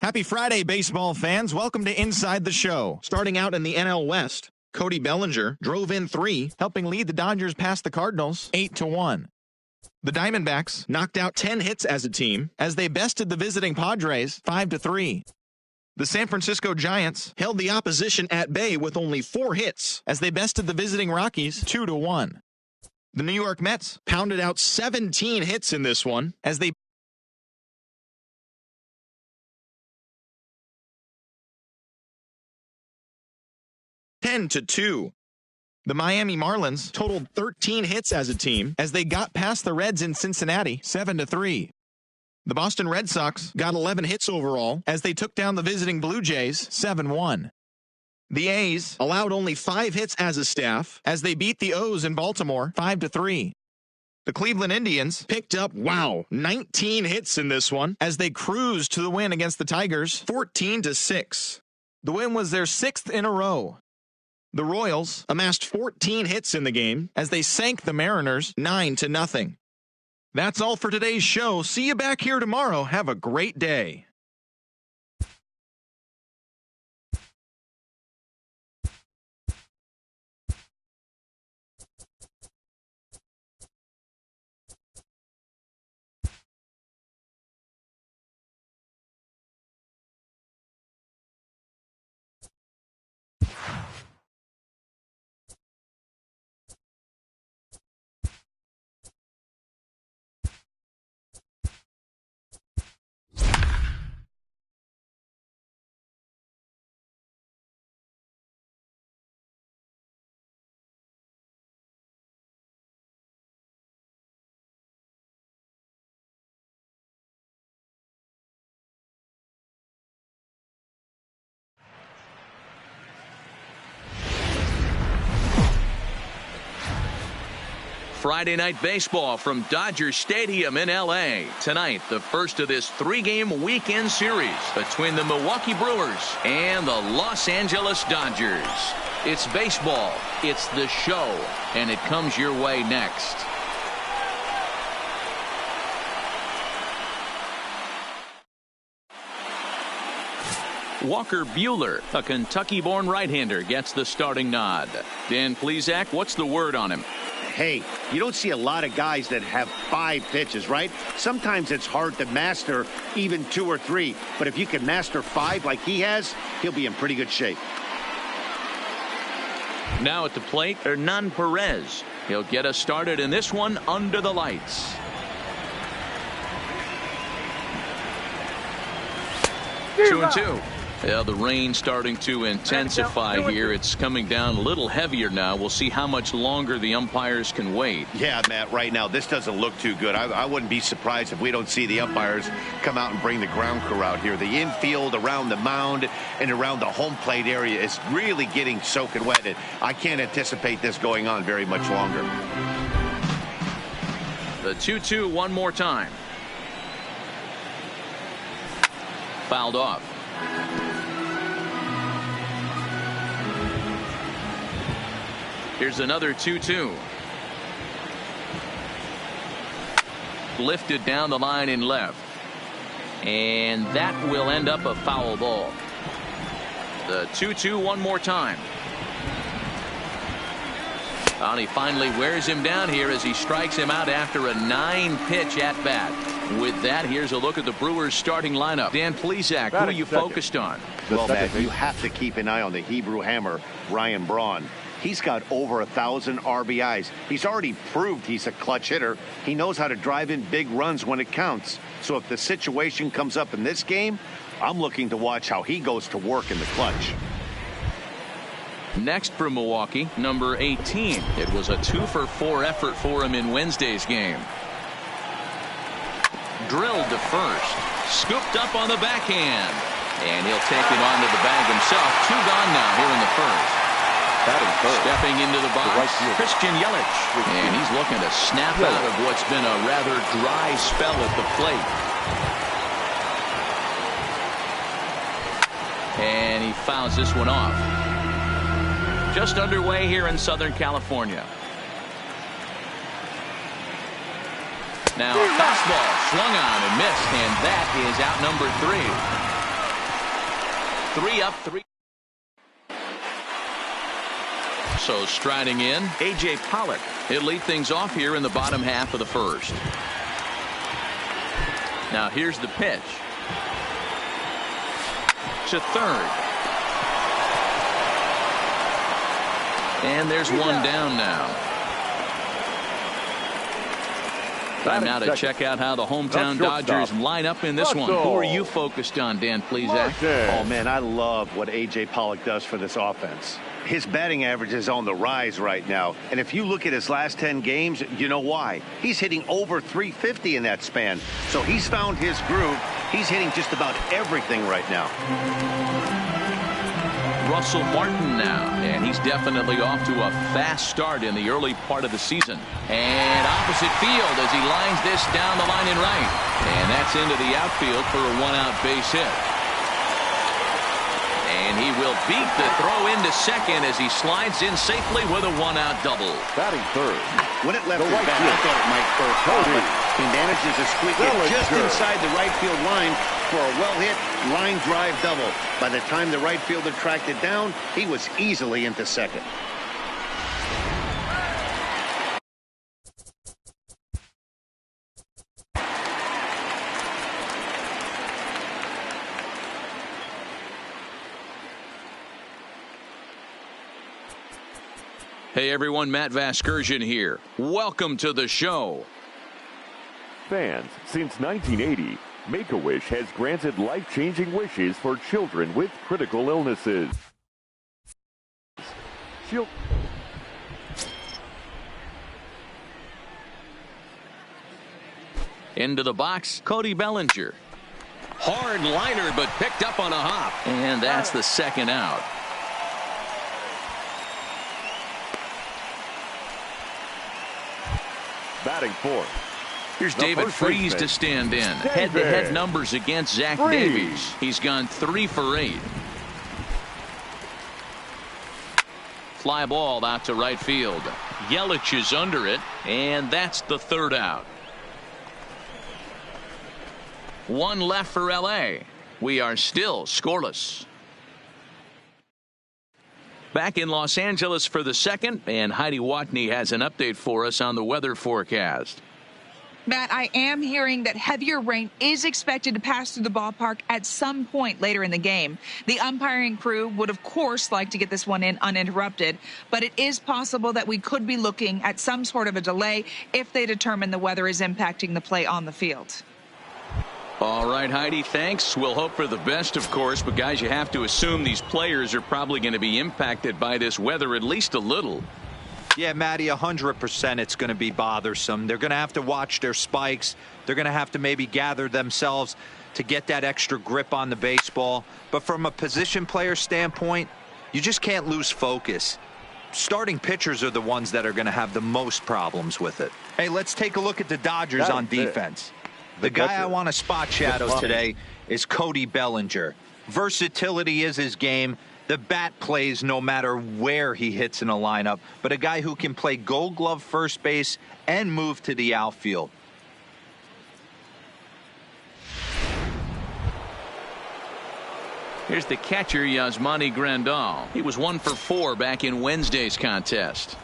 Happy Friday, baseball fans. Welcome to Inside the Show. Starting out in the NL West, Cody Bellinger drove in 3, helping lead the Dodgers past the Cardinals 8-1. The Diamondbacks knocked out 10 hits as a team as they bested the visiting Padres 5-3. The San Francisco Giants held the opposition at bay with only 4 hits as they bested the visiting Rockies 2-1. The New York Mets pounded out 17 hits in this one as they 10-2. The Miami Marlins totaled 13 hits as a team as they got past the Reds in Cincinnati 7-3. The Boston Red Sox got 11 hits overall as they took down the visiting Blue Jays 7-1. The A's allowed only 5 hits as a staff as they beat the O's in Baltimore 5-3. The Cleveland Indians picked up, 19 hits in this one as they cruised to the win against the Tigers 14-6. The win was their 6th in a row. The Royals amassed 14 hits in the game as they sank the Mariners 9-0. That's all for today's show. See you back here tomorrow. Have a great day. Friday Night Baseball from Dodger Stadium in L.A. Tonight, the first of this 3-game weekend series between the Milwaukee Brewers and the Los Angeles Dodgers. It's baseball, it's the show, and it comes your way next. Walker Buehler, a Kentucky-born right-hander, gets the starting nod. Dan Plesac, what's the word on him? Hey, you don't see a lot of guys that have 5 pitches, right? Sometimes it's hard to master even 2 or 3. But if you can master 5 like he has, he'll be in pretty good shape. Now at the plate, Hernan Perez. He'll get us started in this one under the lights. Two and two. Yeah, the rain starting to intensify here. It's coming down a little heavier now. We'll see how much longer the umpires can wait. Yeah, Matt, right now this doesn't look too good. I wouldn't be surprised if we don't see the umpires come out and bring the ground crew out here. The infield around the mound and around the home plate area is really getting soaking wet. And I can't anticipate this going on very much longer. The 2-2 one more time. Fouled off. Here's another 2-2. Lifted down the line in left. And that will end up a foul ball. The 2-2 one more time. And he finally wears him down here as he strikes him out after a 9-pitch at bat. With that, here's a look at the Brewers starting lineup. Dan Plesac, who are you focused on? Well, Matt, you have to keep an eye on the Hebrew Hammer, Ryan Braun. He's got over 1,000 RBIs. He's already proved he's a clutch hitter. He knows how to drive in big runs when it counts. So if the situation comes up in this game, I'm looking to watch how he goes to work in the clutch. Next for Milwaukee, number 18. It was a 2-for-4 effort for him in Wednesday's game. Drilled to first. Scooped up on the backhand. And he'll take it onto the bag himself. 2 gone now here in the first. Stepping into the box, Christian Yelich. And he's looking to snap out of what's been a rather dry spell at the plate. And he fouls this one off. Just underway here in Southern California. Now a fastball swung on and missed, and that is out number 3. 3 up, 3. So striding in, A.J. Pollock. He'll lead things off here in the bottom half of the first. Now here's the pitch. To third. And there's one down now. Time now to check out how the hometown Dodgers line up in this one. Who are you focused on, Dan Plesac? Oh, man, I love what A.J. Pollock does for this offense. His batting average is on the rise right now. And if you look at his last 10 games, you know why. He's hitting over 350 in that span. So he's found his groove. He's hitting just about everything right now. Russell Martin now, and he's definitely off to a fast start in the early part of the season. And opposite field as he lines this down the line and right. And that's into the outfield for a one-out base hit. And he will beat the throw into second as he slides in safely with a one-out double. Batting third. When it left his bat, I thought it might burst off, but he manages to squeak it just inside the right field line for a well-hit line drive double. By the time the right fielder tracked it down, he was easily into second. Hey everyone, Matt Vasgersian here. Welcome to the show. Fans, since 1980, Make-A-Wish has granted life-changing wishes for children with critical illnesses. Into the box, Cody Bellinger. Hard liner, but picked up on a hop. And that's the second out. Batting fourth. Here's David Freese to stand in. Head-to-head numbers against Zach Davies. He's gone 3 for 8. Fly ball out to right field. Yelich is under it, and that's the third out. 1 left for L.A. We are still scoreless. Back in Los Angeles for the second, and Heidi Watney has an update for us on the weather forecast. Matt, I am hearing that heavier rain is expected to pass through the ballpark at some point later in the game. The umpiring crew would, of course, like to get this one in uninterrupted, but it is possible that we could be looking at some sort of a delay if they determine the weather is impacting the play on the field. All right, Heidi, thanks. We'll hope for the best, of course, but guys, you have to assume these players are probably going to be impacted by this weather at least a little. Yeah, Matty, 100% it's going to be bothersome. They're going to have to watch their spikes. They're going to have to maybe gather themselves to get that extra grip on the baseball. But from a position player standpoint, you just can't lose focus. Starting pitchers are the ones that are going to have the most problems with it. Hey, let's take a look at the Dodgers on defense. The guy I want to spot shadow today is Cody Bellinger. Versatility is his game. The bat plays no matter where he hits in a lineup, but a guy who can play Gold Glove first base and move to the outfield. Here's the catcher, Yasmani Grandal. He was 1 for 4 back in Wednesday's contest.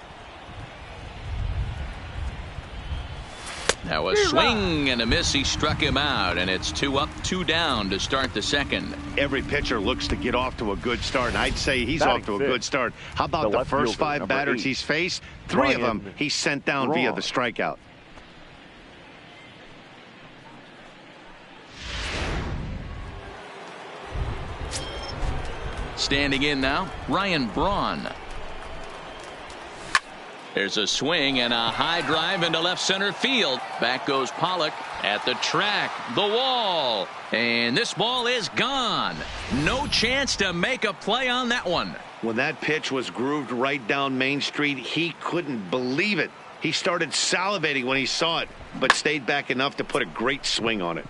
Now a swing and a miss. He struck him out, and it's 2 up, 2 down to start the second. Every pitcher looks to get off to a good start, and I'd say he's off to a good start. How about the first 5 batters he's faced? 3 of them he's sent down via the strikeout. Standing in now, Ryan Braun. There's a swing and a high drive into left center field. Back goes Pollock at the track, the wall, and this ball is gone. No chance to make a play on that one. When that pitch was grooved right down Main Street, he couldn't believe it. He started salivating when he saw it, but stayed back enough to put a great swing on it.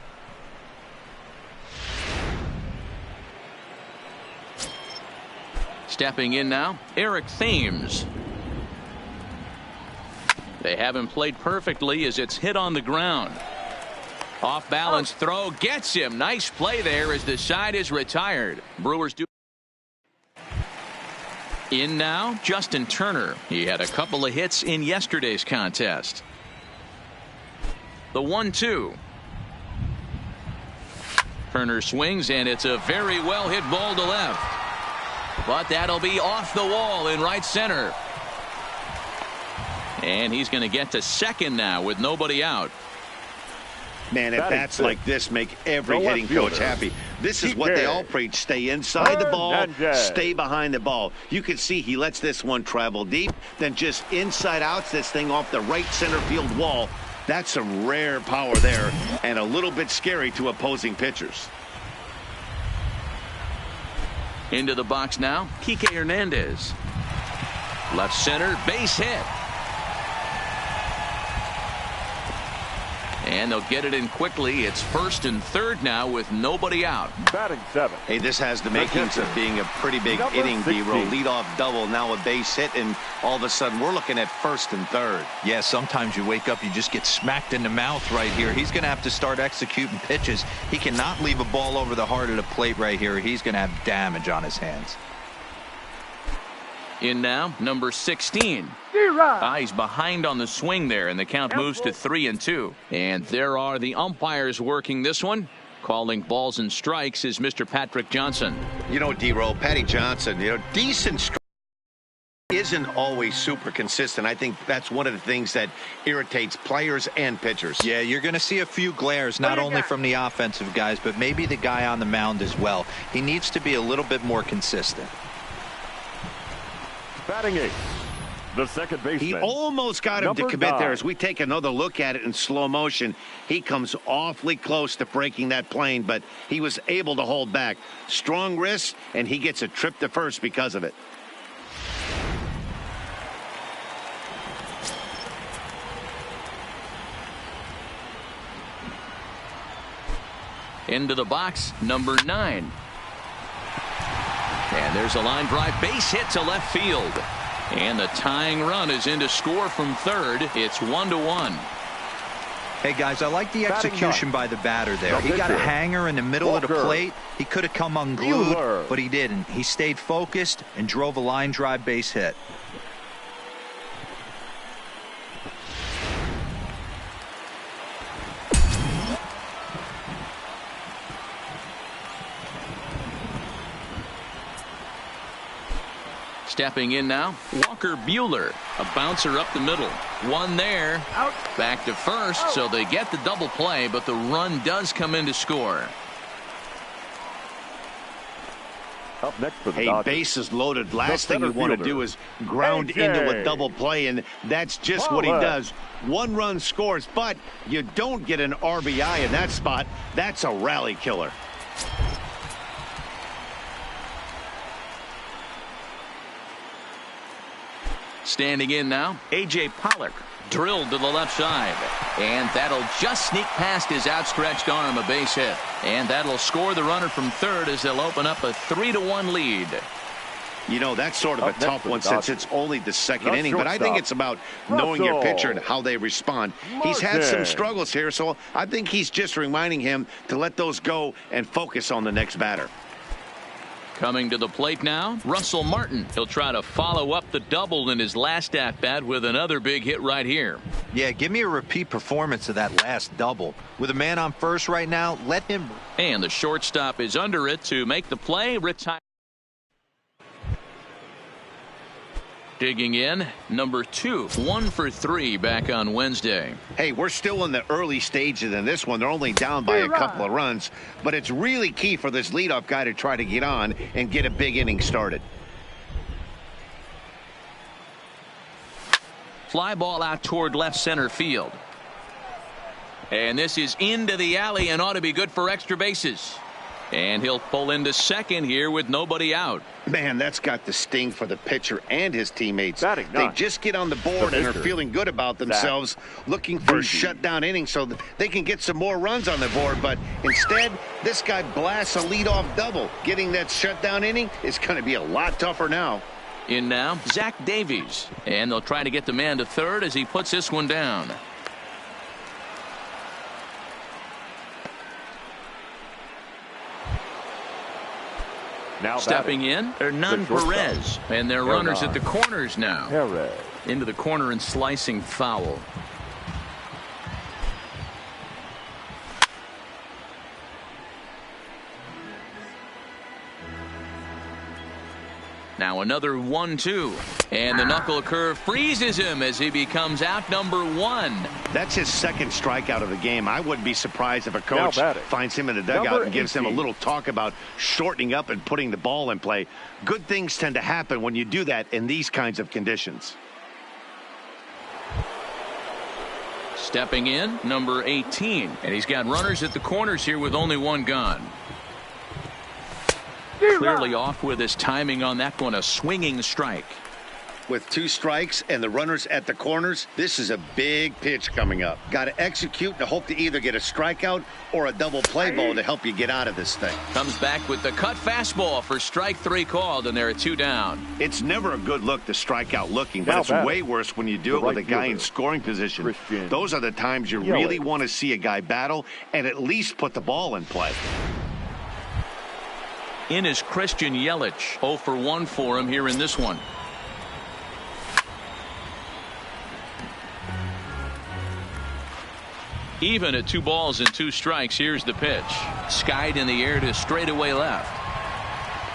Stepping in now, Eric Thames. They haven't played perfectly as it's hit on the ground. Off balance throw gets him. Nice play there as the side is retired. Brewers do. In now, Justin Turner. He had a couple of hits in yesterday's contest. The 1-2. Turner swings, and it's a very well hit ball to left. But that'll be off the wall in right center. And he's going to get to second now with nobody out. Man, at bats like this make every hitting coach happy. This is what they all preach. Stay inside the ball, stay behind the ball. You can see he lets this one travel deep, then just inside outs this thing off the right center field wall. That's some rare power there and a little bit scary to opposing pitchers. Into the box now, Kike Hernandez. Left center, base hit. And they'll get it in quickly. It's first and third now with nobody out. Batting 7. Hey, this has the makings of being a pretty big inning, D-Roll. Leadoff double, now a base hit, and all of a sudden we're looking at first and third. Yeah, sometimes you wake up, you just get smacked in the mouth right here. He's going to have to start executing pitches. He cannot leave a ball over the heart of the plate right here. He's going to have damage on his hands. In now, number 16. He's behind on the swing there, and the count moves to 3-2. And there are the umpires working this one. Calling balls and strikes is Mr. Patrick Johnson. You know, D-Roll, Patty Johnson, decent strike. Isn't always super consistent. I think that's one of the things that irritates players and pitchers. Yeah, you're going to see a few glares, not only from the offensive guys, but maybe the guy on the mound as well. He needs to be a little bit more consistent. Batting 8. The second baseman. He almost got him to commit there. As we take another look at it in slow motion, he comes awfully close to breaking that plane, but he was able to hold back. Strong wrist, and he gets a trip to first because of it. Into the box, number 9. And there's a line drive base hit to left field. And the tying run is in to score from third. It's 1-1. Hey, guys, I like the execution by the batter there. He got a hanger in the middle of the plate. He could have come unglued, but he didn't. He stayed focused and drove a line drive base hit. Stepping in now, Walker Buehler. A bouncer up the middle. One there. Out. Back to first, so they get the double play, but the run does come in to score. Up next for the Hey, Dodgers. bases loaded. Last thing you want to do is ground into a double play, and that's just what he does. One run scores, but you don't get an RBI in that spot. That's a rally killer. Standing in now, A.J. Pollock. Drilled to the left side. And that'll just sneak past his outstretched arm, a base hit. And that'll score the runner from third as they'll open up a 3-1 lead. You know, that's sort of a tough one since it's only the second inning, but I think it's about knowing your pitcher and how they respond. He's had some struggles here, so I think he's just reminding him to let those go and focus on the next batter. Coming to the plate now, Russell Martin. He'll try to follow up the double in his last at-bat with another big hit right here. Yeah, give me a repeat performance of that last double. With a man on first right now, let him. And the shortstop is under it to make the play. Retire. Digging in, number 2, 1 for 3 back on Wednesday. Hey, we're still in the early stages in this one. They're only down by a couple of runs, but it's really key for this leadoff guy to try to get on and get a big inning started. Fly ball out toward left center field. And this is into the alley and ought to be good for extra bases. And he'll pull into second here with nobody out. Man, that's got the sting for the pitcher and his teammates. Batting They nine. just get on the board and are feeling good about themselves, looking for a shutdown inning so that they can get some more runs on the board. But instead, this guy blasts a leadoff double. Getting that shutdown inning is going to be a lot tougher now. In now, Zach Davies. And they'll try to get the man to third as he puts this one down. Now Stepping in, Hernan Perez. And they're runners at the corners now. Perez. Into the corner and slicing foul. Now another 1-2. And the knuckle curve freezes him as he becomes out number 1. That's his second strikeout of the game. I wouldn't be surprised if a coach finds him in the dugout and gives him a little talk about shortening up and putting the ball in play. Good things tend to happen when you do that in these kinds of conditions. Stepping in, number 18. And he's got runners at the corners here with only one gone. Clearly off with his timing on that one, a swinging strike. With 2 strikes and the runners at the corners, this is a big pitch coming up. Got to execute and hope to either get a strikeout or a double play ball to help you get out of this thing. Comes back with the cut fastball for strike 3 called, and there are 2 down. It's never a good look to strike out looking, but it's way worse when you do it with a guy in scoring position. Those are the times you really want to see a guy battle and at least put the ball in play. In is Christian Yelich. 0 for 1 for him here in this one. Even at 2 balls and 2 strikes, here's the pitch. Skied in the air to straightaway left.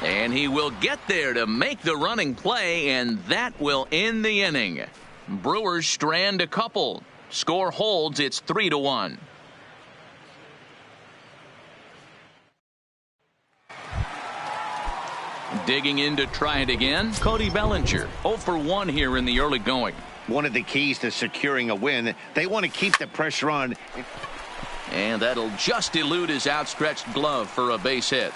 And he will get there to make the running play, and that will end the inning. Brewers strand a couple. Score holds, it's 3-1. Digging in to try it again, Cody Bellinger. 0 for 1 here in the early going. One of the keys to securing a win, they want to keep the pressure on. And that'll just elude his outstretched glove for a base hit.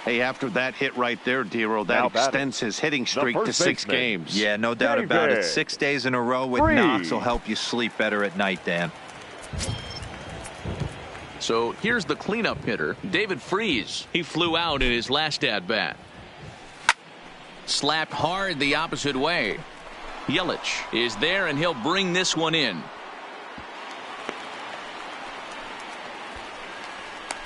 Hey, after that hit right there, Dero, that extends his hitting streak to 6 games. Yeah, no doubt about it. 6 days in a row with knocks will help you sleep better at night, Dan. So here's the cleanup hitter, David Freese. He flew out in his last at-bat. Slapped hard the opposite way. Yelich is there, and he'll bring this one in.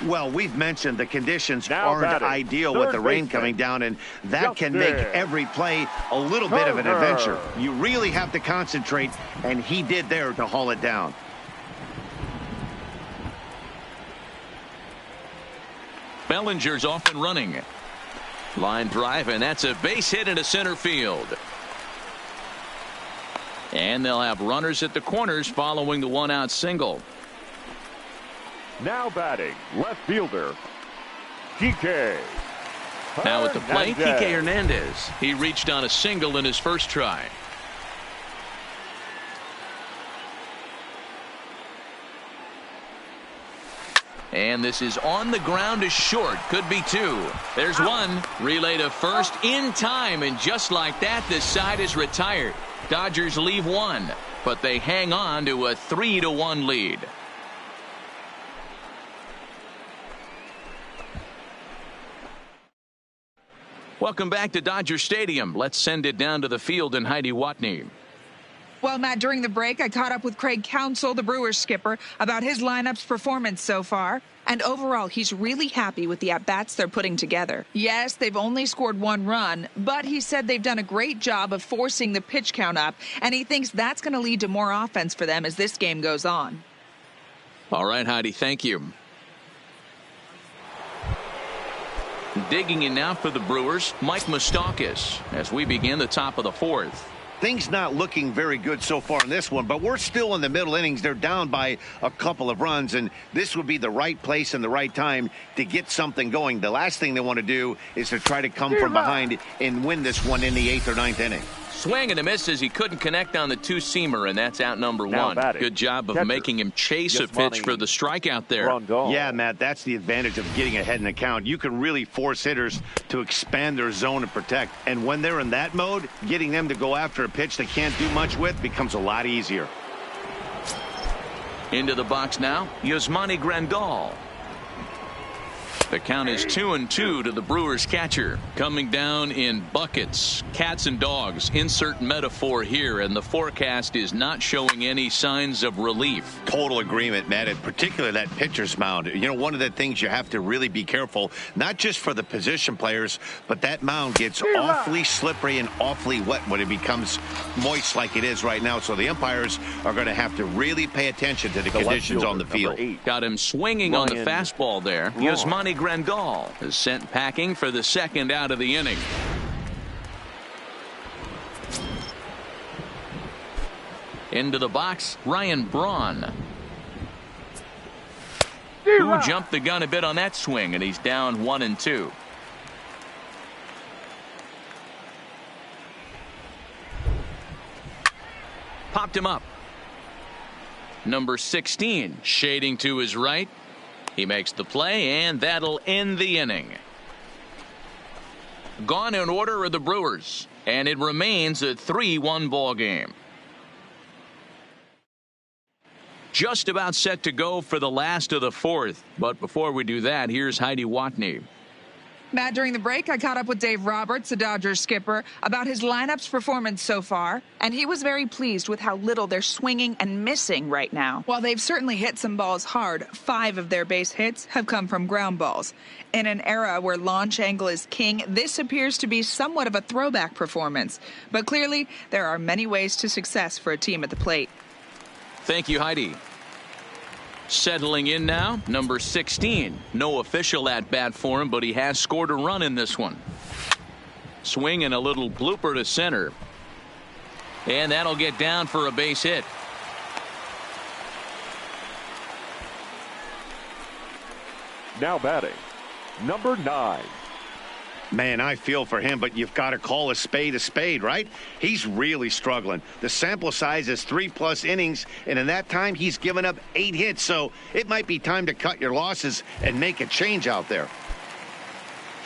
Well, we've mentioned the conditions aren't ideal with the rain coming down, and that can make every play a little bit of an adventure. You really have to concentrate, and he did there to haul it down. Bellinger's off and running. Line drive, and that's a base hit into center field. And they'll have runners at the corners following the 1-out single. Now batting, left fielder, Kike. Now at the plate, Kike Hernandez. He reached on a single in his first try. And this is on the ground to short. Could be 2. There's 1. Relay to first in time. And just like that, this side is retired. Dodgers leave 1. But they hang on to a 3-1 lead. Welcome back to Dodger Stadium. Let's send it down to the field and Heidi Watney. Well, Matt, during the break, I caught up with Craig Counsell, the Brewers skipper, about his lineup's performance so far. And overall, he's really happy with the at-bats they're putting together. Yes, they've only scored 1 run, but he said they've done a great job of forcing the pitch count up, and he thinks that's going to lead to more offense for them as this game goes on. All right, Heidi, thank you. Digging in now for the Brewers, Mike Moustakas, as we begin the top of the 4th. Things not looking very good so far in this one, but we're still in the middle innings. They're down by a couple of runs, and this would be the right place and the right time to get something going. The last thing they want to do is to try to come from behind and win this one in the 8th or 9th inning. Swing and a miss as he couldn't connect on the 2-seamer, and that's out number 1. Good job of making him chase a pitch for the strikeout there. Yeah, Matt, that's the advantage of getting ahead in the count. You can really force hitters to expand their zone and protect. And when they're in that mode, getting them to go after a pitch they can't do much with becomes a lot easier. Into the box now, Yasmani Grandal. The count is 2-2 to the Brewers catcher. Coming down in buckets, cats and dogs. Insert metaphor here, and the forecast is not showing any signs of relief. Total agreement, Matt, and particularly that pitcher's mound. You know, one of the things you have to really be careful, not just for the position players, but that mound gets awfully slippery and awfully wet when it becomes moist like it is right now. So the umpires are going to have to really pay attention to the conditions on the field. Got him swinging on the fastball there. Yasmani Grandal is sent packing for the second out of the inning. Into the box, Ryan Braun. Who jumped the gun a bit on that swing, and he's down 1-2. Popped him up. Number 16 shading to his right. He makes the play, and that'll end the inning. Gone in order are the Brewers, and it remains a 3-1 ball game. Just about set to go for the last of the fourth. But before we do that, here's Heidi Watney. Matt, during the break, I caught up with Dave Roberts, the Dodgers skipper, about his lineup's performance so far, and he was very pleased with how little they're swinging and missing right now. While they've certainly hit some balls hard, 5 of their base hits have come from ground balls. In an era where launch angle is king, this appears to be somewhat of a throwback performance. But clearly, there are many ways to success for a team at the plate. Thank you, Heidi. Settling in now, number 16. No official at-bat for him, but he has scored a run in this one. Swing and a little blooper to center. And that'll get down for a base hit. Now batting, number 9. Man, I feel for him, but you've got to call a spade, right? He's really struggling. The sample size is 3+ innings, and in that time, he's given up 8 hits. So it might be time to cut your losses and make a change out there.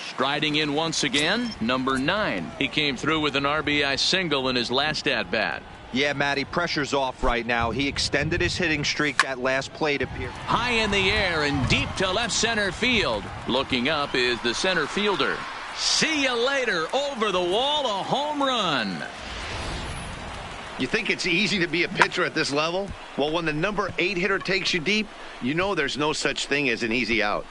Striding in once again, number 9. He came through with an RBI single in his last at-bat. Yeah, Matty, pressure's off right now. He extended his hitting streak. That last plate appeared high in the air and deep to left center field. Looking up is the center fielder. See you later. Over the wall, a home run. You think it's easy to be a pitcher at this level? Well, when the number 8 hitter takes you deep, you know there's no such thing as an easy out.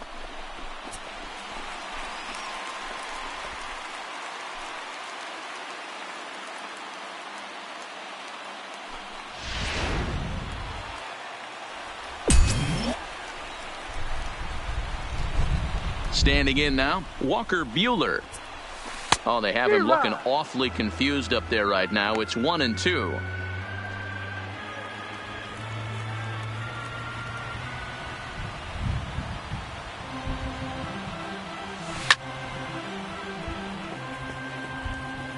Standing in now, Walker Buehler. Oh, they have him looking awfully confused up there right now. It's 1-2.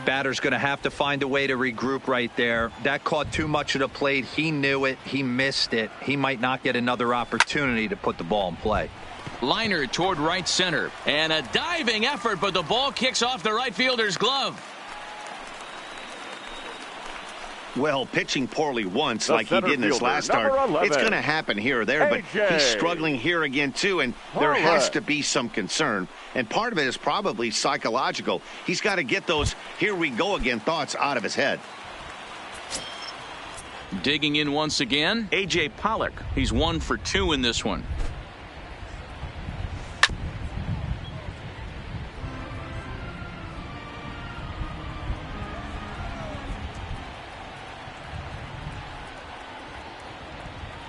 Batter's going to have to find a way to regroup right there. That caught too much of the plate. He knew it. He missed it. He might not get another opportunity to put the ball in play. Liner toward right center, and a diving effort, but the ball kicks off the right fielder's glove. Well, pitching poorly once like he did in his last start, it's going to happen here or there, but he's struggling here again too, and there has to be some concern, and part of it is probably psychological. He's got to get those here we go again thoughts out of his head. Digging in once again, A.J. Pollock. He's 1 for 2 in this one.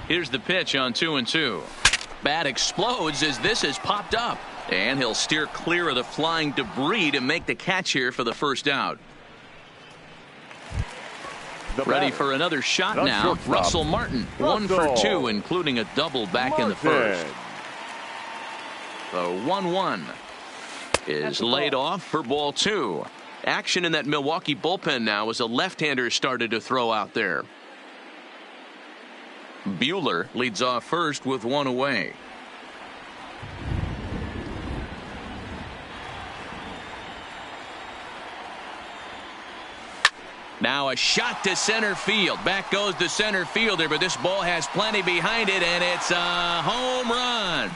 Here's the pitch on 2-2. Bat explodes as this has popped up, and he'll steer clear of the flying debris to make the catch here for the first out. Ready for another shot now. Russell Martin, 1 for 2, including a double back in the first. The 1-1 is laid off for ball 2. Action in that Milwaukee bullpen now as a left-hander started to throw out there. Buehler leads off first with 1 away. Now a shot to center field. Back goes the center fielder, but this ball has plenty behind it, and it's a home run.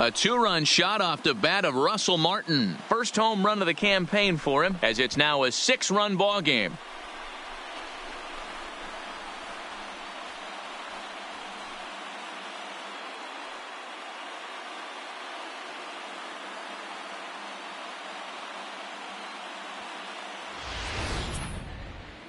A 2-run shot off the bat of Russell Martin. First home run of the campaign for him, as it's now a 6-run ball game.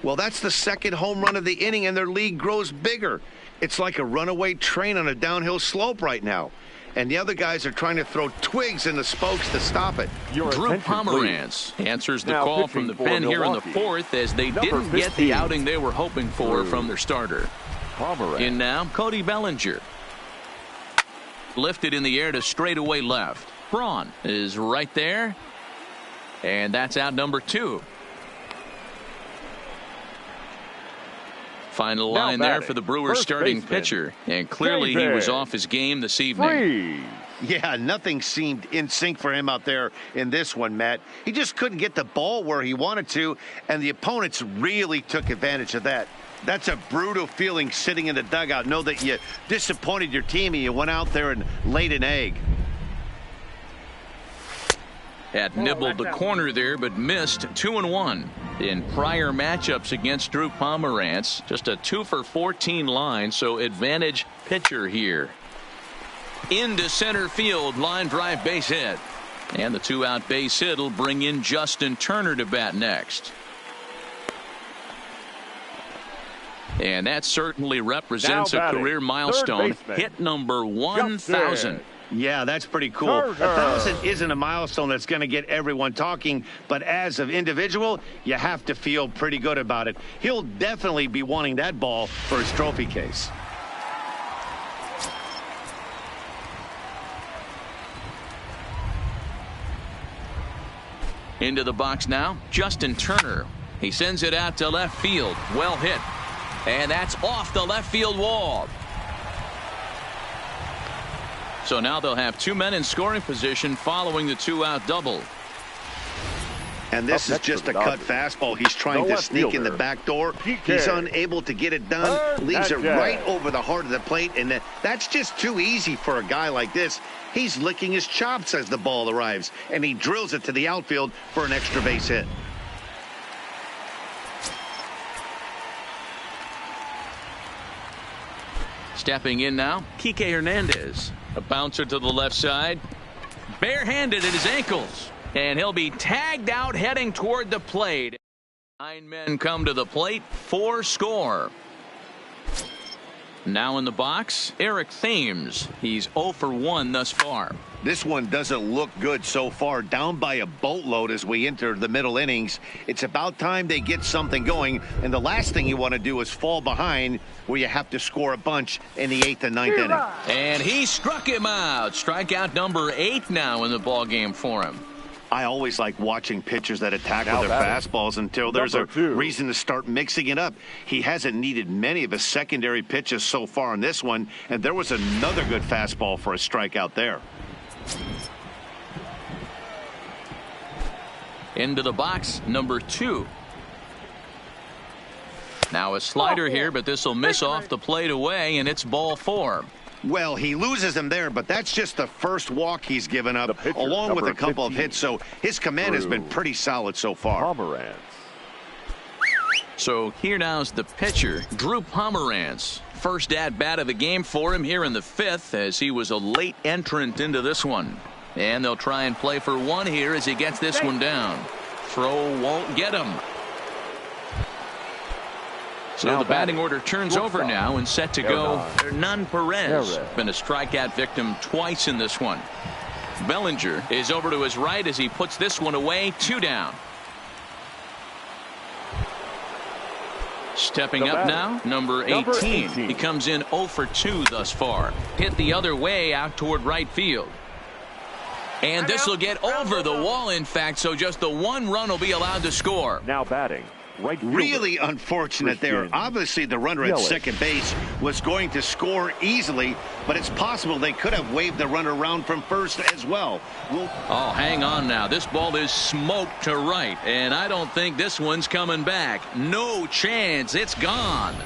Well, that's the second home run of the inning, and their lead grows bigger. It's like a runaway train on a downhill slope right now. And the other guys are trying to throw twigs in the spokes to stop it. Drew Pomeranz answers the call from the pen here in the 4th, as they didn't get the outing they were hoping for from their starter. In now, Cody Bellinger. Lifted in the air to straightaway left. Braun is right there. And that's out number 2. Final line there for the Brewers starting pitcher. And clearly he was off his game this evening. Yeah, nothing seemed in sync for him out there in this one, Matt. He just couldn't get the ball where he wanted to, and the opponents really took advantage of that. That's a brutal feeling sitting in the dugout. Know that you disappointed your team and you went out there and laid an egg. Had nibbled the corner there, but missed. 2-1 in prior matchups against Drew Pomeranz. Just a 2-for-14 line, so advantage pitcher here. Into center field, line drive base hit. And the 2-out base hit will bring in Justin Turner to bat next. And that certainly represents a career milestone. Hit number 1,000. Yeah, that's pretty cool. 1,000 isn't a milestone that's going to get everyone talking, but as an individual, you have to feel pretty good about it. He'll definitely be wanting that ball for his trophy case. Into the box now, Justin Turner. He sends it out to left field. Well hit. And that's off the left field wall. So now they'll have 2 men in scoring position following the 2-out double. And this is just a cut fastball. He's trying to sneak in the back door. He's unable to get it done. Leaves it right over the heart of the plate. And that's just too easy for a guy like this. He's licking his chops as the ball arrives. And he drills it to the outfield for an extra base hit. Stepping in now, Kike Hernandez. A bouncer to the left side. Barehanded at his ankles. And he'll be tagged out heading toward the plate. 9 men come to the plate. 4 score. Now in the box, Eric Thames. He's 0 for 1 thus far. This one doesn't look good so far. Down by a boatload as we enter the middle innings. It's about time they get something going. And the last thing you want to do is fall behind where you have to score a bunch in the 8th and 9th inning. And he struck him out. Strikeout number 8 now in the ballgame for him. I always like watching pitchers that attack with their fastballs until there's a reason to start mixing it up. He hasn't needed many of his secondary pitches so far in this one, and there was another good fastball for a strikeout there. Into the box, number 2. Now a slider here, but this will miss off the plate away, and it's ball 4. Well, he loses him there, but that's just the first walk he's given up, along with a couple of hits, so his command has been pretty solid so far. So here now's the pitcher, Drew Pomeranz. First at-bat of the game for him here in the 5th, as he was a late entrant into this one. And they'll try and play for 1 here as he gets this one down. Throw won't get him. So the batting order turns over now and set to go. Hernan Perez. Been a strikeout victim twice in this one. Bellinger is over to his right as he puts this one away. 2 down. Stepping up now, number 18. He comes in 0 for 2 thus far. Hit the other way out toward right field. And this will get over the wall, in fact, so just the 1 run will be allowed to score. Now batting. Right fielder. Really unfortunate there. Obviously, the runner at second base was going to score easily, but it's possible they could have waved the runner around from first as well. Oh, hang on now. This ball is smoked to right, and I don't think this one's coming back. No chance. It's gone.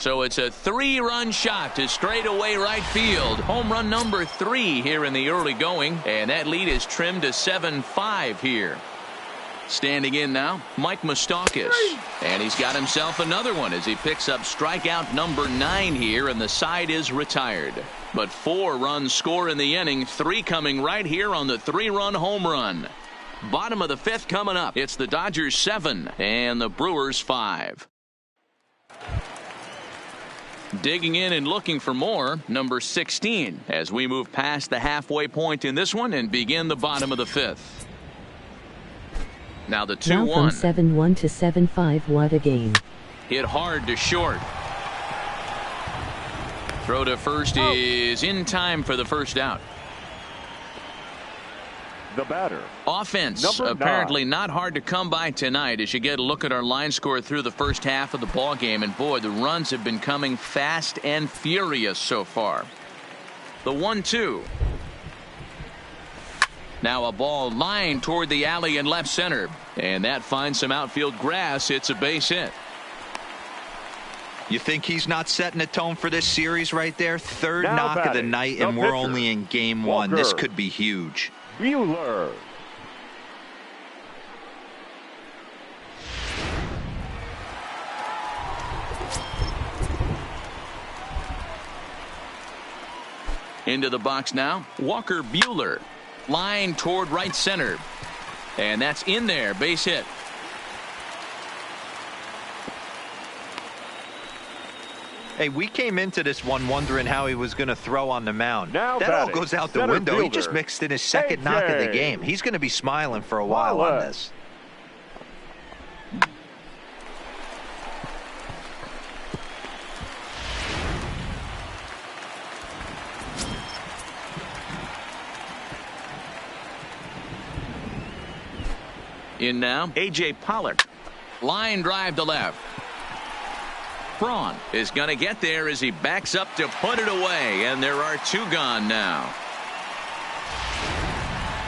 So it's a 3-run shot to straightaway right field. Home run number 3 here in the early going, and that lead is trimmed to 7-5 here. Standing in now, Mike Moustakas, and he's got himself another one as he picks up strikeout number 9 here, and the side is retired. But 4 runs score in the inning, 3 coming right here on the 3-run home run. Bottom of the 5th coming up. It's the Dodgers 7 and the Brewers 5. Digging in and looking for more, number 16, as we move past the halfway point in this one and begin the bottom of the 5th. Now the 2-1. Now from 7-1 to 7-5. What a game. Hit hard to short. Throw to first is in time for the first out. The batter. Offense Number apparently 9. not hard to come by tonight as you get a look at our line score through the first half of the ball game, and boy, the runs have been coming fast and furious so far. The 1-2. Now a ball lined toward the alley in left center, and that finds some outfield grass. It's a base hit. You think he's not setting a tone for this series right there? Third Now knock of the batting, night, the and we're pitcher, only in game 1. Walker. This could be huge. Buehler. Into the box now, Walker Buehler. Line toward right center. And that's in there. Base hit. Hey, we came into this one wondering how he was going to throw on the mound. Now that all batting, goes out the center window. He fielder, just mixed in his second knock of the AJ. game. He's going to be smiling for a while on this. In now, A.J. Pollock. Line drive to left. Braun is going to get there as he backs up to put it away, and there are 2 gone now.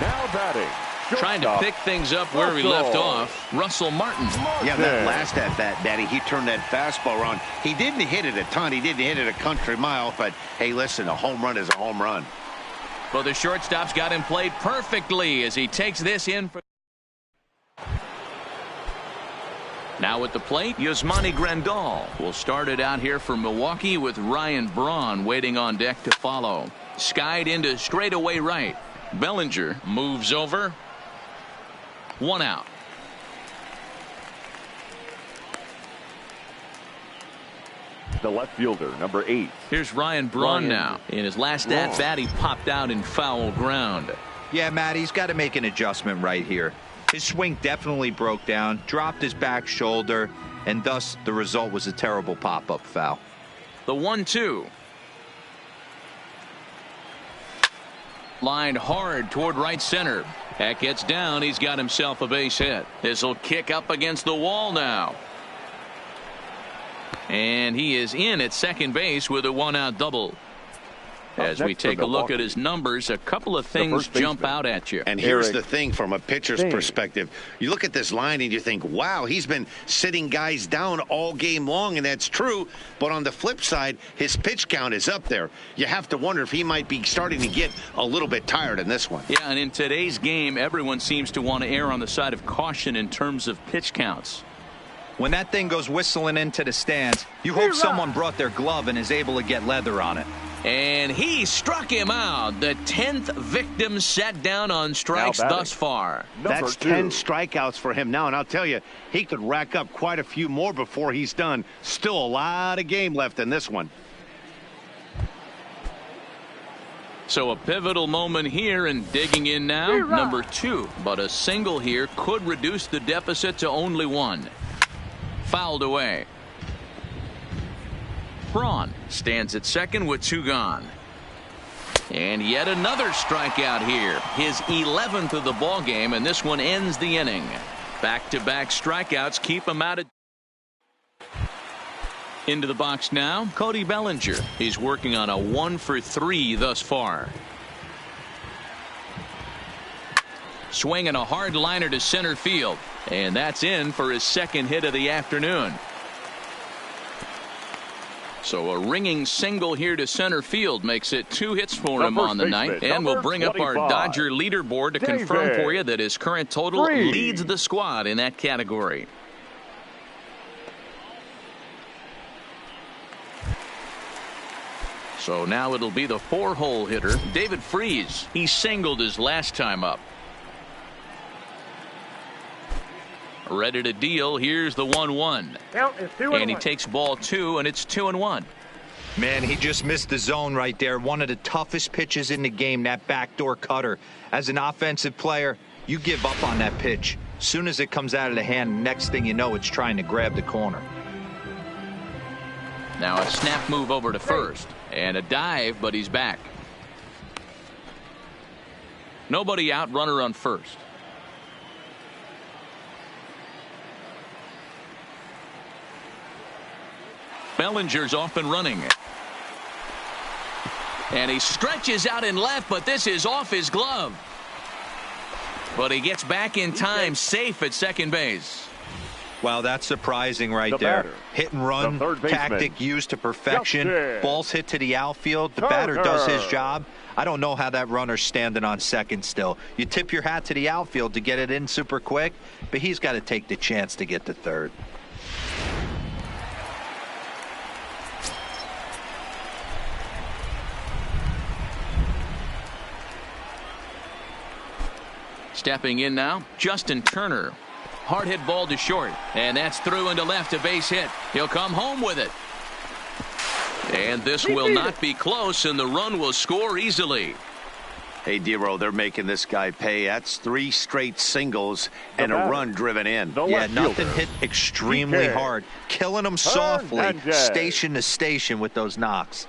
Now batting. Trying to pick things up where we left off, Russell Martin. Yeah, that last at-bat, Daddy, he turned that fastball around. He didn't hit it a ton. He didn't hit it a country mile, but, hey, listen, a home run is a home run. Well, the shortstop's got him played perfectly as he takes this in for. Now at the plate, Yasmani Grandal will start it out here for Milwaukee with Ryan Braun waiting on deck to follow. Skied into straightaway right. Bellinger moves over. 1 out. The left fielder, number 8. Here's Ryan Braun now. In his last at-bat, he popped out in foul ground. Yeah, Matt, he's got to make an adjustment right here. His swing definitely broke down, dropped his back shoulder, and thus the result was a terrible pop-up foul. The 1-2. Lined hard toward right center. That gets down. He's got himself a base hit. This will kick up against the wall now. And he is in at second base with a 1-out double. As we take a look at his numbers, a couple of things jump out at you. And here's the thing from a pitcher's perspective. You look at this line and you think, wow, he's been sitting guys down all game long, and that's true. But on the flip side, his pitch count is up there. You have to wonder if he might be starting to get a little bit tired in this one. Yeah, and in today's game, everyone seems to want to err on the side of caution in terms of pitch counts. When that thing goes whistling into the stands, you hope someone brought their glove and is able to get leather on it. And he struck him out. The 10th victim set down on strikes thus far. That's 10 strikeouts for him now. And I'll tell you, he could rack up quite a few more before he's done. Still a lot of game left in this one. So a pivotal moment here, and digging in now, number 2. But a single here could reduce the deficit to only 1. Fouled away. Braun stands at second with 2 gone. And yet another strikeout here. His 11th of the ball game, and this one ends the inning. Back-to-back strikeouts keep him out of. Into the box now, Cody Bellinger. He's working on a 1-for-3 thus far. Swinging a hard liner to center field. And that's in for his second hit of the afternoon. So a ringing single here to center field makes it 2 hits for him on the night. And we'll bring up our Dodger leaderboard to confirm for you that his current total leads the squad in that category. So now it'll be the 4-hole hitter, David Freese. He singled his last time up. Ready to deal. Here's the 1-1. And he takes ball 2, and it's 2-1. Man, he just missed the zone right there. One of the toughest pitches in the game, that backdoor cutter. As an offensive player, you give up on that pitch. Soon as it comes out of the hand, next thing you know, it's trying to grab the corner. Now a snap move over to first. And a dive, but he's back. Nobody out, runner on first. Bellinger's off and running. And he stretches out in left, but this is off his glove. But he gets back in time, safe at second base. Wow, that's surprising right there. Hit and run tactic used to perfection. Balls hit to the outfield. The batter does his job. I don't know how that runner's standing on second still. You tip your hat to the outfield to get it in super quick, but he's got to take the chance to get to third. Stepping in now, Justin Turner. Hard hit ball to short, and that's through into left, a base hit. He'll come home with it. And this will not be close, and the run will score easily. Hey, Dero, they're making this guy pay. That's 3 straight singles and a run driven in. Yeah, nothing hit extremely hard. Killing them softly, station to station with those knocks.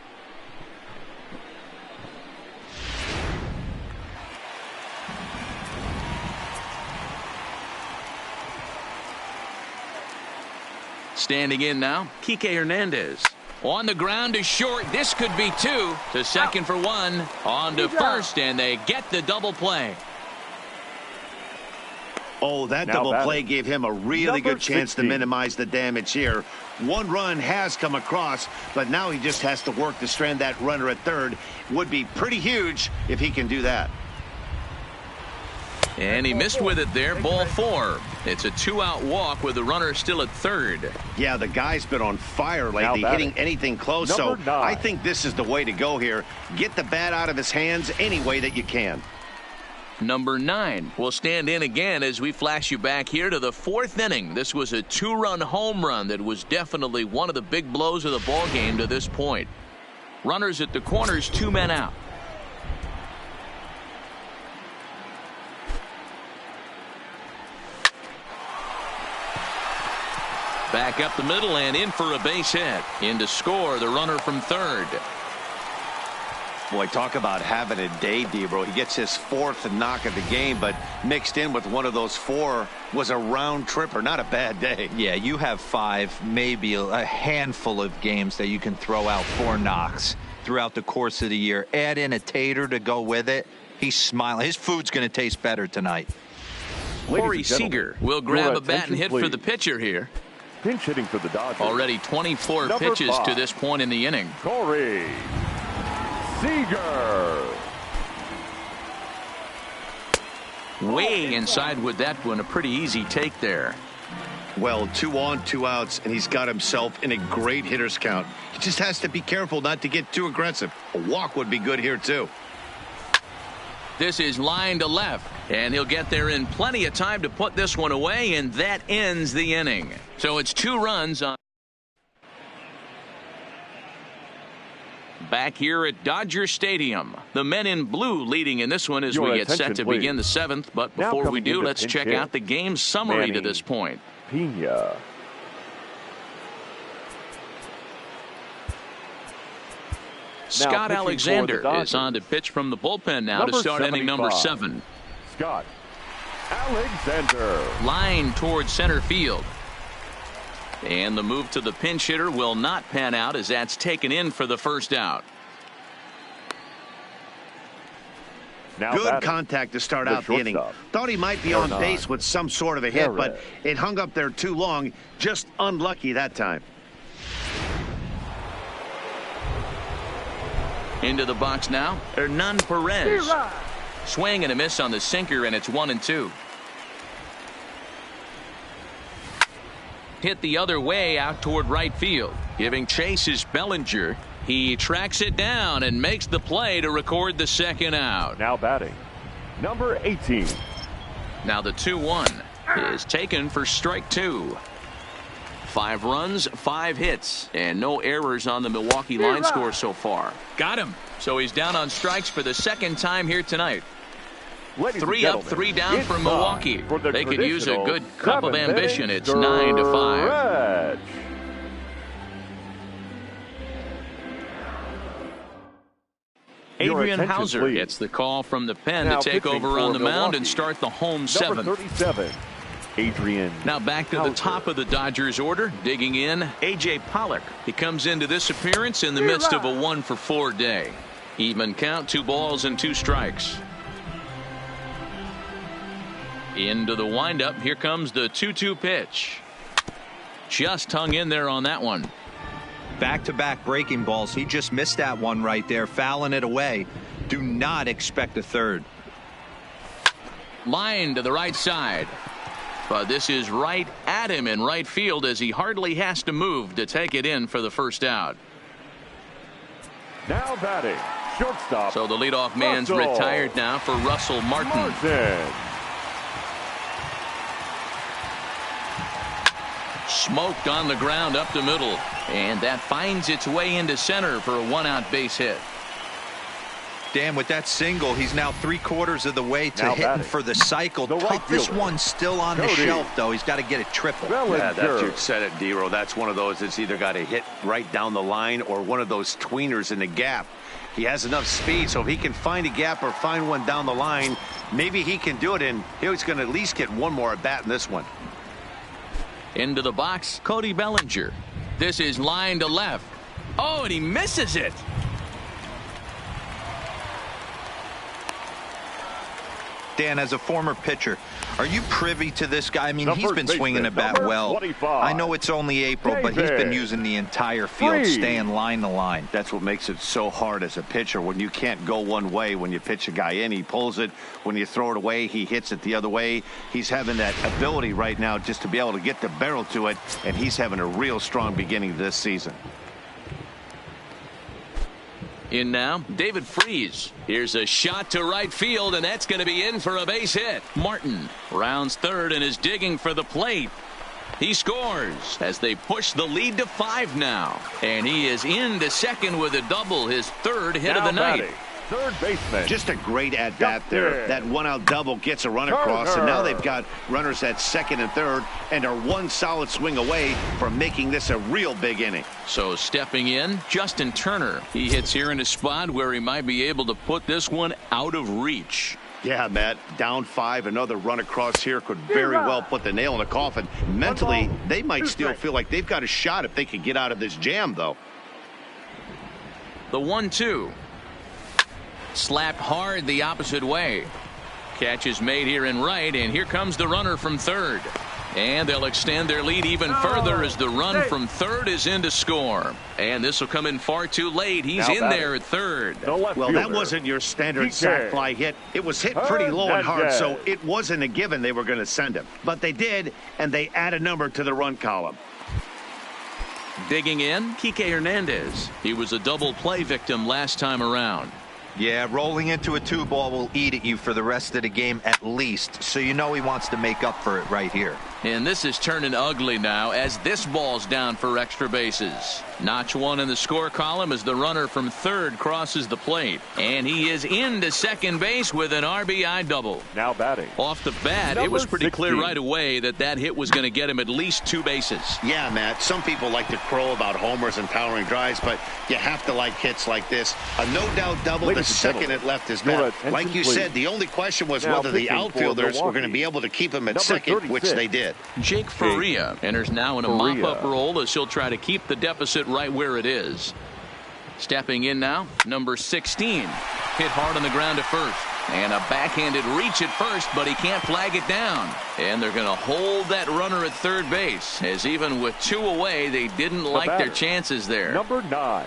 Standing in now, Kike Hernandez. On the ground to short. This could be 2. To second for 1. On to first, and they get the double play. Oh, that double play gave him a really good chance to minimize the damage here. 1 run has come across, but now he just has to work to strand that runner at third. Would be pretty huge if he can do that. And he missed with it there, ball 4. It's a 2-out walk with the runner still at third. Yeah, the guy's been on fire lately, hitting anything close, so I think this is the way to go here. Get the bat out of his hands any way that you can. Number 9 will stand in again as we flash you back here to the 4th inning. This was a 2-run home run that was definitely one of the big blows of the ball game to this point. Runners at the corners, 2 men out. Back up the middle and in for a base hit. In to score the runner from third. Boy, talk about having a day, Debro. He gets his 4th knock of the game, but mixed in with one of those 4 was a round tripper. Not a bad day. Yeah, you have 5, maybe a handful of games that you can throw out 4 knocks throughout the course of the year. Add in a tater to go with it. He's smiling. His food's going to taste better tonight. Corey Seager will grab a bat and hit for the pitcher here. Pinch hitting for the Dodgers. Already 24 pitches to this point in the inning. Corey Seager. Way inside with that one. A pretty easy take there. Well, 2 on, 2 outs, and he's got himself in a great hitter's count. He just has to be careful not to get too aggressive. A walk would be good here, too. This is line to left, and he'll get there in plenty of time to put this one away, and that ends the inning. So it's 2 runs on. Back here at Dodger Stadium, the men in blue leading in this one as we get set to begin the 7th. But before we do, let's check out the game summary to this point. Pena. Scott Alexander is on to pitch from the bullpen now to start inning number 7. Scott Alexander. Line towards center field. And the move to the pinch hitter will not pan out as that's taken in for the first out. Good contact to start out the inning. Thought he might be on base with some sort of a hit, but it hung up there too long. Just unlucky that time. Into the box now, Hernan Perez. Swing and a miss on the sinker, and it's 1-2. Hit the other way out toward right field. Giving chase is Bellinger. He tracks it down and makes the play to record the second out. Now batting, number 18. Now the 2-1 is taken for strike 2. 5 runs, 5 hits, and no errors on the Milwaukee line score so far. Got him. So he's down on strikes for the second time here tonight. 3 up, 3 down for Milwaukee. They could use a good cup of ambition. It's 9-5. Adrian Hauser gets the call from the pen to take over on the mound and start the home 7th. Number 37, Adrian. Now back to the top of the Dodgers order. Digging in, A.J. Pollock. He comes into this appearance in the midst of a 1-for-4 day. Even count, 2 balls and 2 strikes. Into the windup. Here comes the 2-2 pitch. Just hung in there on that one. Back-to-back breaking balls. He just missed that one right there, fouling it away. Do not expect a third. Line to the right side. But this is right at him in right field as he hardly has to move to take it in for the first out. Now batting, shortstop. So the leadoff man's retired now for Russell Martin. Smoked on the ground up the middle, and that finds its way into center for a 1-out base hit. Dan, with that single, he's now 3/4 of the way to hitting for the cycle. Toughest one still on the shelf, though. He's got to get it triple. Yeah, that's, you said it, D-Row. That's one of those that's either got to hit right down the line or one of those tweeners in the gap. He has enough speed, so if he can find a gap or find one down the line, maybe he can do it, and he's going to at least get one more at bat in this one. Into the box, Cody Bellinger. This is line to left. Oh, and he misses it. Dan, as a former pitcher, are you privy to this guy? I mean, he's been swinging the bat well. 25. I know it's only April, but he's been using the entire field, staying line to line. That's what makes it so hard as a pitcher. When you can't go one way, when you pitch a guy in, he pulls it. When you throw it away, he hits it the other way. He's having that ability right now just to be able to get the barrel to it, and he's having a real strong beginning this season. In now, David Freese. Here's a shot to right field, and that's going to be in for a base hit. Martin rounds third and is digging for the plate. He scores as they push the lead to 5 now. And he is into second with a double, his 3rd hit of the night. Third baseman. Just a great at-bat there. That 1-out double gets a run across, and now they've got runners at 2nd and 3rd and are one solid swing away from making this a real big inning. So stepping in, Justin Turner. He hits here in a spot where he might be able to put this one out of reach. Yeah, Matt, down 5, another run across here could very well put the nail in the coffin. Mentally, they might still feel like they've got a shot if they could get out of this jam, though. The 1-2. Slapped hard the opposite way. Catch is made here in right, and here comes the runner from third. And they'll extend their lead even further as the run from third is in to score. And this will come in far too late. He's in there at third. Well, that wasn't your standard sac fly hit. It was hit pretty low and hard, so it wasn't a given they were going to send him. But they did, and they add a number to the run column. Digging in, Kike Hernandez. He was a double play victim last time around. Yeah, rolling into a 2-ball will eat at you for the rest of the game at least, so you know he wants to make up for it right here. And this is turning ugly now as this ball's down for extra bases. Notch 1 in the score column as the runner from third crosses the plate. And he is into second base with an RBI double. Now batting. Off the bat, it was pretty clear right away that that hit was going to get him at least 2 bases. Yeah, Matt, some people like to crow about homers and powering drives, but you have to like hits like this. A no-doubt double, the second it left his bat. Like you said, the only question was whether the outfielders were going to be able to keep him at second, which they did. Jake Faria enters now in a mop-up role as he'll try to keep the deficit right where it is. Stepping in now, number 16. Hit hard on the ground to first. And a backhanded reach at first, but he can't flag it down. And they're going to hold that runner at third base, as even with 2 away, they didn't like their chances there. Number 9.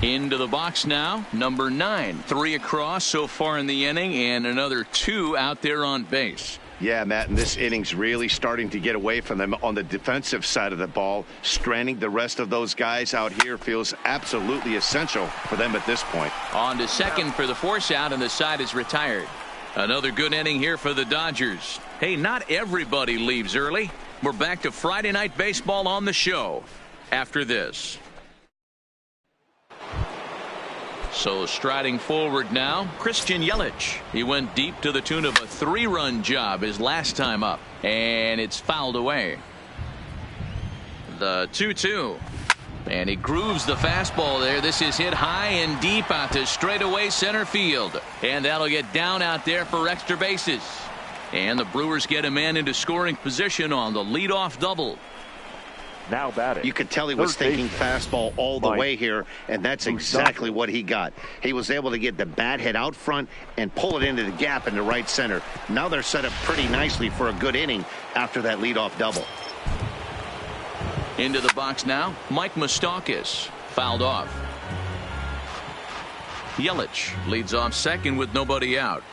Into the box now, number 9. 3 across so far in the inning, and another 2 out there on base. Yeah, Matt, and this inning's really starting to get away from them on the defensive side of the ball. Stranding the rest of those guys out here feels absolutely essential for them at this point. On to second for the force out, and the side is retired. Another good inning here for the Dodgers. Hey, not everybody leaves early. We're back to Friday Night Baseball on the show after this. So striding forward now, Christian Yelich. He went deep to the tune of a 3-run job his last time up, and it's fouled away. The 2-2. And he grooves the fastball there. This is hit high and deep out to straightaway center field. And that'll get down out there for extra bases. And the Brewers get a man into scoring position on the leadoff double. Now batting. You could tell he was thinking fastball all the way here, and that's exactly what he got. He was able to get the bat head out front and pull it into the gap in the right center. Now they're set up pretty nicely for a good inning after that leadoff double. Into the box now, Mike Moustakas. Fouled off. Yelich leads off second with nobody out.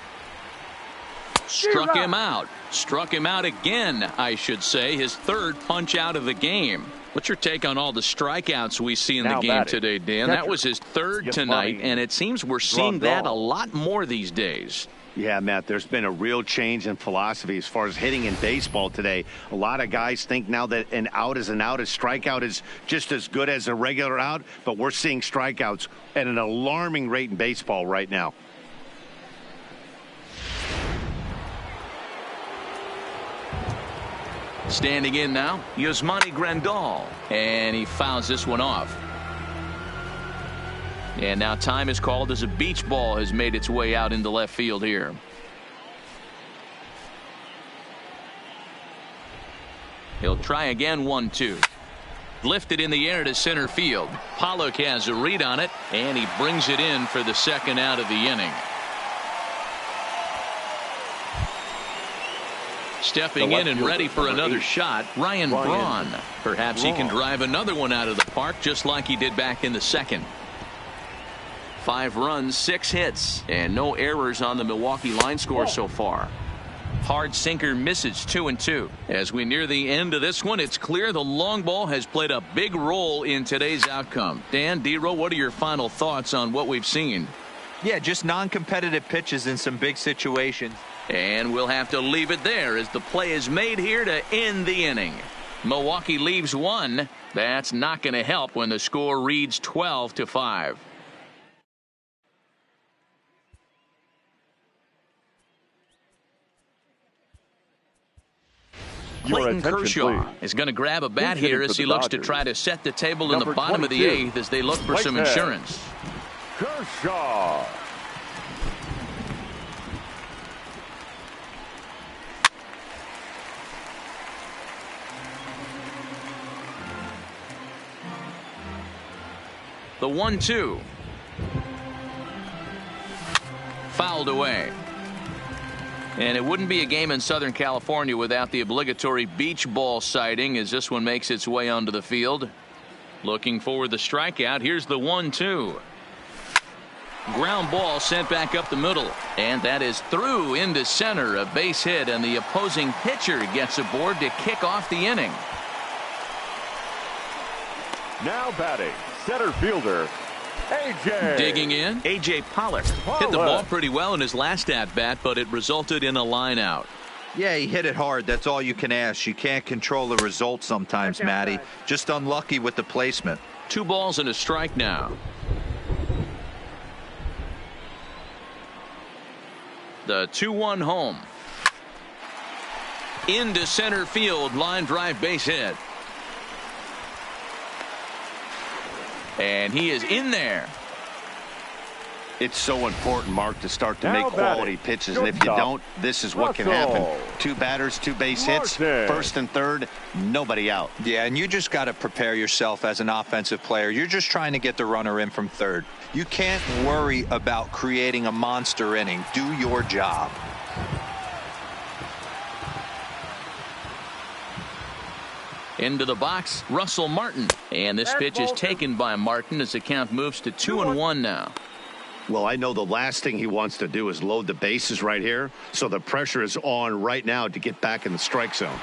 Struck him out. Struck him out again, I should say. His 3rd punch out of the game. What's your take on all the strikeouts we see in the game today, Dan? That was his 3rd tonight, and it seems we're seeing that a lot more these days. Yeah, Matt, there's been a real change in philosophy as far as hitting in baseball today. A lot of guys think now that an out is an out. A strikeout is just as good as a regular out, but we're seeing strikeouts at an alarming rate in baseball right now. Standing in now, Yasmani Grandal, and he fouls this one off. And now time is called as a beach ball has made its way out into left field here. He'll try again. 1-2. Lifted in the air to center field. Pollock has a read on it, and he brings it in for the 2nd out of the inning. Stepping in and ready for another shot, Ryan Braun. Perhaps he can drive another one out of the park just like he did back in the 2nd. 5 runs, 6 hits, and no errors on the Milwaukee line score so far. Hard sinker misses 2-2. As we near the end of this one, it's clear the long ball has played a big role in today's outcome. Dan, D-Row, what are your final thoughts on what we've seen? Yeah, just non-competitive pitches in some big situations. And we'll have to leave it there as the play is made here to end the inning. Milwaukee leaves 1. That's not going to help when the score reads 12-5. Clayton Kershaw is going to grab a bat here as he looks to try to set the table in the bottom of the 8th as they look for some insurance. Kershaw. The 1-2. Fouled away. And it wouldn't be a game in Southern California without the obligatory beach ball sighting as this one makes its way onto the field. Looking for the strikeout. Here's the 1-2. Ground ball sent back up the middle. And that is through into center. A base hit, and the opposing pitcher gets aboard to kick off the inning. Now batting, center fielder, A.J. Digging in, A.J. Pollock. Hit the ball pretty well in his last at-bat, but it resulted in a line out. Yeah, he hit it hard. That's all you can ask. You can't control the result sometimes, Matty. Just unlucky with the placement. 2 balls and a strike now. The 2-1 home. Into center field, line drive base hit. And he is in there. It's so important, Mark, to start to make quality pitches, and if you don't, this is what can happen. 2 batters, 2 base hits, 1st and 3rd, nobody out. Yeah, and you just got to prepare yourself as an offensive player. You're just trying to get the runner in from 3rd. You can't worry about creating a monster inning. Do your job. Into the box, Russell Martin. And this pitch is taken by Martin as the count moves to 2-1 now. Well, I know the last thing he wants to do is load the bases right here, so the pressure is on right now to get back in the strike zone.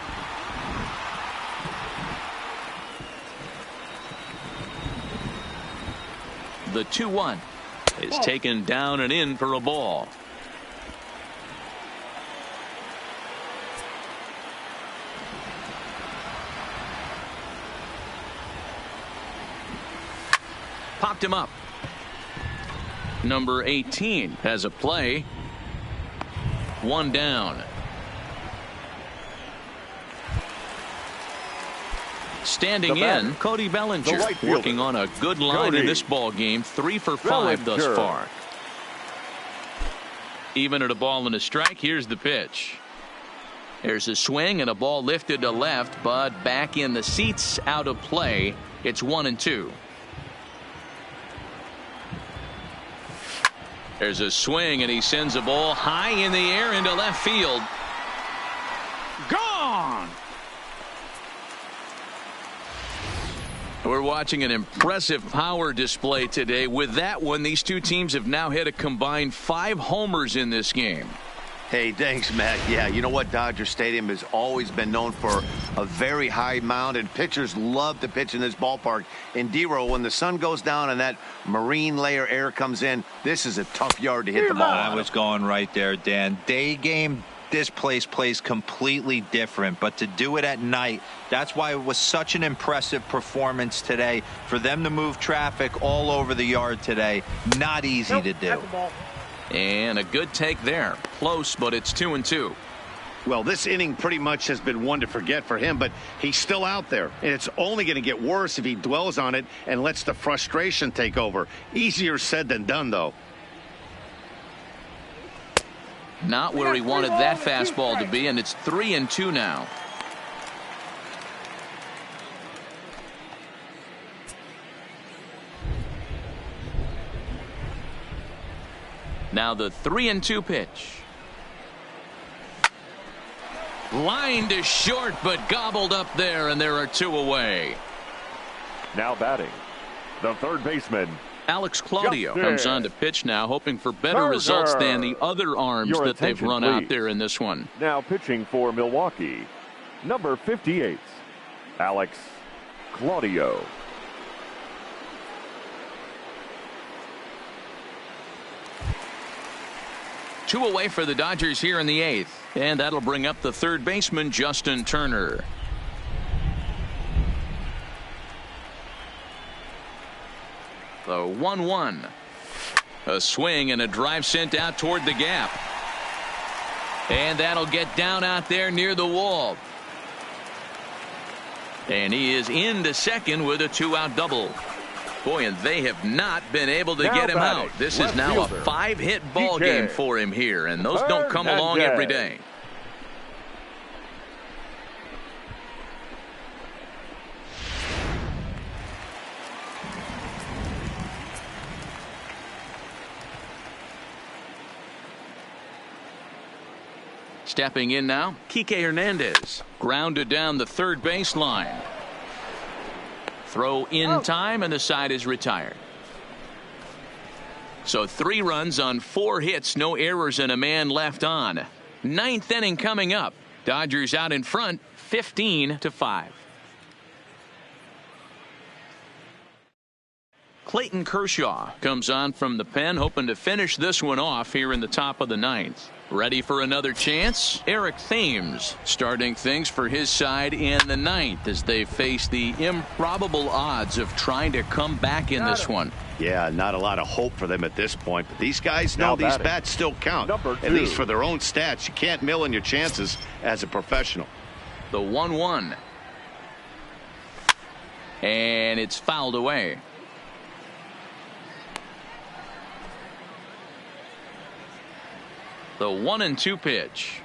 The 2-1 is taken down and in for a ball. Popped him up. Number 18 has a play. One down. Standing in, Cody Bellinger, working on a good line in this ball game. 3 for 5 thus far. Even at a ball and a strike, here's the pitch. There's a swing and a ball lifted to left, but back in the seats, out of play. It's 1-2. There's a swing, and he sends a ball high in the air into left field. Gone! We're watching an impressive power display today. With that one, these two teams have now hit a combined 5 homers in this game. Hey, thanks, Matt. Yeah, you know what? Dodger Stadium has always been known for a very high mound, and pitchers love to pitch in this ballpark. And D-Row, when the sun goes down and that marine layer air comes in, this is a tough yard to hit the ball. I was going right there, Dan. Day game, this place plays completely different, but to do it at night, that's why it was such an impressive performance today. For them to move traffic all over the yard today, not easy to do. And a good take there. Close, but it's 2-2. Well, this inning pretty much has been one to forget for him, but he's still out there. And it's only going to get worse if he dwells on it and lets the frustration take over. Easier said than done, though. Not where he wanted that fastball to be, and it's 3-2 now. Now the 3-2 pitch. Line to short, but gobbled up there, and there are 2 away. Now batting, the third baseman, Alex Claudio Justin comes on to pitch now, hoping for better results than the other arms Your that they've attention, run out please. there in this one. Now pitching for Milwaukee, number 58, Alex Claudio. Two away for the Dodgers here in the 8th, and that'll bring up the third baseman, Justin Turner. The 1-1. A swing and a drive sent out toward the gap. And that'll get down out there near the wall. And he is into second with a 2-out double. Boy, and they have not been able to get him out. This is now a 5-hit ball game for him here, and those don't come along every day. Stepping in now, Kike Hernandez. Grounded down the third baseline. Throw in time, and the side is retired. So 3 runs on 4 hits, no errors, and a man left on. 9th inning coming up. Dodgers out in front, 15-5. Clayton Kershaw comes on from the pen, hoping to finish this one off here in the top of the 9th. Ready for another chance? Eric Thames starting things for his side in the 9th as they face the improbable odds of trying to come back in this one. Yeah, not a lot of hope for them at this point, but these guys know these bats still count. At least for their own stats. You can't mill in your chances as a professional. The 1-1. And it's fouled away. The 1-2 pitch.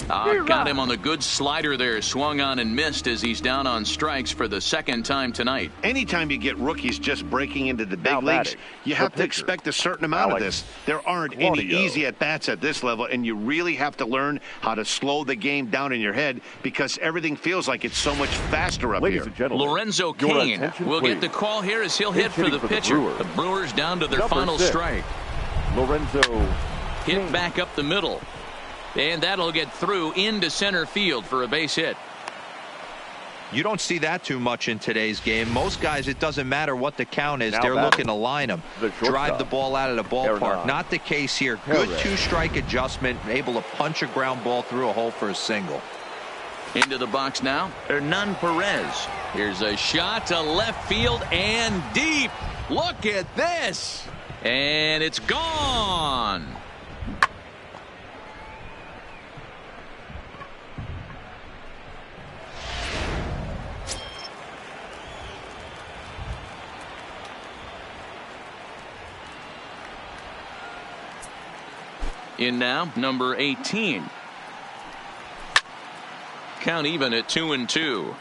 Got him on the good slider there. Swung on and missed as he's down on strikes for the second time tonight. Anytime you get rookies just breaking into the big leagues, you have to expect a certain amount of this. There aren't any easy at-bats at this level, and you really have to learn how to slow the game down in your head because everything feels like it's so much faster up here. Lorenzo Cain will get the call here as he'll hit for the pitcher. The Brewers down to their final strike. Lorenzo hit back up the middle. And that'll get through into center field for a base hit. You don't see that too much in today's game. Most guys, it doesn't matter what the count is. They're looking to line them, drive the ball out of the ballpark. Not the case here. Good two-strike adjustment, able to punch a ground ball through a hole for a single. Into the box now, Hernan Perez. Here's a shot to left field and deep. Look at this. And it's gone. In now, number 18. Count even at 2-2.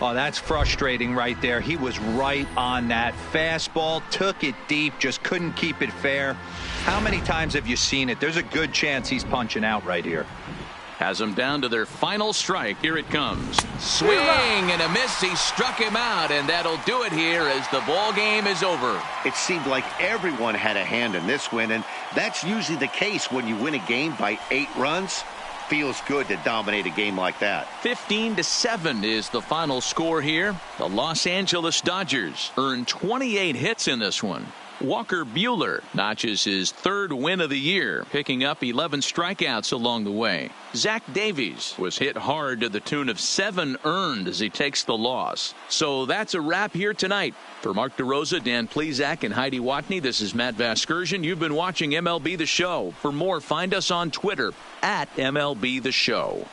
Oh, that's frustrating right there. He was right on that fastball, took it deep, just couldn't keep it fair. How many times have you seen it? There's a good chance he's punching out right here. Has them down to their final strike. Here it comes. Swing and a miss. He struck him out, and that'll do it here as the ball game is over. It seemed like everyone had a hand in this win, and that's usually the case when you win a game by 8 runs. Feels good to dominate a game like that. 15-7 is the final score here. The Los Angeles Dodgers earned 28 hits in this one. Walker Buehler notches his 3rd win of the year, picking up 11 strikeouts along the way. Zach Davies was hit hard to the tune of 7 earned as he takes the loss. So that's a wrap here tonight. For Mark DeRosa, Dan Plesac, and Heidi Watney, this is Matt Vasgersian. You've been watching MLB The Show. For more, find us on Twitter at MLB The Show.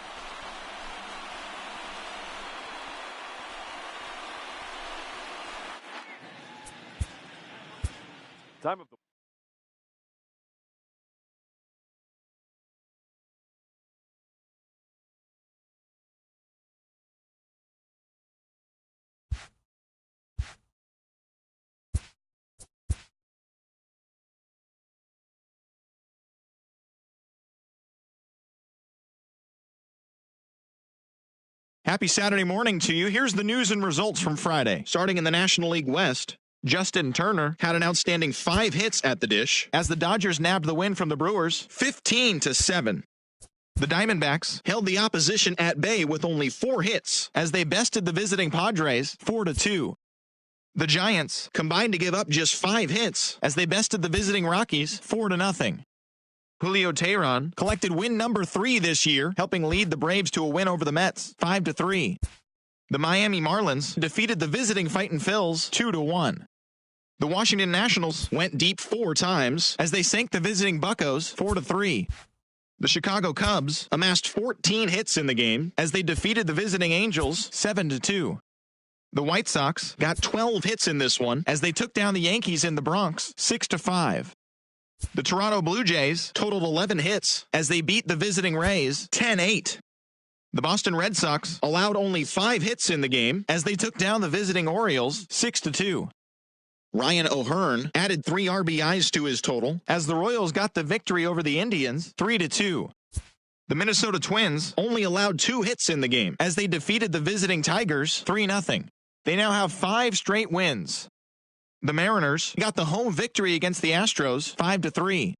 time of the Happy Saturday morning to you. Here's the news and results from Friday. Starting in the National League West, Justin Turner had an outstanding 5 hits at the dish as the Dodgers nabbed the win from the Brewers 15-7. The Diamondbacks held the opposition at bay with only 4 hits as they bested the visiting Padres 4-2. The Giants combined to give up just 5 hits as they bested the visiting Rockies 4-0. Julio Teheran collected win number 3 this year, helping lead the Braves to a win over the Mets 5-3. The Miami Marlins defeated the visiting Fightin' Phils 2-1. The Washington Nationals went deep 4 times as they sank the visiting Buccos 4-3. The Chicago Cubs amassed 14 hits in the game as they defeated the visiting Angels 7-2. The White Sox got 12 hits in this one as they took down the Yankees in the Bronx 6-5. The Toronto Blue Jays totaled 11 hits as they beat the visiting Rays 10-8. The Boston Red Sox allowed only 5 hits in the game as they took down the visiting Orioles 6-2. Ryan O'Hearn added 3 RBIs to his total as the Royals got the victory over the Indians 3-2. The Minnesota Twins only allowed 2 hits in the game as they defeated the visiting Tigers 3-0. They now have 5 straight wins. The Mariners got the home victory against the Astros 5-3.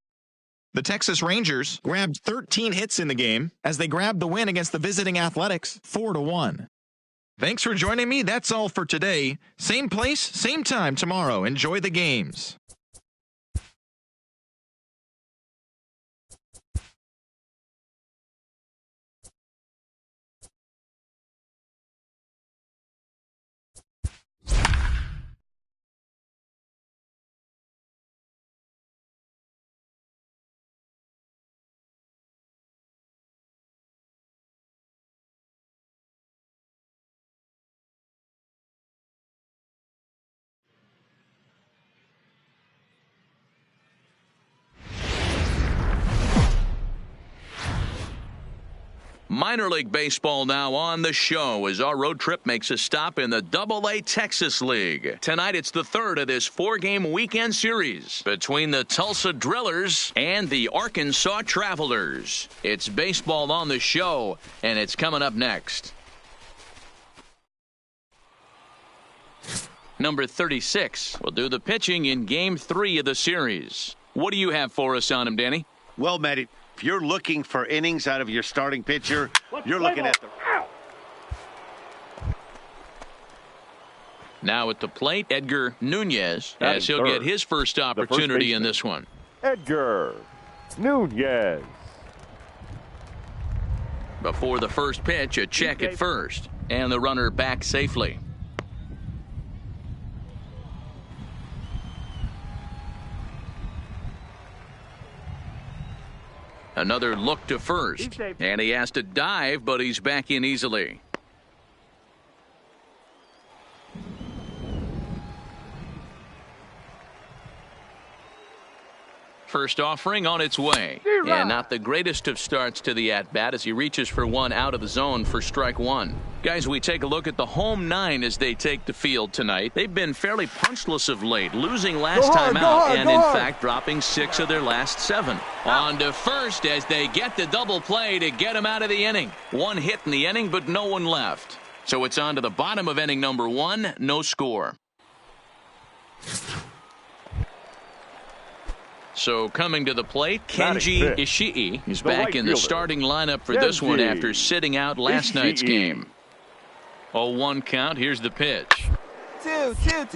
The Texas Rangers grabbed 13 hits in the game as they grabbed the win against the visiting Athletics 4-1. Thanks for joining me. That's all for today. Same place, same time tomorrow. Enjoy the games. Minor League Baseball now on the show as our road trip makes a stop in the Double-A Texas League. Tonight it's the third of this 4-game weekend series between the Tulsa Drillers and the Arkansas Travelers. It's baseball on the show, and it's coming up next. Number 36 will do the pitching in Game 3 of the series. What do you have for us on him, Danny? Well, Matt, if you're looking for innings out of your starting pitcher, you're looking at the... Now at the plate, Edgar Nunez, as he'll get his first opportunity in this one. Edgar Nunez. Before the first pitch, a check at first, and the runner back safely. Another look to first, and he has to dive, but he's back in easily. First offering on its way, and not the greatest of starts to the at-bat as he reaches for one out of the zone for strike one. Guys, we take a look at the home 9 as they take the field tonight. They've been fairly punchless of late, losing last time out, and in fact dropping 6 of their last 7. On to first as they get the double play to get him out of the inning. 1 hit in the inning, but no one left. So it's on to the bottom of inning number 1, no score. So coming to the plate, Kenji Ishii is back in the starting lineup for this one after sitting out last night's game. 0-1 count. Here's the pitch.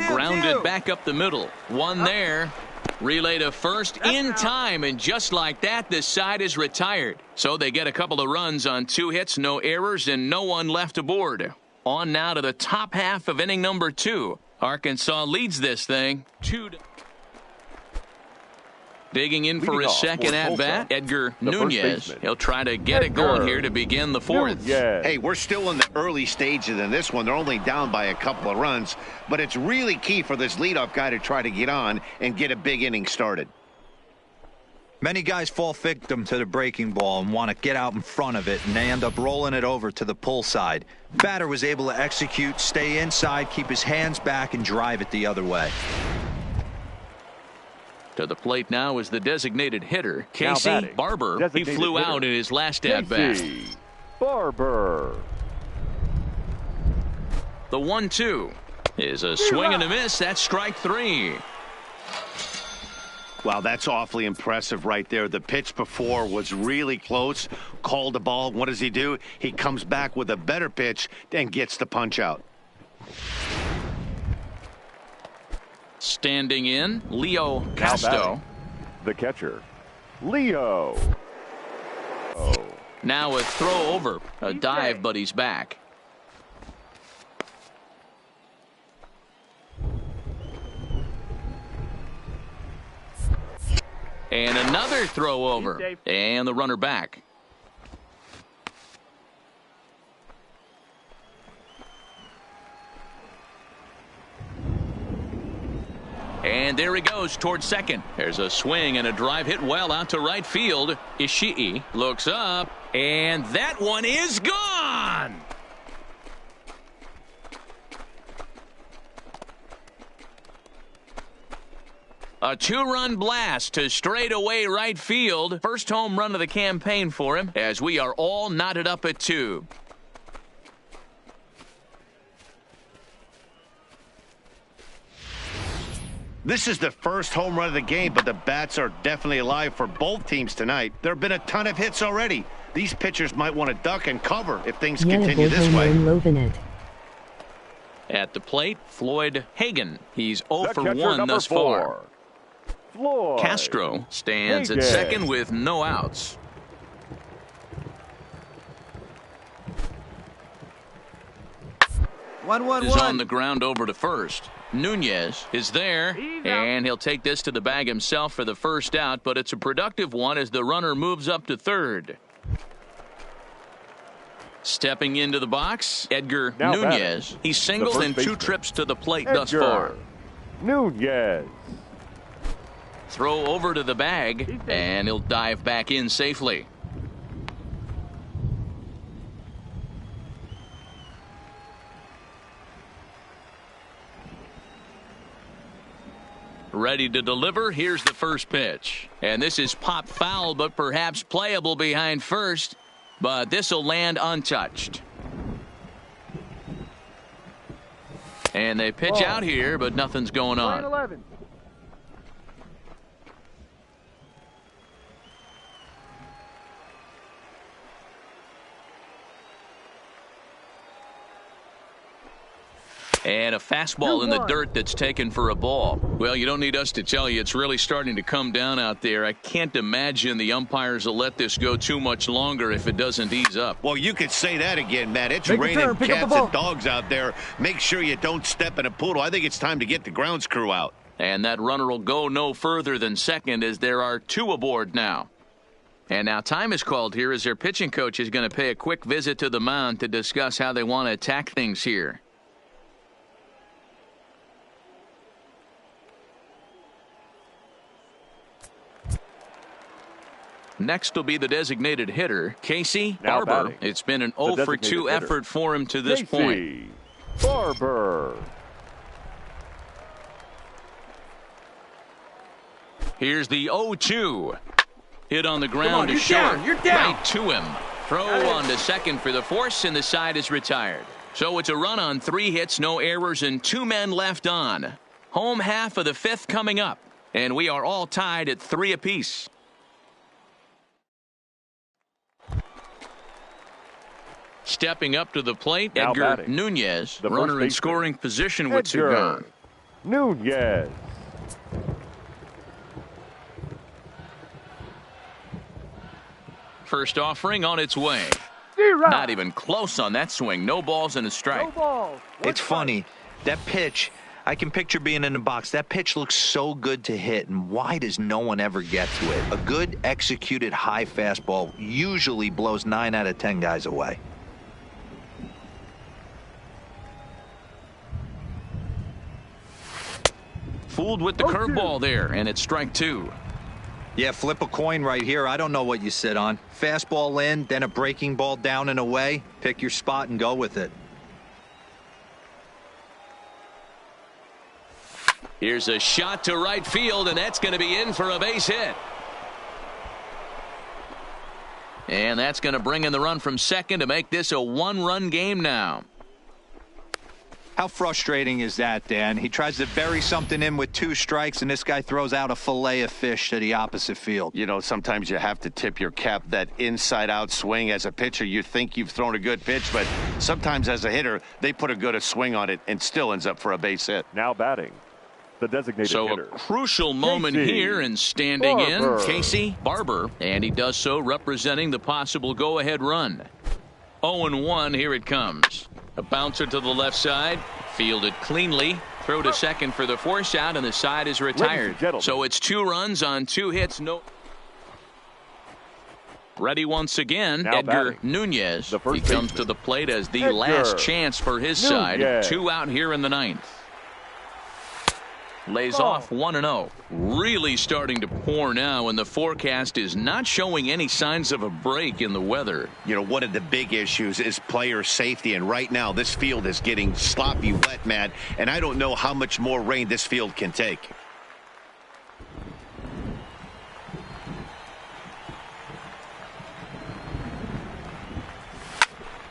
Grounded back up the middle. 1 there. Relay to first in time, and just like that, this side is retired. So they get a couple of runs on 2 hits, no errors, and no one left aboard. On now to the top half of inning number 2. Arkansas leads this thing 2-0. Digging in for his second at-bat, Edgar Nunez. He'll try to get it going here to begin the 4th. Hey, we're still in the early stages in this one. They're only down by a couple of runs, but it's really key for this leadoff guy to try to get on and get a big inning started. Many guys fall victim to the breaking ball and want to get out in front of it, and they end up rolling it over to the pull side. Batter was able to execute, stay inside, keep his hands back, and drive it the other way. To the plate now is the designated hitter, Casey Barber. He flew out in his last at-bat. Barber. The 1-2 is a swing and a miss. That's strike 3. Wow, that's awfully impressive right there. The pitch before was really close. Called the ball. What does he do? He comes back with a better pitch and gets the punch out. Standing in, Leo Casto. The catcher, Leo. Now a throw over, a dive, but he's back. And another throw over, and the runner back. And there he goes towards second. There's a swing and a drive hit well out to right field. Ishii looks up, and that one is gone. A 2-run blast to straightaway right field. First home run of the campaign for him as we are all knotted up at 2. This is the first home run of the game, but the bats are definitely alive for both teams tonight. There have been a ton of hits already. These pitchers might want to duck and cover if things continue this way. At the plate, Floyd Hagan. He's 0 for 1 thus far. Castro stands at second with no outs. Is on the ground over to first. Nunez is there, and he'll take this to the bag himself for the first out, but it's a productive one as the runner moves up to third. Stepping into the box, Edgar Nunez. He's singled in 2 trips to the plate thus far. Nunez. Throw over to the bag, and he'll dive back in safely. ready to deliver. Here's the first pitch. And this is pop foul, but perhaps playable behind first. But this will land untouched. And they pitch out here, but nothing's going on. 11. And a fastball in the dirt that's taken for a ball. Well, you don't need us to tell you it's really starting to come down out there. I can't imagine the umpires will let this go too much longer if it doesn't ease up. Well, you could say that again, Matt. It's raining cats and dogs out there. Make sure you don't step in a poodle. I think it's time to get the grounds crew out. And that runner will go no further than second as there are 2 aboard now. And now time is called here as their pitching coach is going to pay a quick visit to the mound to discuss how they want to attack things here. Next will be the designated hitter, Casey Barber. It's been an 0 for 2 effort for him to this point. Barber. Here's the 0-2. Hit on the ground to short. You're down. Right to him. Throw on to second for the force, and the side is retired. So it's a run on 3 hits, no errors, and 2 men left on. Home half of the 5th coming up, and we are all tied at 3 apiece. Stepping up to the plate, now Edgar batting. Nunez, The runner in scoring position with 2 gone. Nunez. First offering on its way. Not even close on that swing. No balls and a strike. It's funny. That pitch, I can picture being in the box. That pitch looks so good to hit, and why does no one ever get to it? A good executed high fastball usually blows 9 out of 10 guys away. Fooled with the curveball there, and it's strike 2. Yeah, flip a coin right here. I don't know what you sit on. Fastball in, then a breaking ball down and away. Pick your spot and go with it. Here's a shot to right field, and that's going to be in for a base hit. And that's going to bring in the run from second to make this a 1-run game now. How frustrating is that, Dan? He tries to bury something in with 2 strikes, and this guy throws out a fillet of fish to the opposite field. You know, sometimes you have to tip your cap. That inside-out swing as a pitcher, you think you've thrown a good pitch, but sometimes as a hitter, they put a good swing on it and still ends up for a base hit. Now batting, the designated hitter. So a crucial moment here, and standing in, Casey Barber, and he does so representing the possible go-ahead run. 0-1, here it comes. A bouncer to the left side, fielded cleanly, throw to second for the force out, and the side is retired. So it's 2 runs on 2 hits. No. Ready once again, now Edgar batting. Nunez. He comes baseman. to the plate as the Edgar last chance for his side. 2 out here in the 9th. Lays off 1-0. Really starting to pour now, and the forecast is not showing any signs of a break in the weather. You know, one of the big issues is player safety, and right now this field is getting sloppy wet, Matt, and I don't know how much more rain this field can take.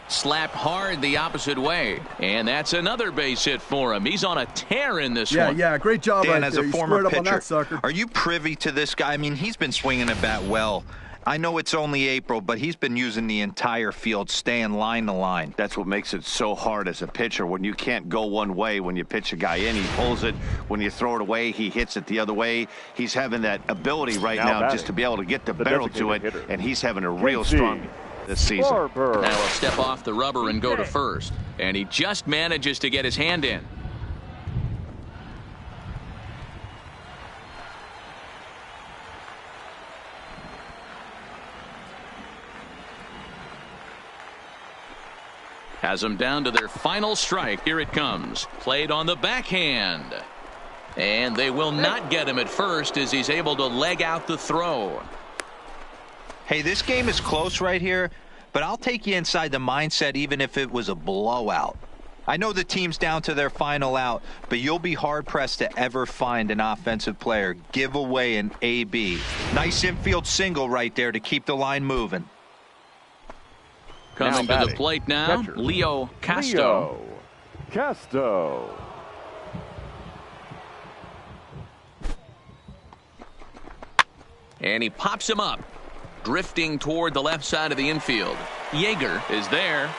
Slapped hard the opposite way, and that's another base hit for him. He's on a tear in this one. Yeah, great job. Dan, right as there. a You former squared up on pitcher, that sucker. are you privy to this guy? I mean, he's been swinging the bat well. I know it's only April, but he's been using the entire field, staying line to line. That's what makes it so hard as a pitcher when you can't go one way. When you pitch a guy in, he pulls it. When you throw it away, he hits it the other way. He's having that ability right now just to be able to get the barrel to it, and he's having a real strong this season. Barber. Now he'll step off the rubber and go to first, and he just manages to get his hand in. Has them down to their final strike. Here it comes. Played on the backhand. And they will not get him at first as he's able to leg out the throw. Hey, this game is close right here, but I'll take you inside the mindset even if it was a blowout. I know the team's down to their final out, but you'll be hard-pressed to ever find an offensive player give away an AB. Nice infield single right there to keep the line moving. Coming to the plate now, catcher, Leo Casto. Leo Casto. And he pops him up, drifting toward the left side of the infield. Yeager is there,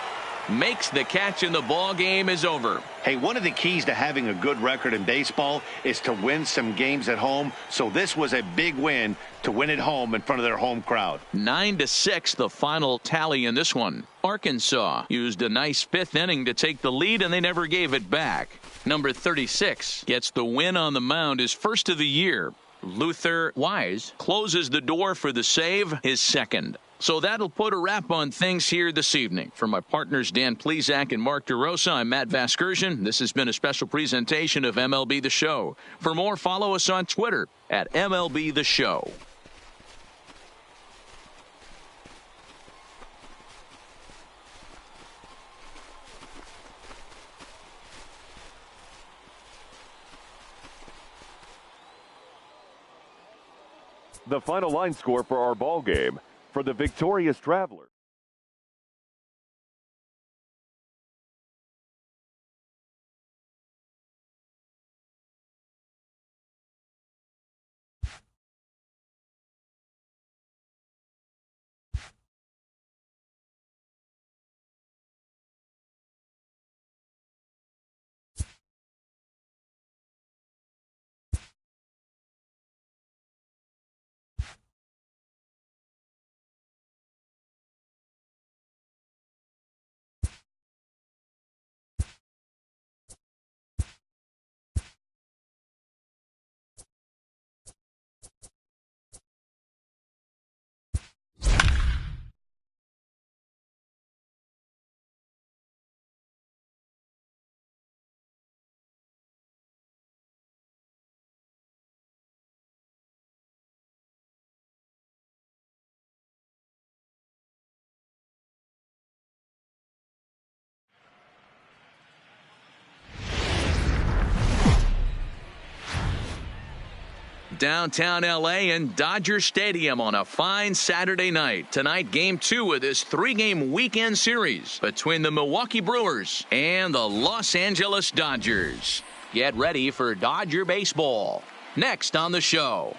makes the catch, and the ball game is over. Hey, one of the keys to having a good record in baseball is to win some games at home. So this was a big win to win at home in front of their home crowd. 9-6, the final tally in this one. Arkansas used a nice fifth inning to take the lead, and they never gave it back. Number 36 gets the win on the mound, his first of the year. Luther Wise closes the door for the save, his second. So that'll put a wrap on things here this evening. For my partners Dan Plesac and Mark DeRosa, I'm Matt Vasgersian. This has been a special presentation of MLB The Show. For more, follow us on Twitter at MLB The Show. The final line score for our ball game for the victorious Travelers. Downtown L.A. and Dodger Stadium on a fine Saturday night. Tonight, Game 2 of this 3-game weekend series between the Milwaukee Brewers and the Los Angeles Dodgers. Get ready for Dodger baseball. Next on the show.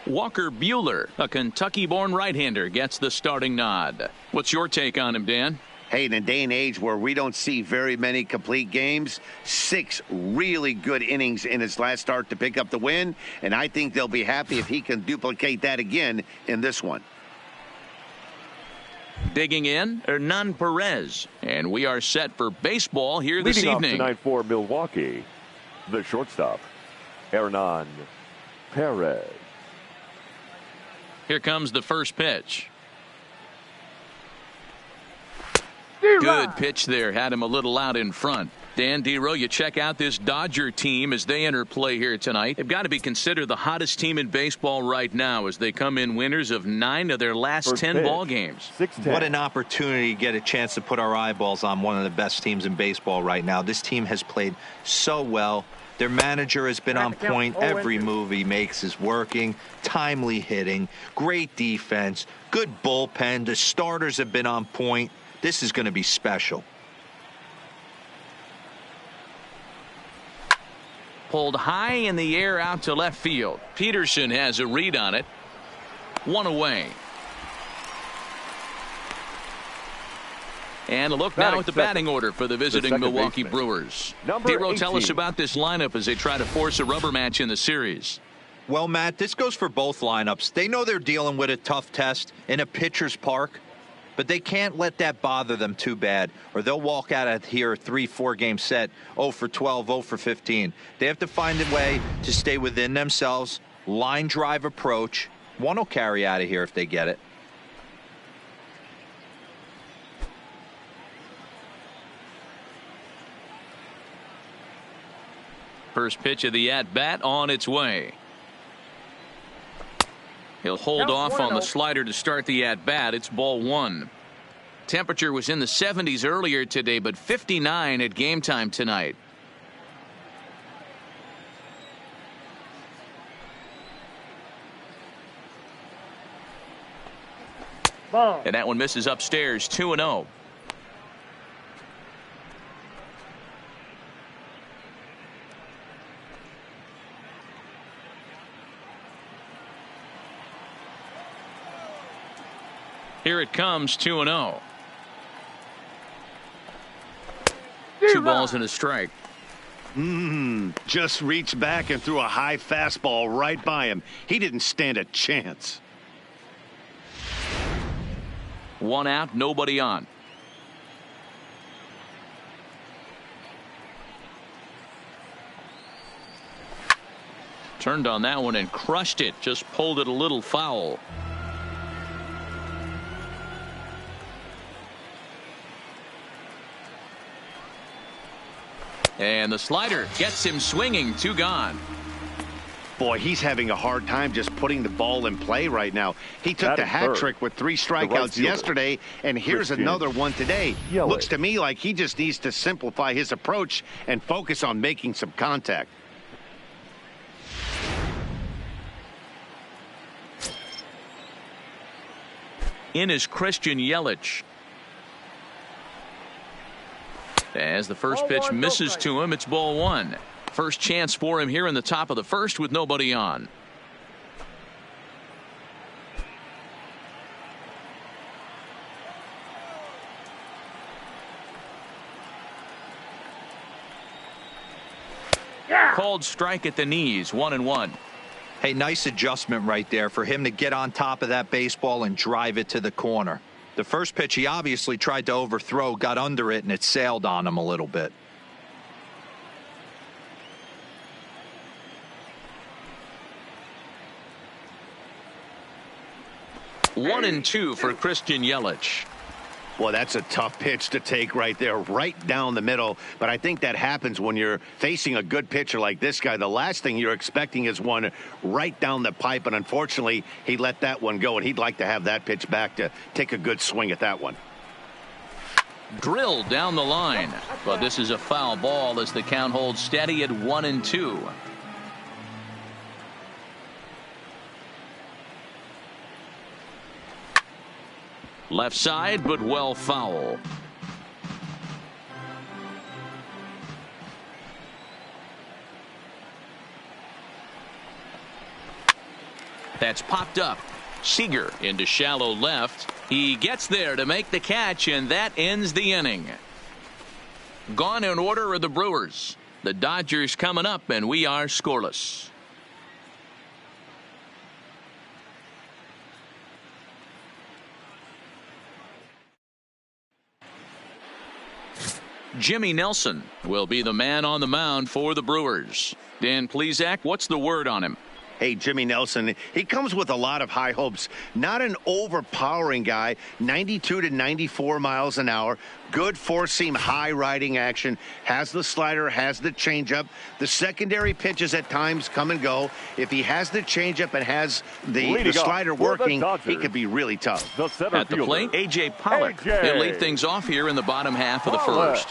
Walker Buehler, a Kentucky-born right-hander, gets the starting nod. What's your take on him, Dan? Hey, in a day and age where we don't see very many complete games, 6 really good innings in his last start to pick up the win, and I think they'll be happy if he can duplicate that again in this one. Digging in, Hernan Perez, and we are set for baseball here this Leading evening. off tonight for Milwaukee, the shortstop, Hernan Perez. Here comes the first pitch. Good pitch there. Had him a little out in front. Dan Dero, you check out this Dodger team as they enter play here tonight. They've got to be considered the hottest team in baseball right now as they come in winners of 9 of their last First 10 pitch, ball games. 6-10. What an opportunity to get a chance to put our eyeballs on one of the best teams in baseball right now. This team has played so well. Their manager has been on point. Every move he makes is working. Timely hitting. Great defense. Good bullpen. The starters have been on point. This is going to be special. Pulled high in the air out to left field. Peterson has a read on it. 1 away. And a look now at the batting order for the visiting Milwaukee Brewers. Dero, tell us about this lineup as they try to force a rubber match in the series. Well, Matt, this goes for both lineups. They know they're dealing with a tough test in a pitcher's park, but they can't let that bother them too bad, or they'll walk out of here a 3-4 game set, 0 for 12, 0 for 15. They have to find a way to stay within themselves, line drive approach. One will carry out of here if they get it. First pitch of the at-bat on its way. He'll hold off on the slider to start the at-bat. It's ball one. Temperature was in the 70s earlier today, but 59 at game time tonight. And that one misses upstairs, 2-0. Here it comes, 2-0. 2 balls and a strike. Just reached back and threw a high fastball right by him. He didn't stand a chance. 1 out, nobody on. Turned on that one and crushed it. Just pulled it a little foul. And the slider gets him swinging. 2 gone. Boy, he's having a hard time just putting the ball in play right now. He took the hat trick with 3 strikeouts yesterday, and here's another one today. Looks to me like he just needs to simplify his approach and focus on making some contact. In is Christian Yelich. As the first pitch misses to him, it's ball one. First chance for him here in the top of the first with nobody on. Called strike at the knees, 1-1. Hey, nice adjustment right there for him to get on top of that baseball and drive it to the corner. The first pitch he obviously tried to overthrow, got under it, and it sailed on him a little bit. One and two for Christian Yelich. Well, that's a tough pitch to take right there, right down the middle. But I think that happens when you're facing a good pitcher like this guy. The last thing you're expecting is one right down the pipe. And unfortunately, he let that one go. And he'd like to have that pitch back to take a good swing at that one. Drilled down the line. But this is a foul ball as the count holds steady at 1-2. Left side, but well foul. That's popped up. Seager into shallow left. He gets there to make the catch, and that ends the inning. Gone in order are the Brewers. The Dodgers coming up, and we are scoreless. Jimmy Nelson will be the man on the mound for the Brewers. Dan Plesac, what's the word on him? Hey, Jimmy Nelson, he comes with a lot of high hopes. Not an overpowering guy, 92 to 94 miles an hour. Good four-seam high riding action. Has the slider, has the changeup. The secondary pitches at times come and go. If he has the changeup and has the slider working, he could be really tough. At the plate, A.J. Pollock. He'll lead things off here in the bottom half of the first.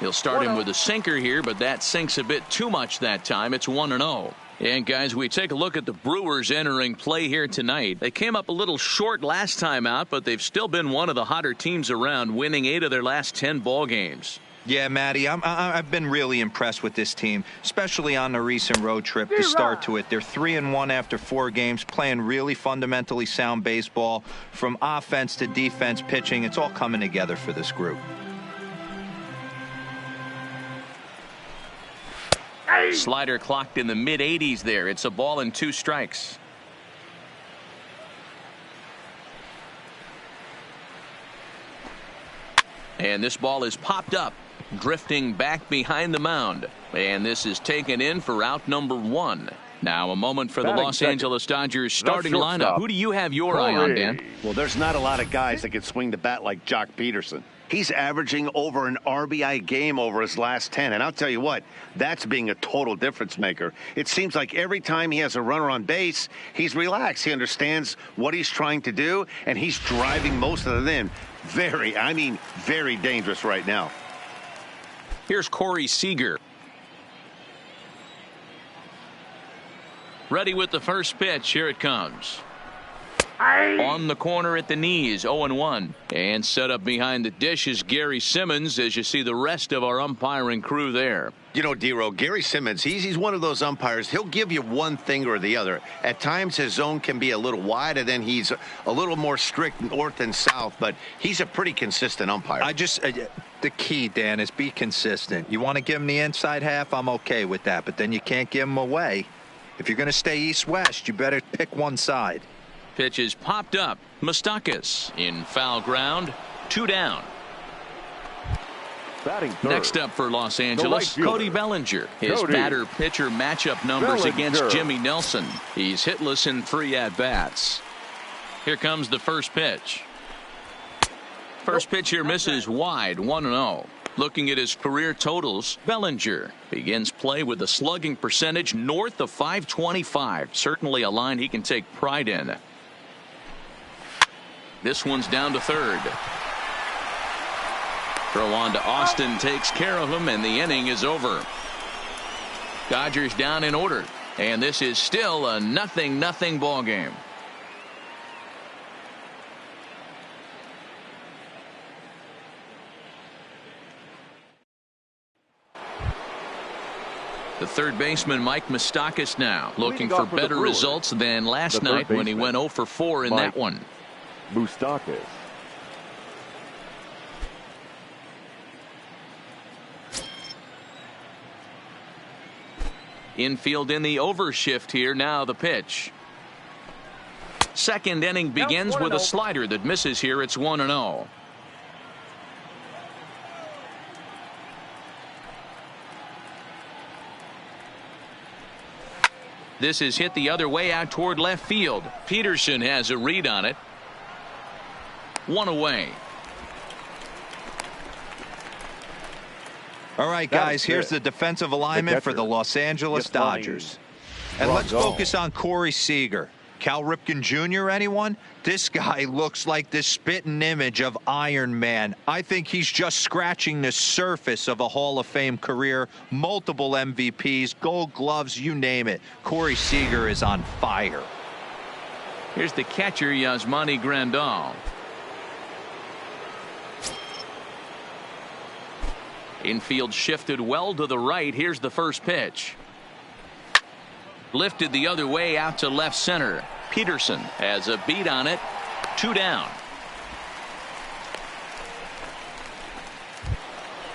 He'll start him with a sinker here, but that sinks a bit too much that time. It's 1-0. And guys, we take a look at the Brewers entering play here tonight. They came up a little short last time out, but they've still been one of the hotter teams around, winning 8 of their last 10 ball games. Yeah, Matty, I've been really impressed with this team, especially on the recent road trip to start to it. They're 3-1 after 4 games, playing really fundamentally sound baseball. From offense to defense, pitching, it's all coming together for this group. Slider clocked in the mid-80s there. It's a ball and 2 strikes. And this ball is popped up, drifting back behind the mound. And this is taken in for out number 1. Now a moment for the Batting Los second, Angeles Dodgers the starting lineup. shortstop, Who do you have your eye on, Dan? Well, there's not a lot of guys that can swing the bat like Jock Peterson. He's averaging over an RBI game over his last 10. And I'll tell you what, that's being a total difference maker. It seems like every time he has a runner on base, he's relaxed. He understands what he's trying to do, and he's driving most of them in. Very dangerous right now. Here's Corey Seager. Ready with the first pitch. Here it comes. On the corner at the knees, 0-1. And set up behind the dish is Gary Simmons, as you see the rest of our umpiring crew there. You know, D-Row, Gary Simmons, he's one of those umpires. He'll give you one thing or the other. At times, his zone can be a little wide, and then he's a little more strict north and south, but he's a pretty consistent umpire. The key, Dan, is be consistent. You want to give him the inside half, I'm okay with that, but then you can't give him away. If you're going to stay east-west, you better pick one side. Pitch is popped up. Moustakas in foul ground. 2 down. Batting third. Next up for Los Angeles, fielder, Cody Bellinger. His Cody. batter-pitcher matchup numbers Bellinger. against Jimmy Nelson. He's hitless in 3 at-bats. Here comes the first pitch. First pitch here misses wide, 1-0. Looking at his career totals, Bellinger begins play with a slugging percentage north of .525. Certainly a line he can take pride in. This one's down to third. Throw on to Austin takes care of him, and the inning is over. Dodgers down in order, and this is still a 0-0 ball game. The third baseman, Mike Moustakas, now looking for better results than last night when he went 0 for 4 in that one. Moustakas. Infield in the overshift here. Now the pitch. Second inning begins with a slider that misses here. It's 1-0. This is hit the other way out toward left field. Peterson has a read on it. 1 away. All right, guys, here's the defensive alignment for the Los Angeles Dodgers. And let's focus on Corey Seager. Cal Ripken Jr., anyone? This guy looks like the spitting image of Iron Man. I think he's just scratching the surface of a Hall of Fame career. Multiple MVPs, Gold Gloves, you name it. Corey Seager is on fire. Here's the catcher, Yasmani Grandal. Infield shifted well to the right. Here's the first pitch. Lifted the other way out to left center. Peterson has a beat on it. 2 down.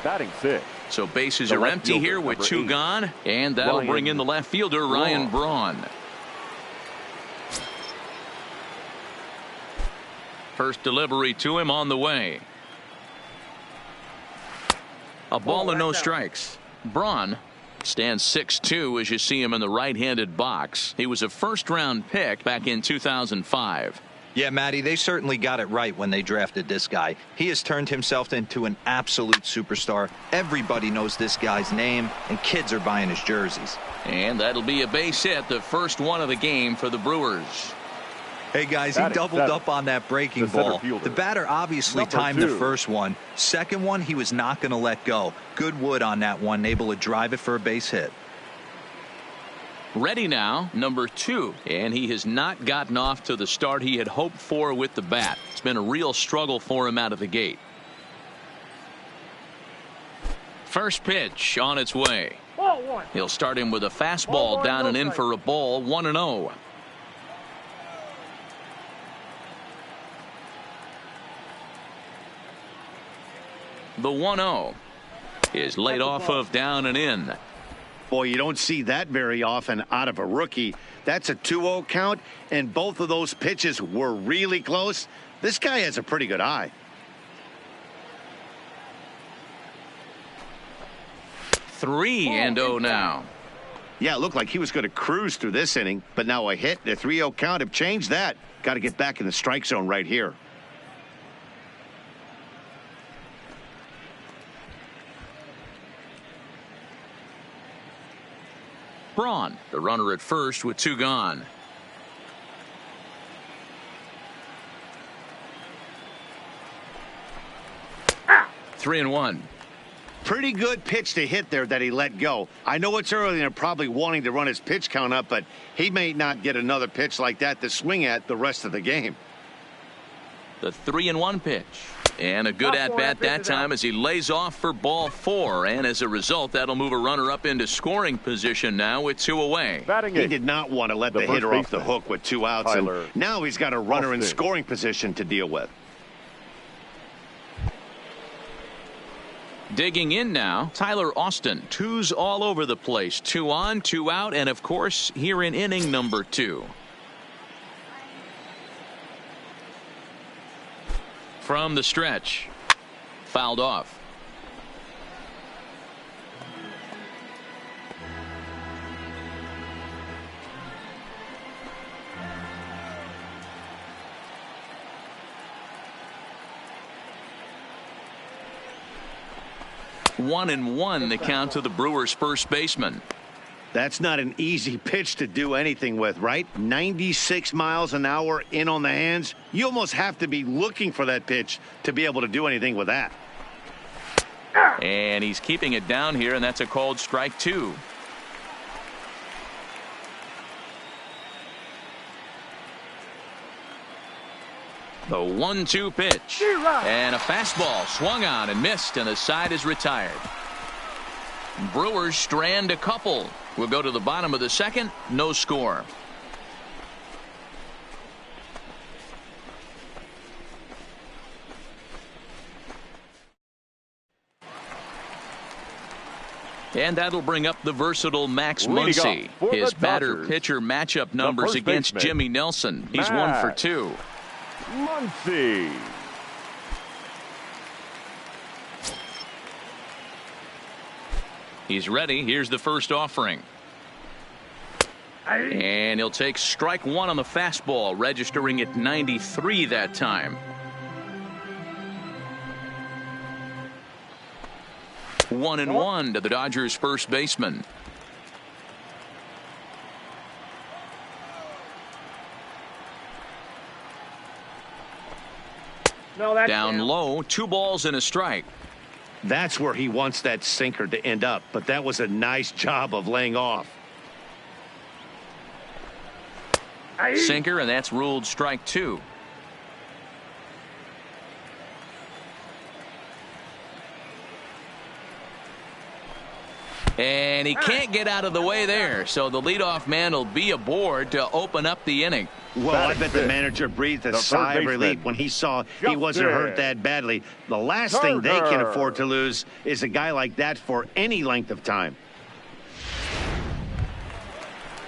Batting 6. So bases are empty here with 2 gone, and that'll bring in the left fielder, Ryan Braun. First delivery to him on the way. A ball and no strikes. Braun stands 6'2" as you see him in the right-handed box. He was a first-round pick back in 2005. Yeah, Matty, they certainly got it right when they drafted this guy. He has turned himself into an absolute superstar. Everybody knows this guy's name, and kids are buying his jerseys. And that'll be a base hit, the first one of the game for the Brewers. Hey, guys, he doubled up on that breaking ball. The batter obviously timed the first one. Second one, he was not going to let go. Good wood on that one, able to drive it for a base hit. Ready now, number 2. And he has not gotten off to the start he had hoped for with the bat. It's been a real struggle for him out of the gate. First pitch on its way. He'll start him with a fastball down and in for a ball. 1-0. The 1-0 is laid off of down and in. Boy, you don't see that very often out of a rookie. That's a 2-0 count, and both of those pitches were really close. This guy has a pretty good eye. 3-0 now. Yeah, it looked like he was going to cruise through this inning, but now a hit and a 3-0 count have changed that. Got to get back in the strike zone right here. Braun, the runner at first with 2 gone. Ah! 3-1. Pretty good pitch to hit there that he let go. I know it's early and they're probably wanting to run his pitch count up, but he may not get another pitch like that to swing at the rest of the game. The 3-1 pitch. And a good at-bat that time as he lays off for ball 4. And as a result, that'll move a runner up into scoring position now with 2 away. He did not want to let the hitter off the hook with 2 outs. And now he's got a runner in scoring position to deal with. Digging in now, Tyler Austin. 2s all over the place. 2 on, 2 out, and of course, here in inning number 2. From the stretch. Fouled off. One and one the count to the Brewers' first baseman. That's not an easy pitch to do anything with, right? 96 miles an hour in on the hands. You almost have to be looking for that pitch to be able to do anything with that. And he's keeping it down here, and that's a called strike 2. The 1-2 pitch. And a fastball swung on and missed, and the side is retired. Brewers strand a couple. We'll go to the bottom of the second. No score. And that'll bring up the versatile Max Muncy. His batter-pitcher matchup numbers against Jimmy Nelson. He's 1 for 2. Muncy. He's ready. Here's the first offering. And he'll take strike 1 on the fastball, registering at 93 that time. 1-1 to the Dodgers' first baseman. Down low, 2 balls and a strike. That's where he wants that sinker to end up, but that was a nice job of laying off. Sinker, and that's ruled strike 2. And he can't get out of the way there, so the leadoff man will be aboard to open up the inning. Well, I bet the manager breathed a sigh of relief when he saw he wasn't hurt that badly. The last thing they can afford to lose is a guy like that for any length of time.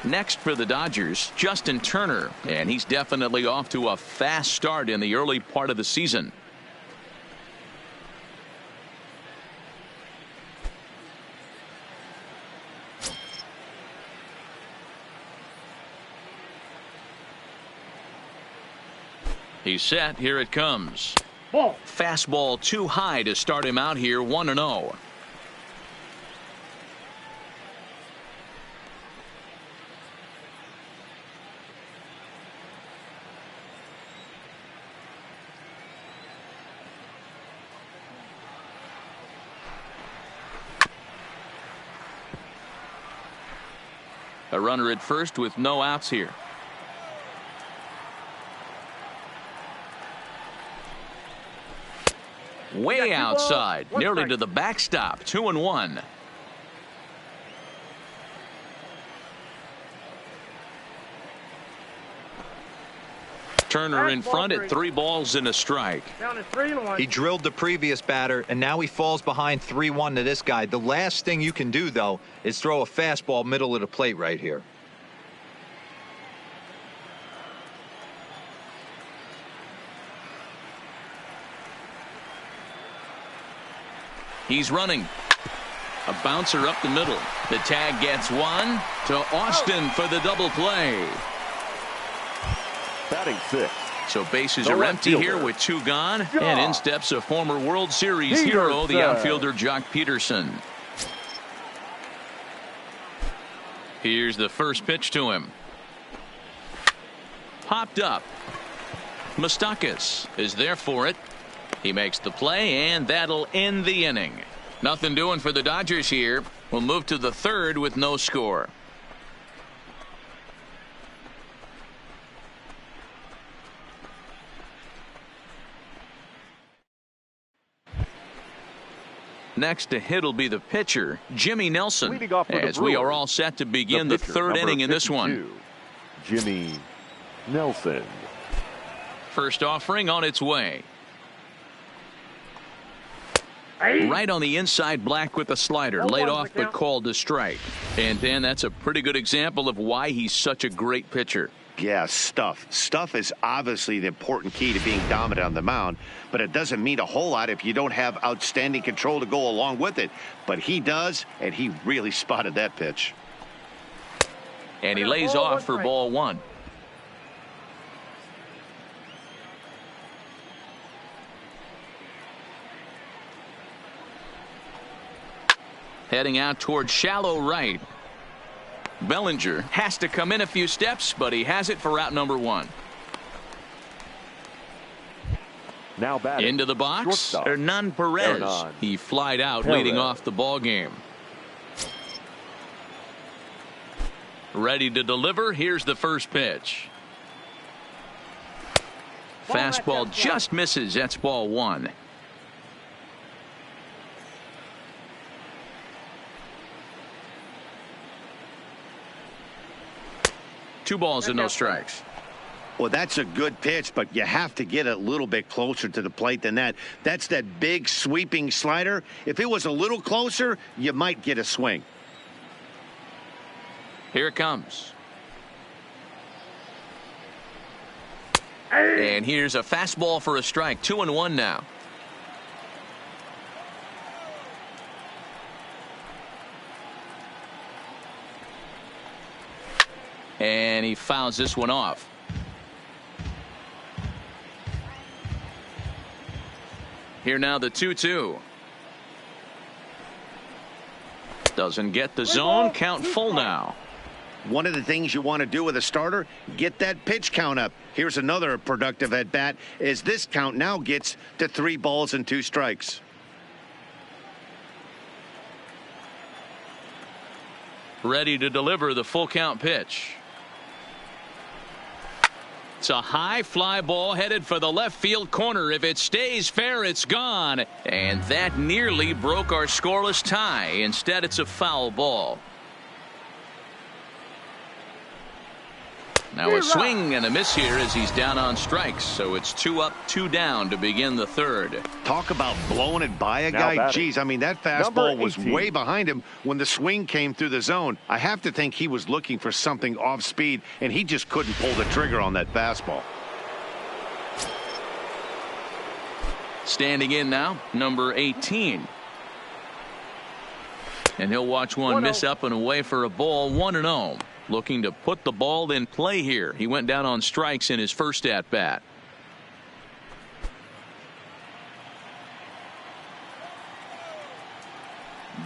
Next for the Dodgers, Justin Turner, and he's definitely off to a fast start in the early part of the season. He's set. Here it comes. Fastball too high to start him out here. 1-0. A runner at first with no outs here. Way outside, nearly to the backstop. 2-1. Turner in front at 3 balls and a strike. He drilled the previous batter, and now he falls behind 3-1 to this guy. The last thing you can do, though, is throw a fastball middle of the plate right here. He's running. A A bouncer up the middle. The tag gets one to Austin for the double play. Batting sixth. So bases are empty here with 2 gone. And in steps a former World Series hero, the outfielder Jock Peterson. Here's the first pitch to him. Popped up. Moustakas is there for it. He makes the play, and that'll end the inning. Nothing doing for the Dodgers here. We'll move to the third with no score. Next to hit will be the pitcher, Jimmy Nelson, as we are all set to begin the third inning in this one. Jimmy Nelson. First offering on its way. Right on the inside black with the slider. Laid off but called to strike. And Dan, that's a pretty good example of why he's such a great pitcher. Yeah, stuff. Stuff is obviously the important key to being dominant on the mound, but it doesn't mean a whole lot if you don't have outstanding control to go along with it. But he does, and he really spotted that pitch. And he lays off for ball 1. Heading out towards shallow right. Bellinger has to come in a few steps, but he has it for out number 1. Now batting into the box, Hernan Perez. He flied out, leading off the ball game. Ready to deliver. Here's the first pitch. Fastball just misses. That's ball 1. Two balls and no strikes. Well, that's a good pitch, but you have to get a little bit closer to the plate than that. That's that big sweeping slider. If it was a little closer, you might get a swing. Here it comes. And here's a fastball for a strike. 2-1 now. And he fouls this one off. Here now the 2-2. Doesn't get the zone. Count full now. One of the things you want to do with a starter, get that pitch count up. Here's another productive at bat as this count now gets to 3 balls and 2 strikes. Ready to deliver the full count pitch. It's a high fly ball headed for the left field corner. If it stays fair, it's gone. And that nearly broke our scoreless tie. Instead, it's a foul ball. Now a swing and a miss here as he's down on strikes. So it's 2 up, 2 down to begin the third. Talk about blowing it by a guy. Jeez, I mean, that fastball was way behind him when the swing came through the zone. I have to think he was looking for something off speed, and he just couldn't pull the trigger on that fastball. Standing in now, number 18. And he'll watch one miss up and away for a ball. 1-0. Looking to put the ball in play here. He went down on strikes in his first at bat.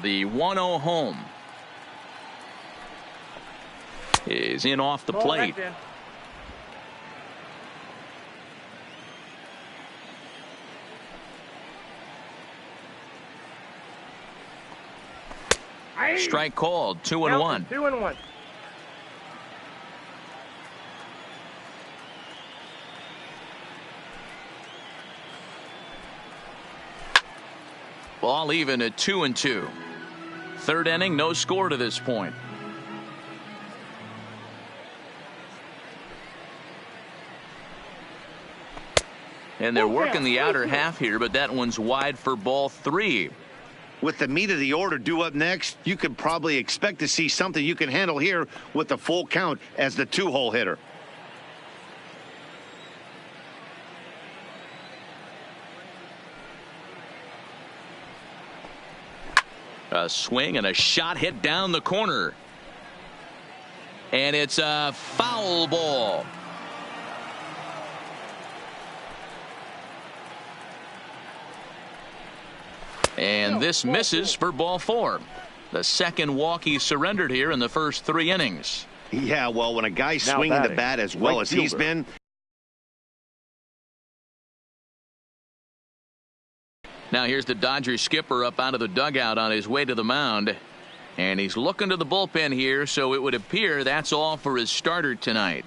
The 1-0 home is in off the plate. Strike called. 2-1. 2-1. Ball even at 2-2. Third inning, no score to this point. And they're working the outer half here, but that one's wide for ball 3. With the meat of the order due up next, you could probably expect to see something you can handle here with the full count as the 2-hole hitter. A swing and a shot hit down the corner. And it's a foul ball. And this misses for ball 4. The second walk he surrendered here in the first 3 innings. Yeah, well, when a guy's swinging the bat as well as he's been. Now here's the Dodgers skipper up out of the dugout on his way to the mound. And he's looking to the bullpen here, so it would appear that's all for his starter tonight.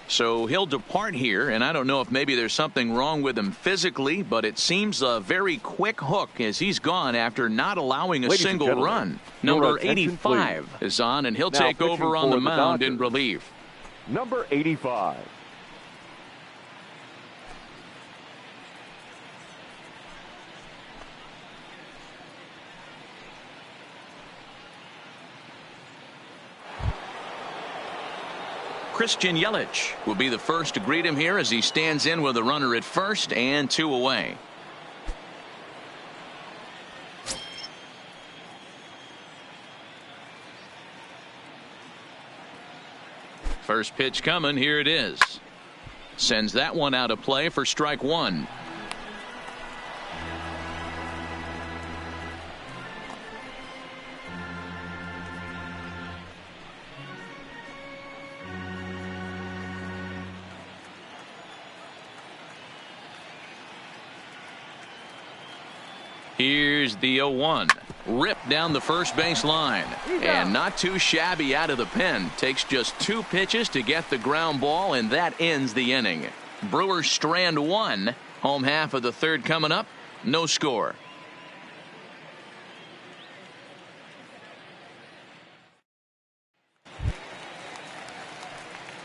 So he'll depart here, and I don't know if maybe there's something wrong with him physically, but it seems a very quick hook as he's gone after not allowing a single run. Number 85 is on, and he'll take over on the mound in relief. Number 85. Christian Yelich will be the first to greet him here as he stands in with a runner at first and 2 away. First pitch coming. Here it is. Sends that one out of play for strike 1. Here's the 0-1. Ripped down the first base line. And not too shabby out of the pen. Takes just 2 pitches to get the ground ball, and that ends the inning. Brewers strand 1. Home half of the 3rd coming up. No score.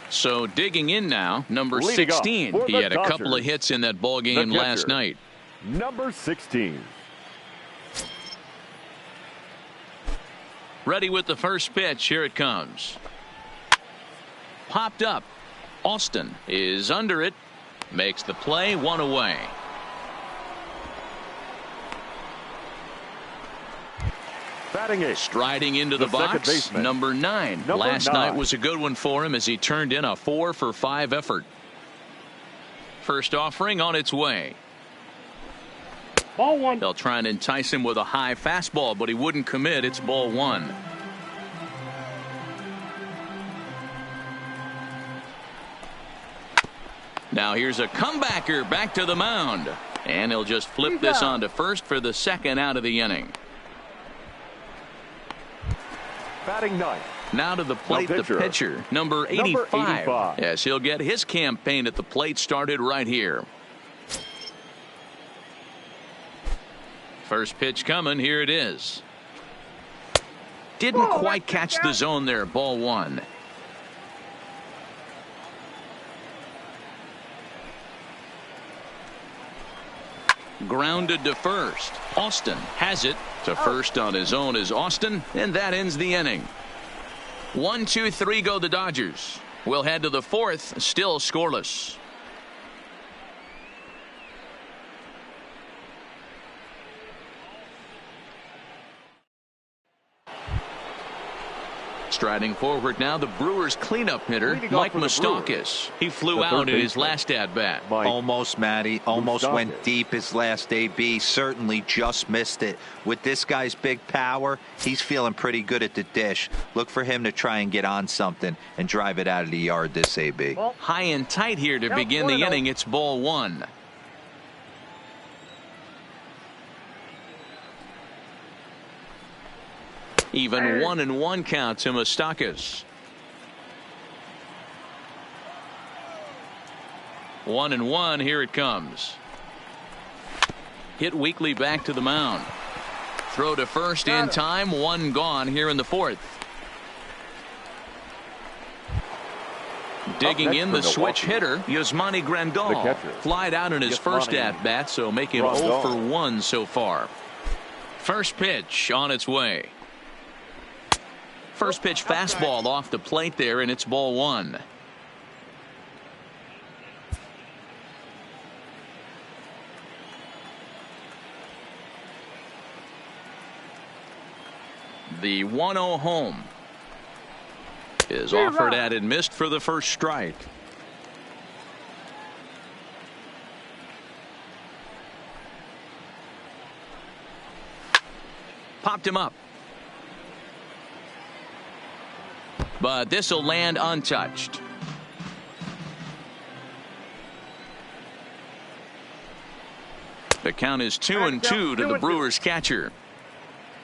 So digging in now, number 16. He had a couple of hits in that ball game last night. Number 16. Ready with the first pitch. Here it comes. Popped up. Austin is under it. Makes the play. 1 away. Batting 8. Striding into the box. Number 9. Last night was a good one for him as he turned in a 4-for-5 effort. First offering on its way. Ball 1. They'll try and entice him with a high fastball, but he wouldn't commit. It's ball 1. Now here's a comebacker back to the mound. And he'll just flip this on to first for the 2nd out of the inning. Batting 9. Now to the plate, the pitcher, number 85. Yes, he'll get his campaign at the plate started right here. First pitch coming. Here it is. Didn't quite catch the zone there. Ball 1. Grounded to first. Austin has it. To first on his own is Austin, and that ends the inning. 1, 2, 3 go the Dodgers. We'll head to the 4th, still scoreless. Striding forward now, the Brewers cleanup hitter, Mike Moustakas. He flew out in his last at-bat. Almost, Matty. Almost went deep his last AB. Certainly just missed it. With this guy's big power, he's feeling pretty good at the dish. Look for him to try and get on something and drive it out of the yard this AB. High and tight here to begin the inning. It's ball 1. Even 1-1 count to Moustakas. 1-1. Here it comes. Hit weakly back to the mound. Throw to first in time. 1 gone here in the 4th. Digging in the switch hitter, Yasmani Grandal. Flied out in his first at-bat, so make him 0 for 1 so far. First pitch on its way. First pitch fastball off the plate there, and it's ball 1. The 1-0 home is offered at and missed for the first strike. Popped him up. But this will land untouched. The count is 2-2 to the Brewers catcher.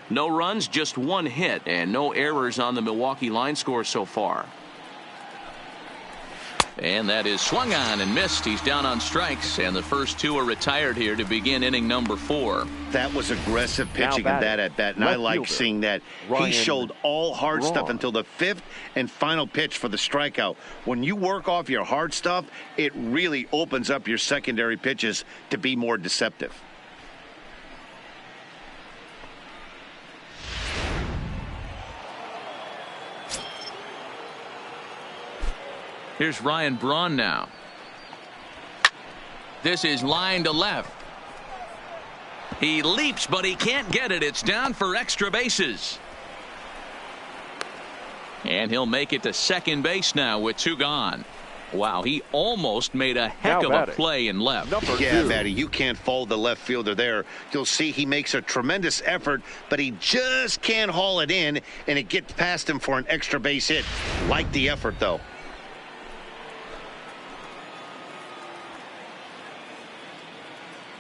No runs, just one hit, and no errors on the Milwaukee line score so far. And that is swung on and missed. He's down on strikes, and the first two are retired here to begin inning number 4. That was aggressive pitching in that at bat, and I like seeing that. He showed all hard stuff until the 5th and final pitch for the strikeout. When you work off your hard stuff, it really opens up your secondary pitches to be more deceptive. Here's Ryan Braun now. This is line to left. He leaps, but he can't get it. It's down for extra bases. And he'll make it to second base now with 2 gone. Wow, he almost made a heck of a play in left. Yeah, Matty, you can't fold the left fielder there. You'll see he makes a tremendous effort, but he just can't haul it in, and it gets past him for an extra base hit. Like the effort, though.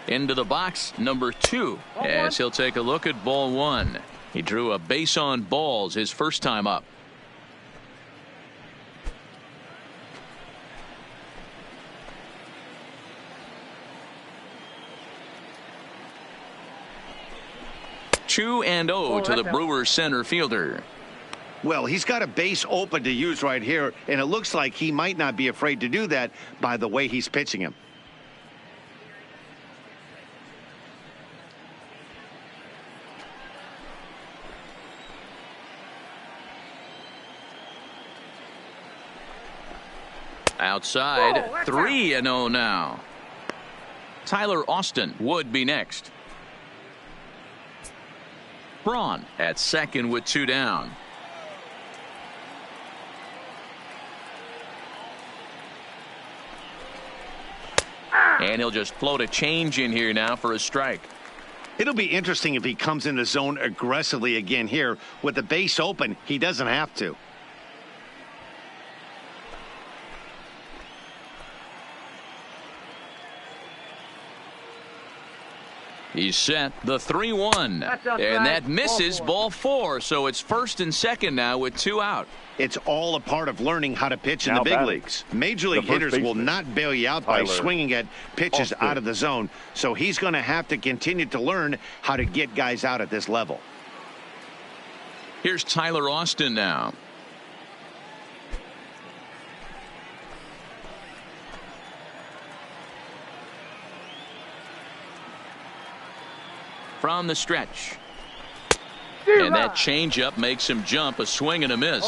Into the box, number 2, as he'll take a look at ball 1. He drew a base on balls his first time up. Two and 0 to the Brewers center fielder. Well, he's got a base open to use right here, and it looks like he might not be afraid to do that by the way he's pitching him. Outside, 3-0 now. Tyler Austin would be next. Braun at second with 2 down. And he'll just float a change in here now for a strike. It'll be interesting if he comes in the zone aggressively again here. With the base open, he doesn't have to. He's set, the 3-1, and that misses ball 4, so it's first and second now with 2 out. It's all a part of learning how to pitch in the big leagues. Major league hitters will not bail you out by swinging at pitches out of the zone, so he's going to have to continue to learn how to get guys out at this level. Here's Tyler Austin now. From the stretch. And that changeup makes him jump, a swing and a miss.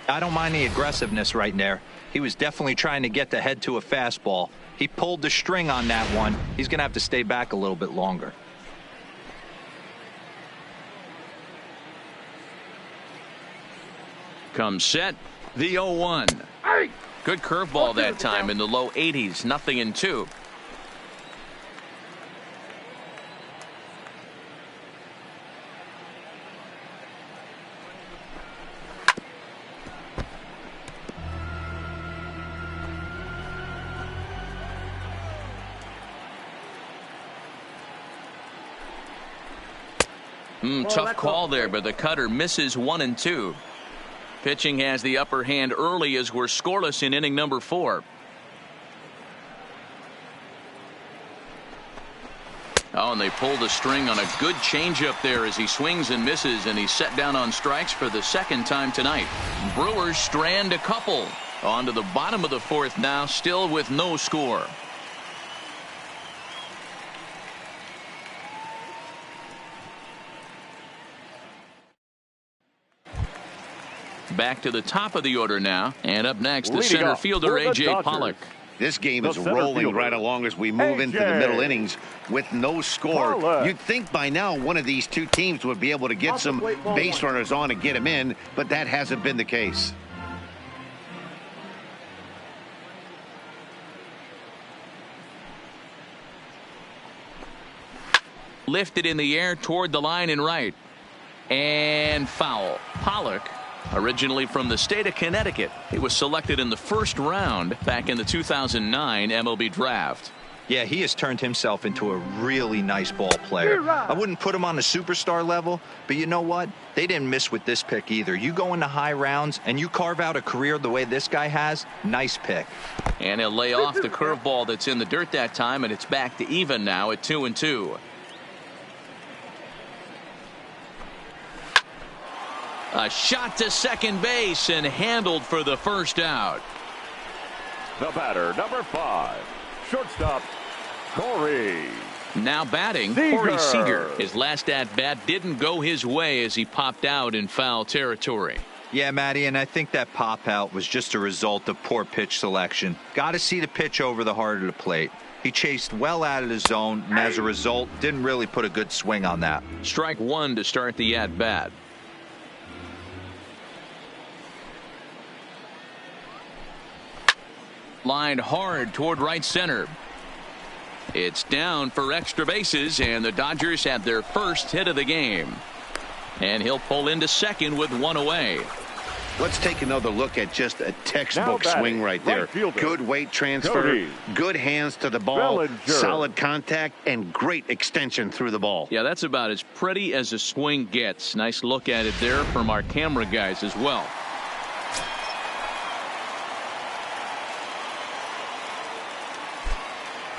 I don't mind the aggressiveness right there. He was definitely trying to get the head to a fastball. He pulled the string on that one. He's going to have to stay back a little bit longer. Comes set, the 0-1. Good curveball that time in the low 80s, 0-2. Tough call there, but the cutter misses 1 and 2. Pitching has the upper hand early as we're scoreless in inning number 4. Oh, and they pulled the string on a good changeup there as he swings and misses, and he's set down on strikes for the second time tonight. Brewers strand a couple. On to the bottom of the 4th now, still with no score. Back to the top of the order now, and up next the center fielder A.J. Pollock. This game is rolling right along as we move into the middle innings with no score. You'd think by now one of these two teams would be able to get some base runners on and get them in, but that hasn't been the case. Lifted in the air toward the line and right. And foul. Pollock, originally from the state of Connecticut, he was selected in the first round back in the 2009 MLB draft. Yeah, he has turned himself into a really nice ball player. I wouldn't put him on the superstar level, but you know what? They didn't miss with this pick either. You go into high rounds and you carve out a career the way this guy has, nice pick. And he'll lay off the curveball that's in the dirt that time, and it's back to even now at 2-2. A shot to second base and handled for the first out. The batter, number 5, shortstop, Corey. Now batting, Corey Seager. His last at-bat didn't go his way as he popped out in foul territory. Yeah, Matty, and I think that pop out was just a result of poor pitch selection. Got to see the pitch over the heart of the plate. He chased well out of the zone, and as a result, didn't really put a good swing on that. Strike one to start the at-bat. Lined hard toward right center. It's down for extra bases, and the Dodgers have their first hit of the game. And he'll pull into second with one away. Let's take another look at just a textbook swing right there. Good weight transfer, good hands to the ball, solid contact, and great extension through the ball. Yeah, that's about as pretty as a swing gets. Nice look at it there from our camera guys as well.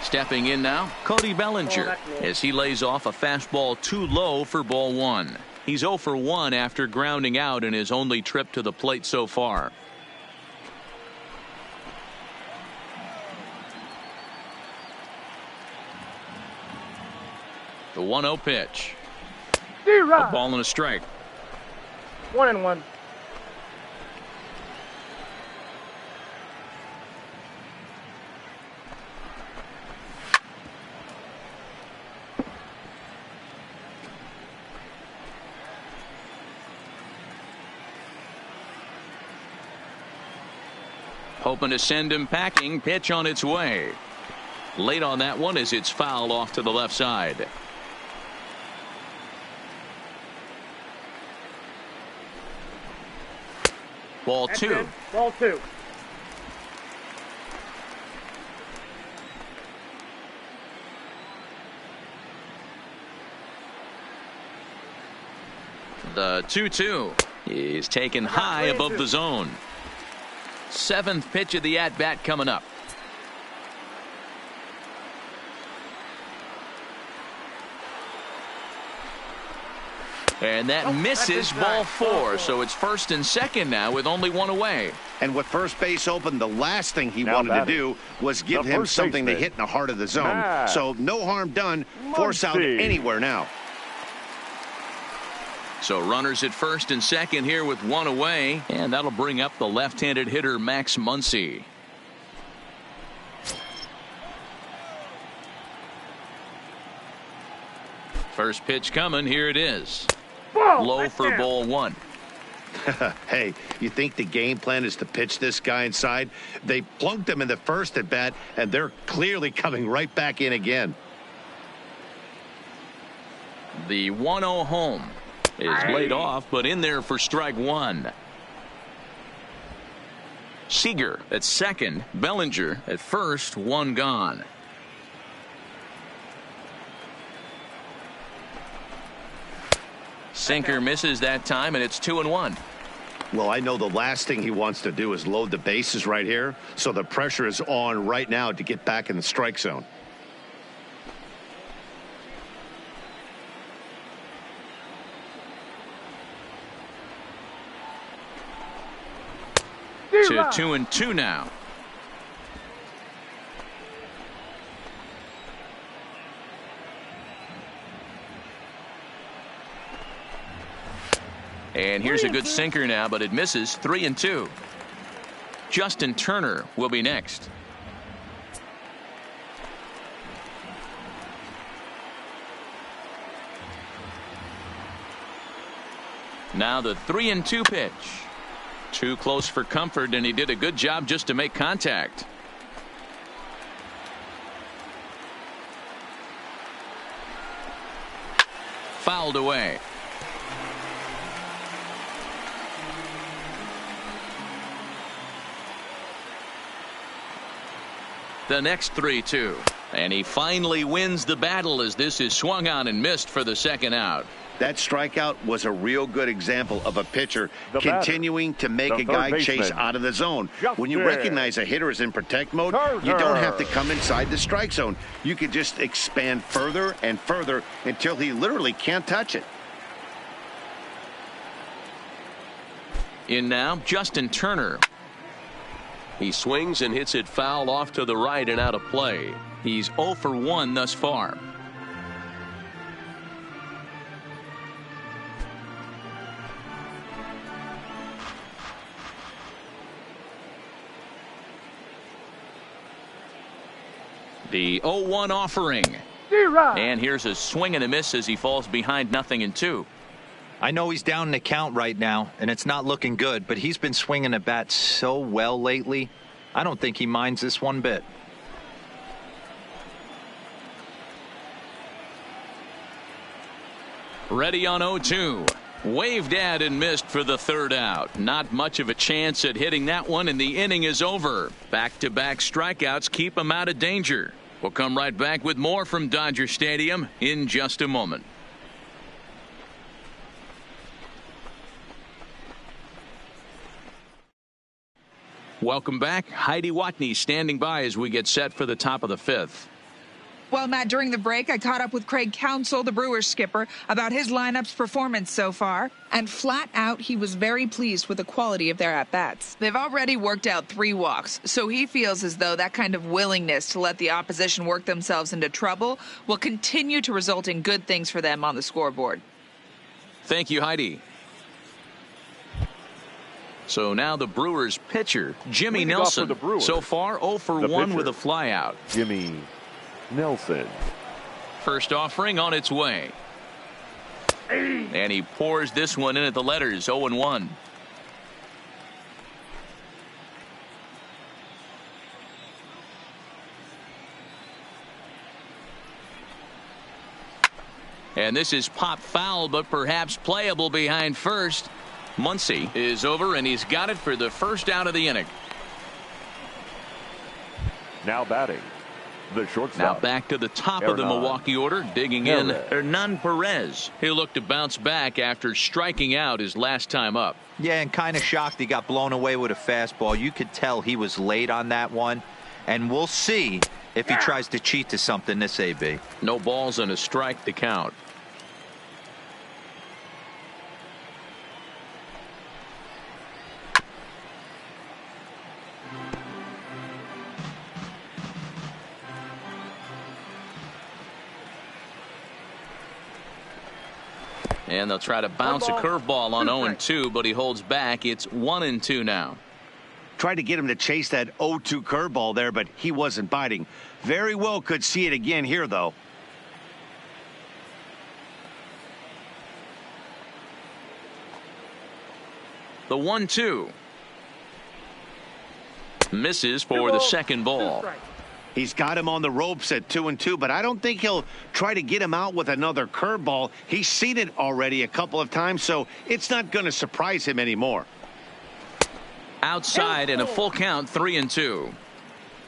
Stepping in now, Cody Bellinger, as he lays off a fastball too low for ball one. He's 0 for 1 after grounding out in his only trip to the plate so far. The 1-0 pitch. A ball and a strike. 1-1. Hoping to send him packing. Pitch on its way. Late on that one as it's fouled off to the left side. Ball two. Ball two. The 2-2 is taken high above the zone. 7th pitch of the at-bat coming up. And that misses ball 4, so it's first and second now with only one away. And with first base open, the last thing he wanted to do was give him something to hit in the heart of the zone. So no harm done. Force out anywhere now. So runners at first and second here with one away, and that'll bring up the left-handed hitter Max Muncy. First pitch coming. Here it is. Low for ball one. Hey, you think the game plan is to pitch this guy inside? They plunked him in the first at bat, and they're clearly coming right back in again. The 1-0 home is laid off, but in there for strike one. Seager at second, Bellinger at first, one gone. Sinker misses that time, and it's 2-1. Well, I know the last thing he wants to do is load the bases right here, so the pressure is on right now to get back in the strike zone. 2-2 now. And here's a good sinker now, but it misses. 3-2. Justin Turner will be next. Now the 3-2 pitch. Too close for comfort, and he did a good job just to make contact. Fouled away. The next 3-2. And he finally wins the battle as this is swung on and missed for the second out. That strikeout was a real good example of a pitcher continuing to make a guy chase out of the zone. When you recognize a hitter is in protect mode, you don't have to come inside the strike zone. You can just expand further and further until he literally can't touch it. In now, Justin Turner. He swings and hits it foul off to the right and out of play. He's 0 for 1 thus far. The 0-1 offering. And here's a swing and a miss as he falls behind 0-2. I know he's down in the count right now, and it's not looking good, but he's been swinging the bat so well lately. I don't think he minds this one bit. Ready on 0-2. Waved at and missed for the third out. Not much of a chance at hitting that one, and the inning is over. Back-to-back strikeouts keep him out of danger. We'll come right back with more from Dodger Stadium in just a moment. Welcome back. Heidi Watney standing by as we get set for the top of the fifth. Well, Matt, during the break, I caught up with Craig Counsell, the Brewers skipper, about his lineup's performance so far. And flat out, he was very pleased with the quality of their at-bats. They've already worked out 3 walks, so he feels as though that kind of willingness to let the opposition work themselves into trouble will continue to result in good things for them on the scoreboard. Thank you, Heidi. So now the Brewers pitcher, Jimmy Nelson. So far, 0 for 1 with a flyout. Jimmy Nelson. First offering on its way. And he pours this one in at the letters, 0-1. And this is pop foul, but perhaps playable behind first. Muncy is over, and he's got it for the first out of the inning. Now batting, the shortstop. Now back to the top of the Milwaukee order, digging in Hernan Perez. He'll look to bounce back after striking out his last time up. Yeah, and kind of shocked he got blown away with a fastball. You could tell he was late on that one, and we'll see if he tries to cheat to something this AB. No balls and a strike to count. And they'll try to bounce a curveball on 0-2, but he holds back. It's 1-2 now. Tried to get him to chase that 0-2 curveball there, but he wasn't biting. Very well could see it again here, though. The 1-2. Misses for the second ball. He's got him on the ropes at 2-2, but I don't think he'll try to get him out with another curveball. He's seen it already a couple of times, so it's not going to surprise him anymore. Outside and a full count, 3-2.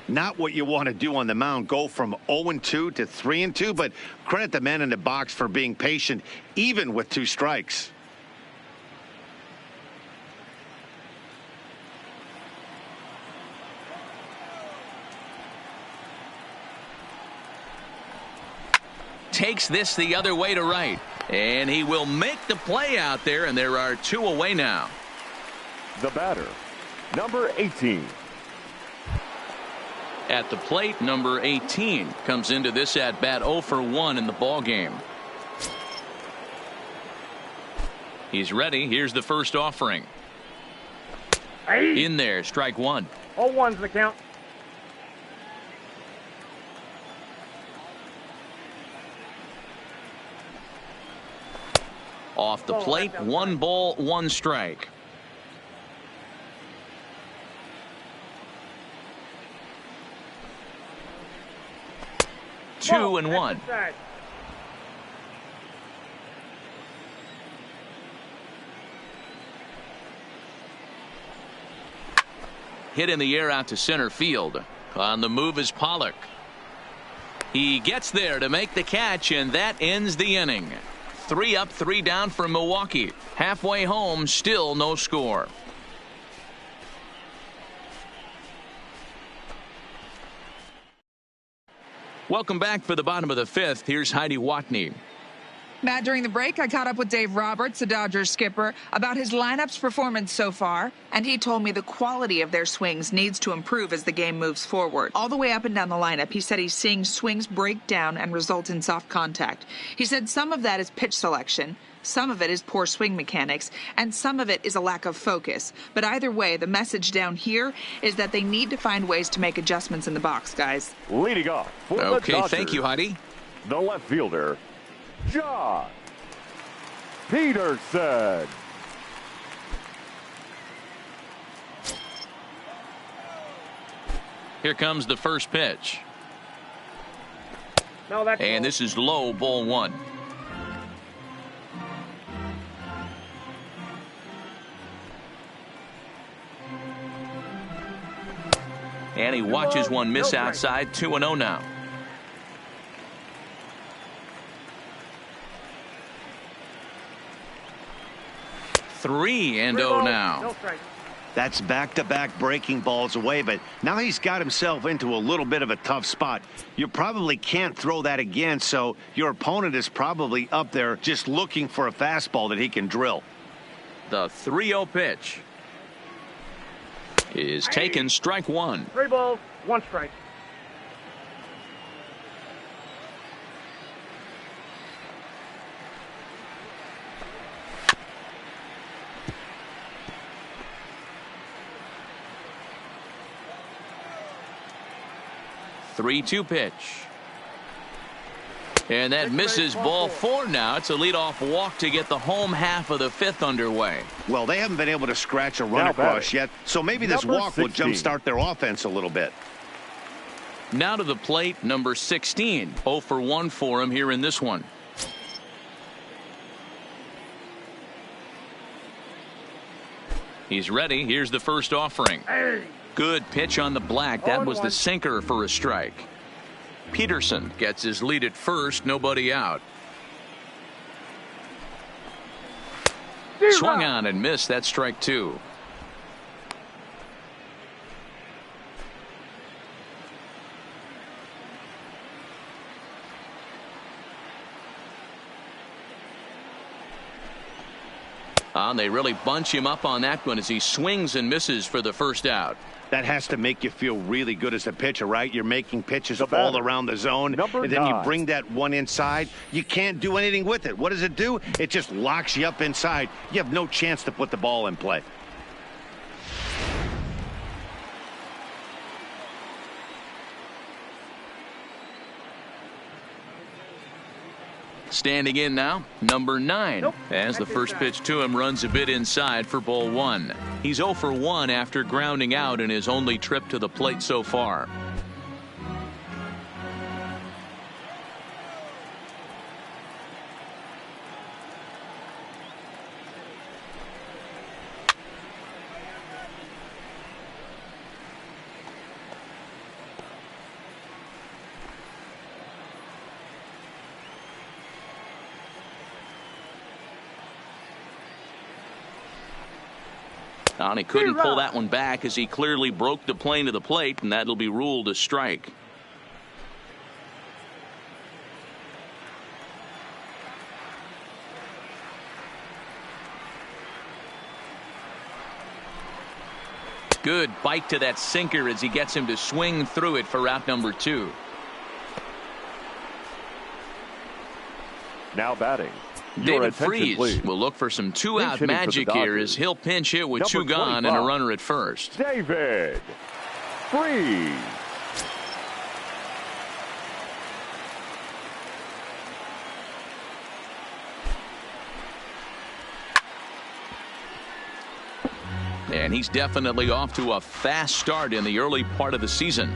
Not what you want to do on the mound, go from 0-2 to 3-2, but credit the man in the box for being patient, even with 2 strikes. Takes this the other way to right, and he will make the play out there, and there are 2 away now. The batter, number 18. At the plate, number 18 comes into this at bat 0 for 1 in the ball game. He's ready. Here's the first offering. In there, strike 1. 0-1's the count. Off the plate, 1 ball, 1 strike. Two and one. Hit in the air out to center field. On the move is Pollock. He gets there to make the catch, and that ends the inning. 3 up, 3 down for Milwaukee. Halfway home, still no score. Welcome back for the bottom of the 5th. Here's Heidi Watney. Matt, during the break, I caught up with Dave Roberts, the Dodgers skipper, about his lineup's performance so far, and he told me the quality of their swings needs to improve as the game moves forward. All the way up and down the lineup, he said he's seeing swings break down and result in soft contact. He said some of that is pitch selection, some of it is poor swing mechanics, and some of it is a lack of focus. But either way, the message down here is that they need to find ways to make adjustments in the box, guys. Leading off for the Okay, Dodgers, thank you, Heidi. the left fielder, Josh Peterson. Here comes the first pitch. No, that's And this is low, ball 1. And he watches one miss outside. 2-0 now. Three and 0 now. No strike. That's back-to-back breaking balls away, but now he's got himself into a little bit of a tough spot. You probably can't throw that again, so your opponent is probably up there just looking for a fastball that he can drill. The 3-0 pitch is taken, strike 1. 3 balls, 1 strike. Three-two pitch. And that misses, ball 4 now. It's a leadoff walk to get the home half of the 5th underway. Well, they haven't been able to scratch a run Now across batting, yet, so maybe this number walk will 16. jumpstart their offense a little bit. Now to the plate, number 16. 0 for 1 for him here in this one. He's ready. Here's the first offering. Good pitch on the black. That was the sinker for a strike. Peterson gets his lead at first. Nobody out. Swung on and missed. That's strike 2. They really bunch him up on that one as he swings and misses for the first out. That has to make you feel really good as a pitcher, right? You're making pitches The all batter, around the zone, number and then you 9. bring that one inside. You can't do anything with it. What does it do? It just locks you up inside. You have no chance to put the ball in play. Standing in now, number 9. Nope. As the That's first inside. pitch to him runs a bit inside for ball 1. He's 0 for 1 after grounding out in his only trip to the plate so far. And he couldn't pull that one back as he clearly broke the plane of the plate, and that'll be ruled a strike. Good bite to that sinker as he gets him to swing through it for out number 2. Now batting, your David attention, Freese please. will look for some two-out hitting for the magic here Dodgers, as he'll pinch hit with number 2 gone and a 25. runner at first. David Freese. And he's definitely off to a fast start in the early part of the season.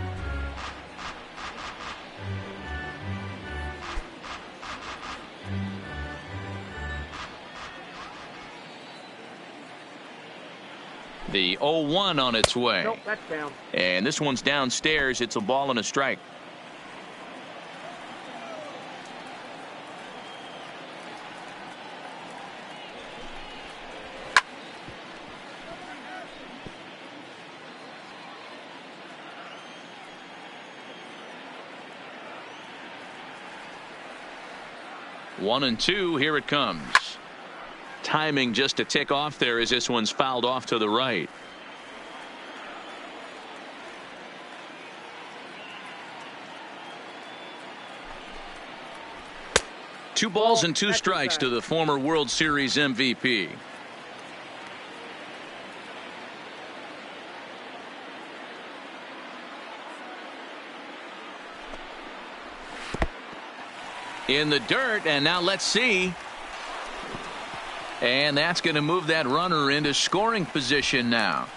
The 0-1 on its way. Nope, that's down. And this one's downstairs. It's a ball and a strike. One and two. Here it comes. Timing just a tick off there as this one's fouled off to the right. Two balls and two strikes to the former World Series MVP. In the dirt, and now let's see. And that's going to move that runner into scoring position now.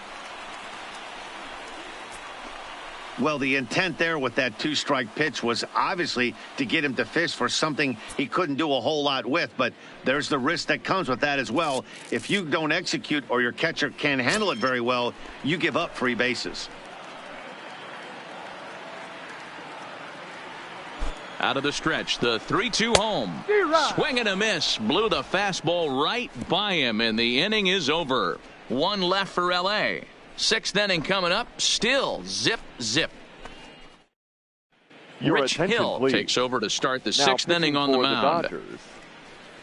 Well, the intent there with that two-strike pitch was obviously to get him to fish for something he couldn't do a whole lot with, but there's the risk that comes with that as well. If you don't execute or your catcher can't handle it very well, you give up free bases. Out of the stretch, the 3-2 home. Swing and a miss. Blew the fastball right by him, and the inning is over. One left for L.A. Sixth inning coming up. Still zip, zip. Rich Hill please. takes over to start the Now sixth inning on the mound. Dodgers,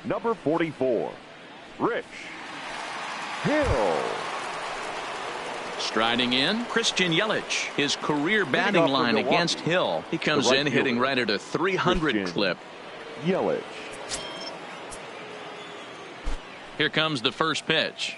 number 44, Rich Hill. Striding in, Christian Yelich. His career batting line against Hill. He comes in hitting right at a 300 clip. Yelich. Here comes the first pitch.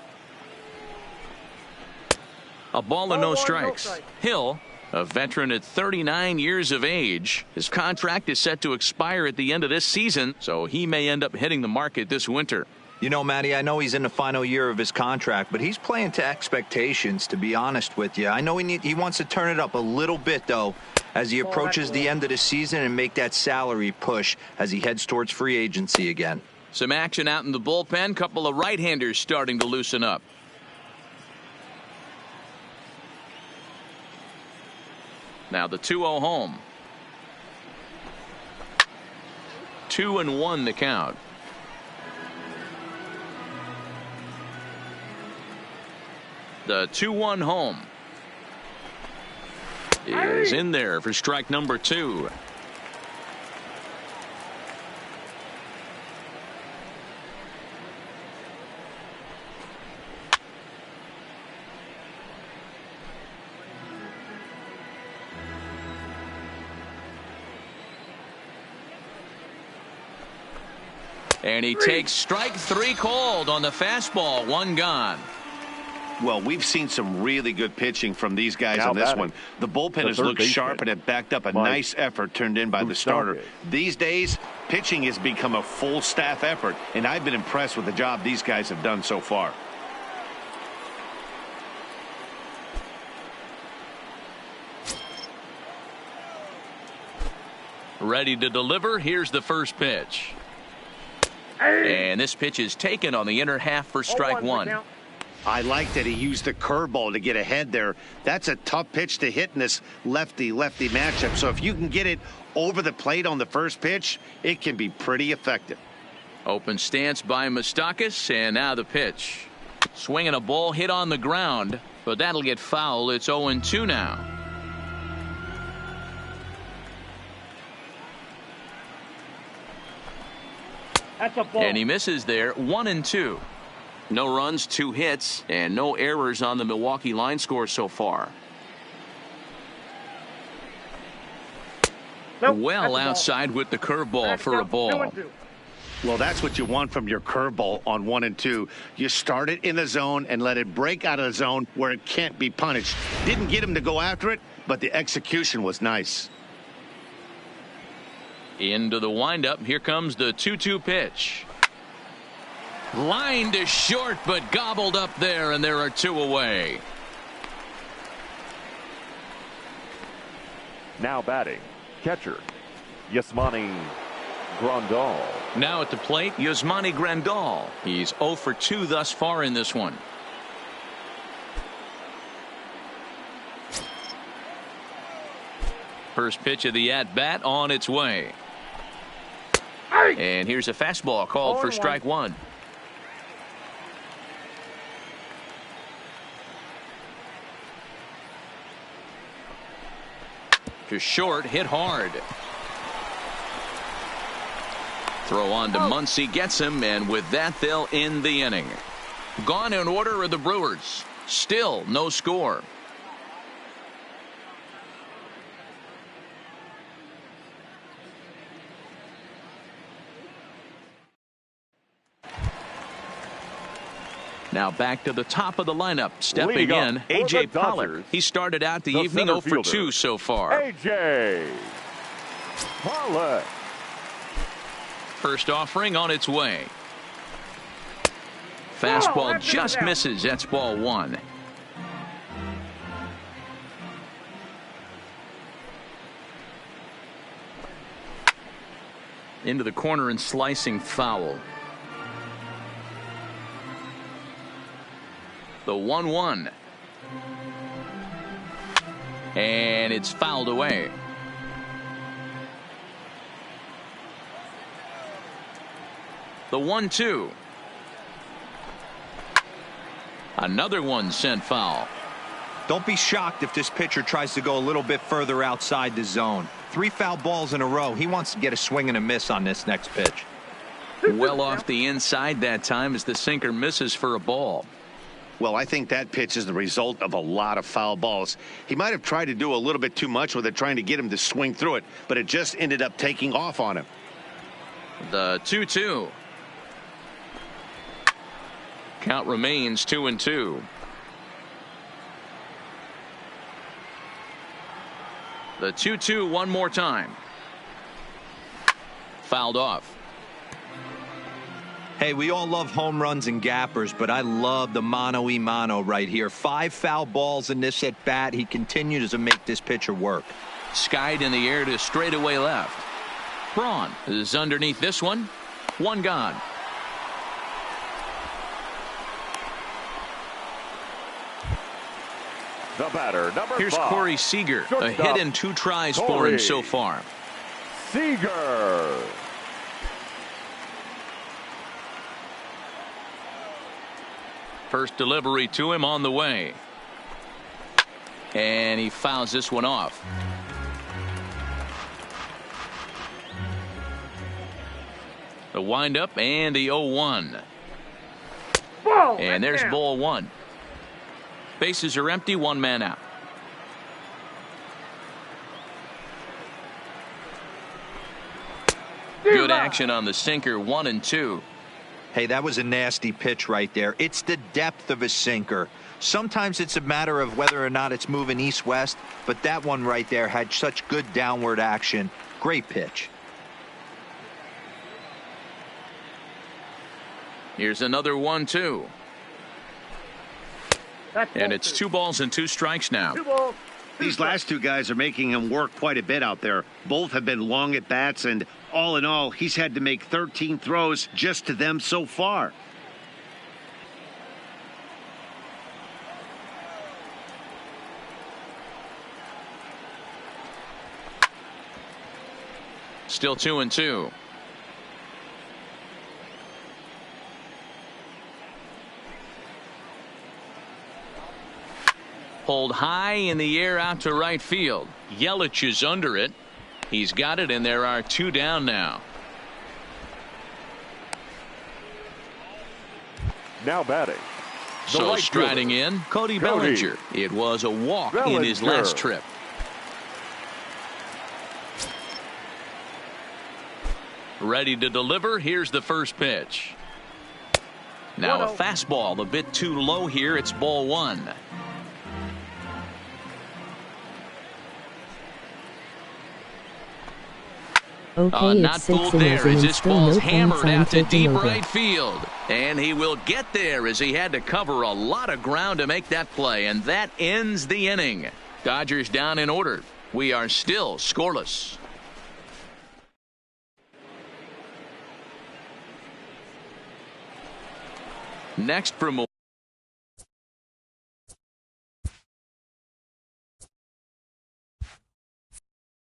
A ball and no strikes. Hill, a veteran at 39 years of age. His contract is set to expire at the end of this season, so he may end up hitting the market this winter. You know, Matty, I know he's in the final year of his contract, but he's playing to expectations, to be honest with you. I know he wants to turn it up a little bit, though, as he approaches the end of the season and make that salary push as he heads towards free agency again. Some action out in the bullpen. Couple of right-handers starting to loosen up. Now the 2-0 home. 2-1 the count. The 2-1 home is in there for strike number 2. And he takes strike 3 called on the fastball. 1 gone. Well, we've seen some really good pitching from these guys on this one. The bullpen has looked sharp and it backed up a nice effort turned in by the starter. These days, pitching has become a full staff effort, and I've been impressed with the job these guys have done so far. Ready to deliver. Here's the first pitch. And this pitch is taken on the inner half for strike 1. I like that he used the curveball to get ahead there. That's a tough pitch to hit in this lefty-lefty matchup. So if you can get it over the plate on the first pitch, it can be pretty effective. Open stance by Moustakas, and now the pitch. Swinging a ball hit on the ground, but that'll get foul. It's 0-2 now. That's a ball. And he misses there. 1-2. No runs, 2 hits, and no errors on the Milwaukee line score so far. Nope, well outside with the curveball for a ball. Well, that's what you want from your curveball on 1 and 2. You start it in the zone and let it break out of the zone where it can't be punished. Didn't get him to go after it, but the execution was nice. Into the windup. Here comes the 2-2 pitch. Line to short, but gobbled up there, and there are 2 away. Now batting, catcher, Yasmani Grandal. Now at the plate, Yasmani Grandal. He's 0 for 2 thus far in this one. First pitch of the at-bat on its way. And here's a fastball called for strike 1. To short, hit hard. Throw on to Muncy, gets him, and with that they'll end the inning. Gone in order are the Brewers. Still no score. Now back to the top of the lineup. Stepping in, A.J. Pollock. He started out the evening 0 for 2 so far. A.J. Pollock. First offering on its way. Fastball just misses. That's ball 1. Into the corner and slicing foul. The 1-1. And it's fouled away. The 1-2. Another one sent foul. Don't be shocked if this pitcher tries to go a little bit further outside the zone. 3 foul balls in a row. He wants to get a swing and a miss on this next pitch. Well off the inside that time as the sinker misses for a ball. Well, I think that pitch is the result of a lot of foul balls. He might have tried to do a little bit too much with it, trying to get him to swing through it, but it just ended up taking off on him. The 2-2. Count remains 2-2. The 2-2 one more time. Fouled off. Hey, we all love home runs and gappers, but I love the mano-y-mano right here. 5 foul balls in this at bat. He continues to make this pitcher work. Skied in the air to straightaway left. Braun is underneath this one. 1 gone. The batter, number Here's 5. Corey Seager. A Shortstop, hit and 2 tries for him so far. Seager. First delivery to him on the way. And he fouls this one off. The windup and the 0-1. And there's ball 1. Bases are empty, 1 man out. Good action on the sinker, 1-2. Hey, that was a nasty pitch right there. It's the depth of a sinker. Sometimes it's a matter of whether or not it's moving east-west, but that one right there had such good downward action. Great pitch. Here's another 1-2. And it's 2 balls and 2 strikes now. These last 2 guys are making him work quite a bit out there. Both have been long at bats, and all in all, he's had to make 13 throws just to them so far. Still 2-2. Pulled high in the air out to right field. Yelich is under it. He's got it, and there are 2 down now. Now batting. So right striding fielder, in, Cody Cody Bellinger. It was a walk in his Bellinger. last trip. Ready to deliver. Here's the first pitch. Now a fastball a bit too low here. It's ball 1. Okay, Not it's 6 fooled innings there as and this still ball's no points. hammered I'm out to taking deep over. right field. And he will get there as he had to cover a lot of ground to make that play. And that ends the inning. Dodgers down in order. We are still scoreless. Next for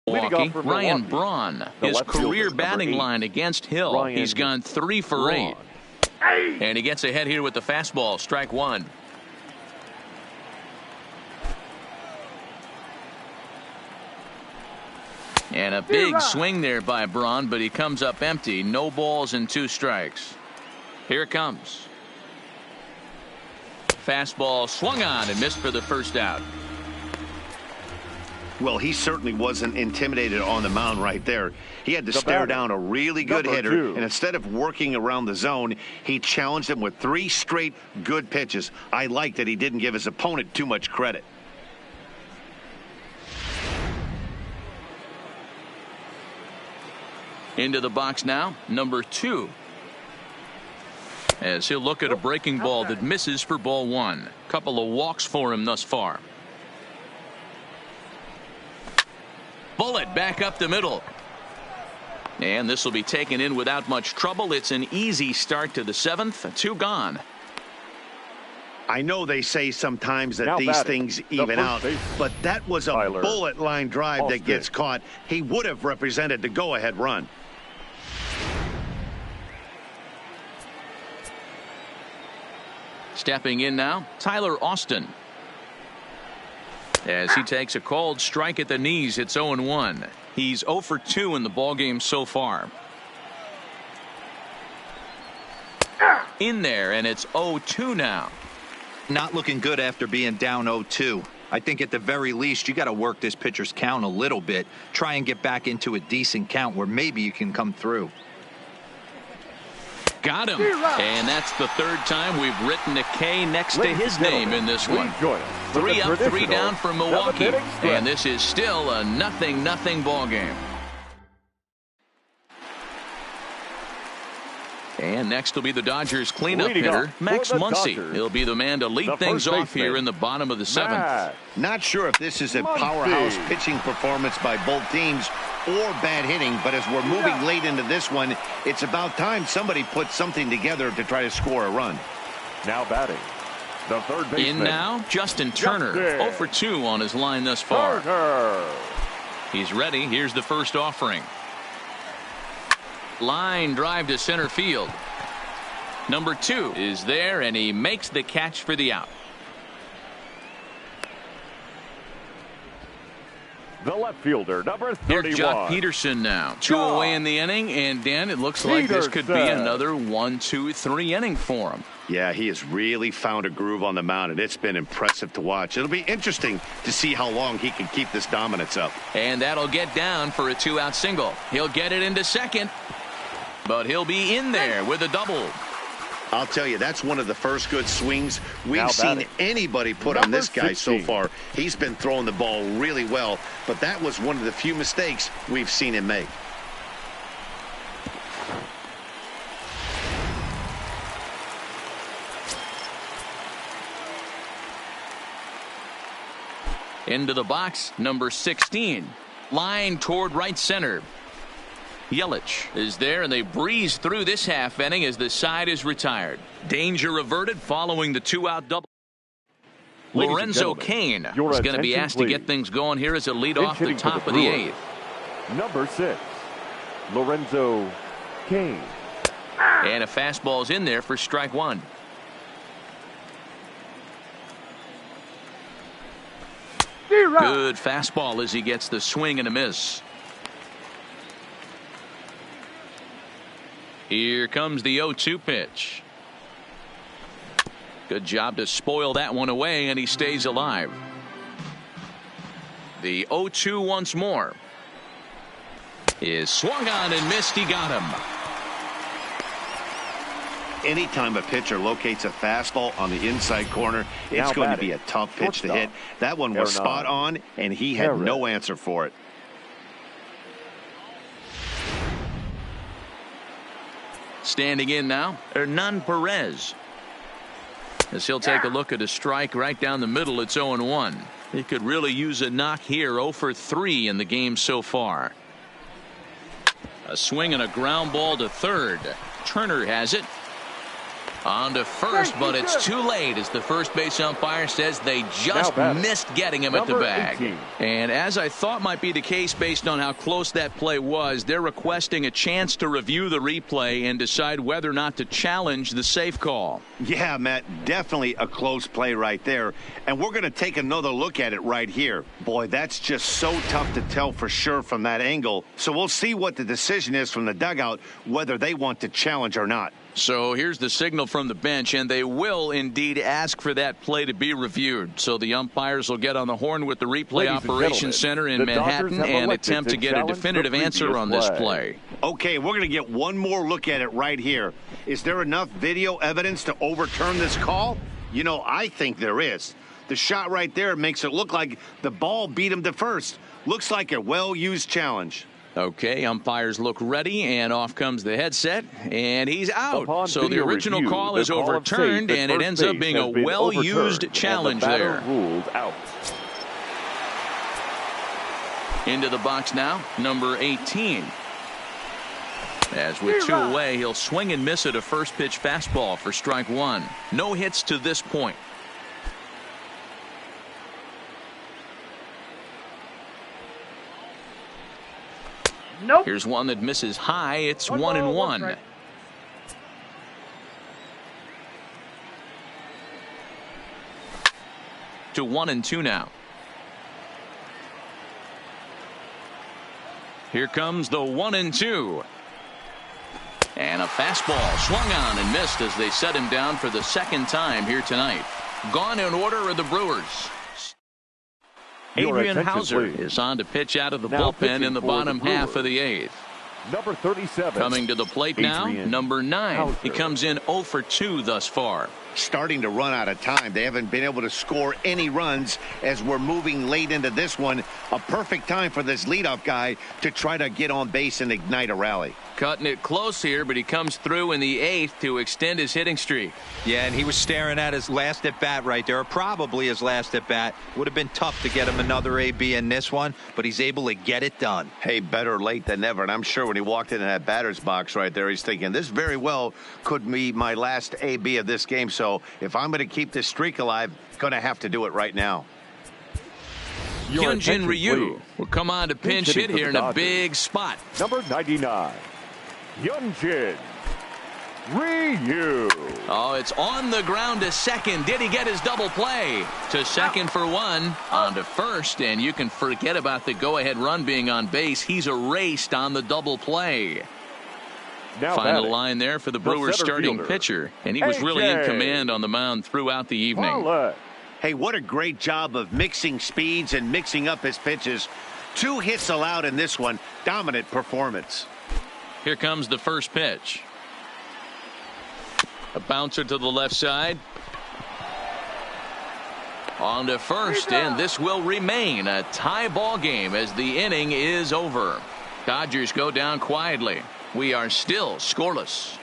Milwaukee, Ryan Braun. His career batting line against Hill. He's gone 3 for 8. And he gets ahead here with the fastball. Strike one. And a big swing there by Braun, but he comes up empty. No balls and 2 strikes. Here it comes. Fastball swung on and missed for the first out. Well, he certainly wasn't intimidated on the mound right there. He had to stare down a really good hitter, and instead of working around the zone, he challenged him with 3 straight good pitches. I like that he didn't give his opponent too much credit. Into the box now, number 2. As he'll look at a breaking ball that misses for ball 1. Couple of walks for him thus far. Bullet back up the middle. And this will be taken in without much trouble. It's an easy start to the 7th. 2 gone. I know they say sometimes that these things even out, but that was a bullet line drive that gets caught. He would have represented the go-ahead run. Stepping in now, Tyler Austin. As he takes a called strike at the knees, it's 0-1. He's 0 for 2 in the ballgame so far. In there, and it's 0-2 now. Not looking good after being down 0-2. I think at the very least you got to work this pitcher's count a little bit. Try and get back into a decent count where maybe you can come through. Got him. And that's the 3rd time we've written a K next to his name in this one. 3 up, 3 down for Milwaukee. And this is still a 0-0 ball game. And next will be the Dodgers cleanup hitter, Max Muncy. He'll be the man to lead things off here in the bottom of the 7th. Not sure if this is a powerhouse pitching performance by both teams or bad hitting, but as we're moving late into this one, it's about time somebody puts something together to try to score a run. Now batting, the 3rd baseman. In now, Justin Turner. 0 for 2 on his line thus far. He's ready. Here's the first offering. Line drive to center field. Number 2 is there, and he makes the catch for the out. The left fielder, number 31. Here's Jock Peterson now. 2 away in the inning, and Dan, it looks like this could be another 1-2-3 inning for him. Yeah, he has really found a groove on the mound, and it's been impressive to watch. It'll be interesting to see how long he can keep this dominance up. And that'll get down for a 2-out single. He'll get it into second, but he'll be in there with a double. I'll tell you, that's one of the first good swings we've seen anybody put on this guy so far. He's been throwing the ball really well, but that was one of the few mistakes we've seen him make. Into the box, number 16. Line toward right center. Yelich is there, and they breeze through this half inning as the side is retired. Danger averted following the 2-out double. Lorenzo Cain is going to be asked to get things going here as a lead off the top of the 8th. Number 6, Lorenzo Cain. And a fastball's in there for strike 1. Good fastball as he gets the swing and a miss. Here comes the 0-2 pitch. Good job to spoil that one away, and he stays alive. The 0-2 once more. Is swung on and missed. He got him. Anytime a pitcher locates a fastball on the inside corner, it's going to be a tough pitch to hit. That one was spot on, and he had no answer for it. Standing in now, Hernan Perez. As he'll take a look at a strike right down the middle, it's 0-1. He could really use a knock here. 0 for 3 in the game so far. A swing and a ground ball to third. Turner has it. On to first, but it's too late as the first base umpire says they just missed getting him at the bag. 18. And as I thought might be the case based on how close that play was, they're requesting a chance to review the replay and decide whether or not to challenge the safe call. Yeah, Matt, definitely a close play right there. And we're going to take another look at it right here. Boy, that's just so tough to tell for sure from that angle. So we'll see what the decision is from the dugout, whether they want to challenge or not. So here's the signal from the bench, and they will indeed ask for that play to be reviewed. So the umpires will get on the horn with the replay operations center in Manhattan and attempt to get a definitive answer on this play. Okay, we're going to get one more look at it right here. Is there enough video evidence to overturn this call? You know, I think there is. The shot right there makes it look like the ball beat him to first. Looks like a well-used challenge. Okay, umpires look ready, and off comes the headset, and he's out. So the original call is overturned, and it ends up being a well-used challenge there. Ruled out. Into the box now, number 18. As with 2 away, he'll swing and miss at a first pitch fastball for strike 1. No hits to this point. Nope. Here's one that misses high. It's 1-1. To 1-2 now. Here comes the 1-2. And a fastball swung on and missed as they set him down for the second time here tonight. Gone in order are the Brewers. Adrian Hauser is on to pitch out of the bullpen in the bottom half of the 8th. Number 37. Coming to the plate now, number 9. Hauser. He comes in 0 for 2 thus far. Starting to run out of time. They haven't been able to score any runs as we're moving late into this one. A perfect time for this leadoff guy to try to get on base and ignite a rally. Cutting it close here, but he comes through in the 8th to extend his hitting streak. Yeah, and he was staring at his last at bat right there, or probably his last at bat. Would have been tough to get him another AB in this one, but he's able to get it done. Hey, better late than never. And I'm sure when he walked into that batter's box right there, he's thinking this very well could be my last AB of this game. So if I'm going to keep this streak alive, going to have to do it right now. Hyunjin Ryu will come on to pinch hit here in a big spot. Number 99. Hyunjin Ryu. Oh, it's on the ground to second. Did he get his double play? To second for 1. On to first, and you can forget about the go-ahead run being on base. He's erased on the double play. Now Final line there for the Brewers starting pitcher, and he was really in command on the mound throughout the evening. Hey, what a great job of mixing speeds and mixing up his pitches. 2 hits allowed in this one. Dominant performance. Here comes the first pitch. A bouncer to the left side. On to first, and this will remain a tie ball game as the inning is over. Dodgers go down quietly. We are still scoreless.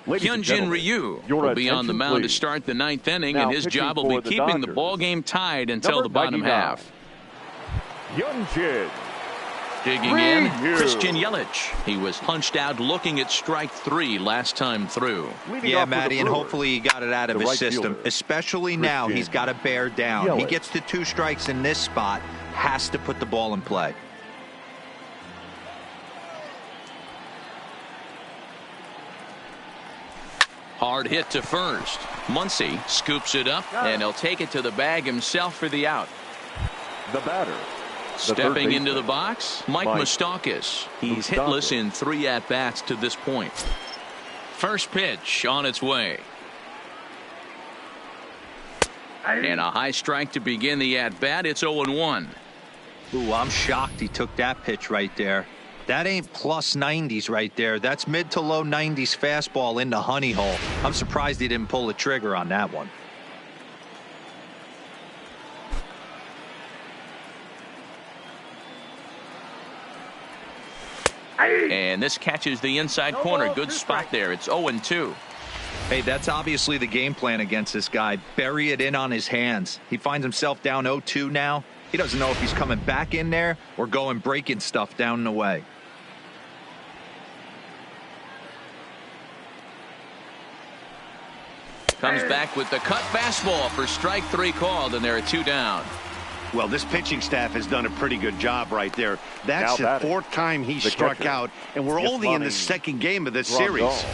Hyunjin Ryu will be on the mound to start the 9th inning, and his job will be keeping the ball game tied until the bottom half. Hyunjin. Digging in, Christian Yelich. He was punched out looking at strike 3 last time through. Yeah, Matty, and hopefully he got it out of his system. Especially now, he's got to bear down. He gets to 2 strikes in this spot, has to put the ball in play. Hard hit to first. Muncy scoops it up, and he'll take it to the bag himself for the out. The batter. Stepping into the box, Mike Moustakas. He's hitless in 3 at-bats to this point. First pitch on its way. And a high strike to begin the at-bat. It's 0-1. Ooh, I'm shocked he took that pitch right there. That ain't plus 90s right there. That's mid to low 90s fastball into honey hole. I'm surprised he didn't pull the trigger on that one. And this catches the inside corner. Good spot there. It's 0-2. Hey, that's obviously the game plan against this guy. Bury it in on his hands. He finds himself down 0-2 now. He doesn't know if he's coming back in there or going breaking stuff down and away. Comes back with the cut fastball for strike 3 called, and there are 2 down. Well, this pitching staff has done a pretty good job right there. That's the 4th time he struck out, and we're only in the 2nd game of this series.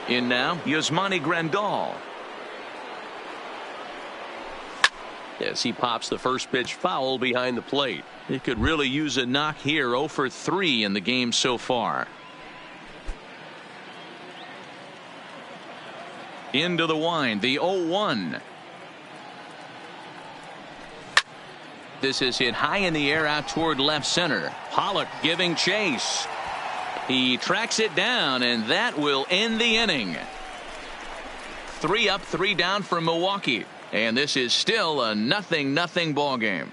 In now, Yasmani Grandal. As he pops the first pitch foul behind the plate. He could really use a knock here. 0 for 3 in the game so far. Into the wind, the 0-1. This is hit high in the air out toward left center. Pollock giving chase. He tracks it down, and that will end the inning. 3 up, 3 down for Milwaukee. And this is still a 0-0 ball game.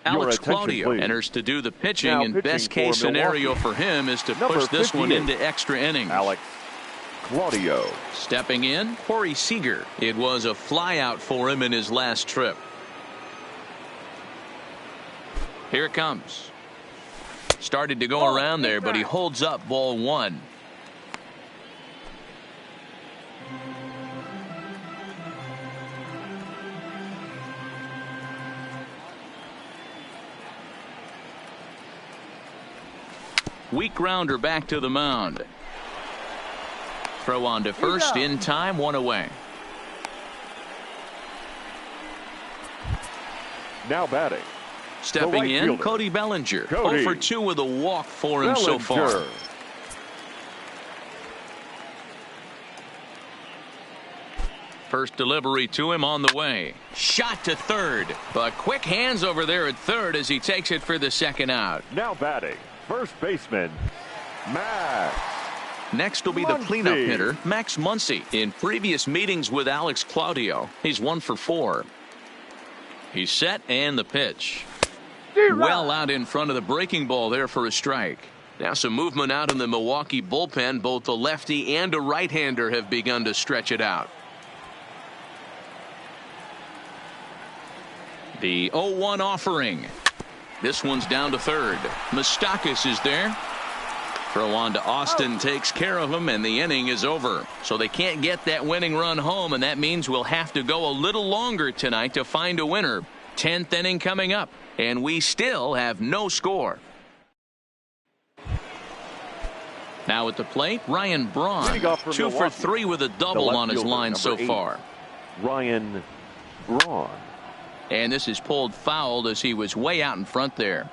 Alex Claudio enters to do the pitching, and best case scenario for him is to push this one into extra innings. Alex Claudio. Stepping in, Corey Seager. It was a flyout for him in his last trip. Here it comes. Started to go around there, but he holds up ball 1. Weak grounder back to the mound. Throw on to first in time, 1 away. Now batting. Stepping in, fielder. Cody Bellinger. Cody 0 for 2 with a walk for him so far. First delivery to him on the way. Shot to third. But quick hands over there at third as he takes it for the 2nd out. Now batting. First baseman, Max. Next will be the cleanup hitter, Max Muncy. In previous meetings with Alex Claudio, he's 1 for 4. He's set, and the pitch. Well out in front of the breaking ball there for a strike. Now some movement out in the Milwaukee bullpen. Both the lefty and a right-hander have begun to stretch it out. The 0-1 offering. This one's down to third. Moustakas is there. Throw on to Austin takes care of him, and the inning is over. So they can't get that winning run home, and that means we'll have to go a little longer tonight to find a winner. 10th inning coming up, and we still have no score. Now at the plate, Ryan Braun. 2 for 3 with a double on his line so far. Ryan Braun. And this is pulled fouled as he was way out in front there.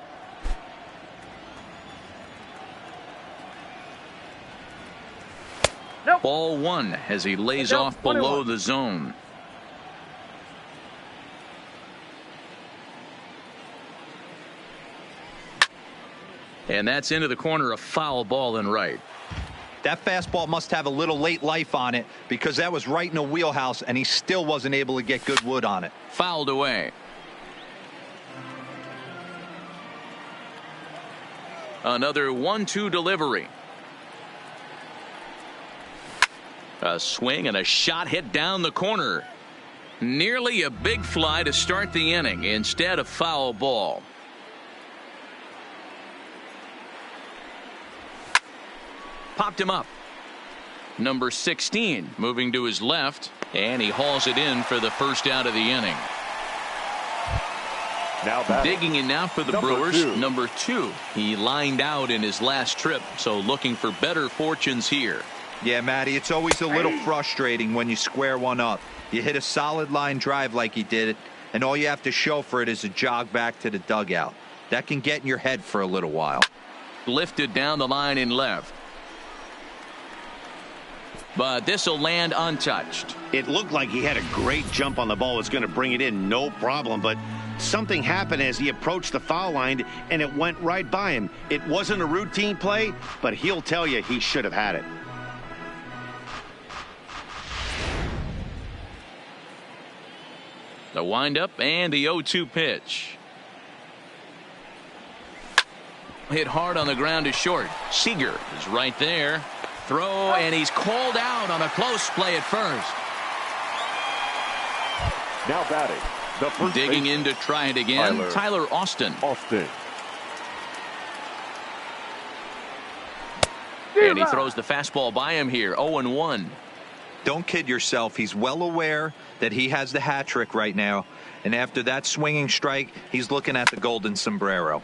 Nope. Ball 1 as he lays off below the zone. And that's into the corner, a foul ball and right. That fastball must have a little late life on it, because that was right in the wheelhouse, and he still wasn't able to get good wood on it. Fouled away. Another 1-2 delivery. A swing and a shot hit down the corner. Nearly a big fly to start the inning. Instead, a foul ball. Popped him up. Number 16 moving to his left, and he hauls it in for the first out of the inning. Now digging in now for the Brewers, number 2. He lined out in his last trip, so looking for better fortunes here. Yeah, Matty, it's always a little frustrating when you square one up. You hit a solid line drive like he did, and all you have to show for it is a jog back to the dugout. That can get in your head for a little while. Lifted down the line in left. But this will land untouched. It looked like he had a great jump on the ball. Was going to bring it in, no problem. But Something happened as he approached the foul line, and it went right by him. It wasn't a routine play, but he'll tell you he should have had it. The windup and the 0-2 pitch. Hit hard on the ground to short. Seager is right there. Throw, and he's called out on a close play at first. Now batting, the first digging baseman, in to try it again. Tyler Austin. And he throws the fastball by him here. 0-1. Don't kid yourself. He's well aware that he has the hat trick right now. And after that swinging strike, he's looking at the golden sombrero.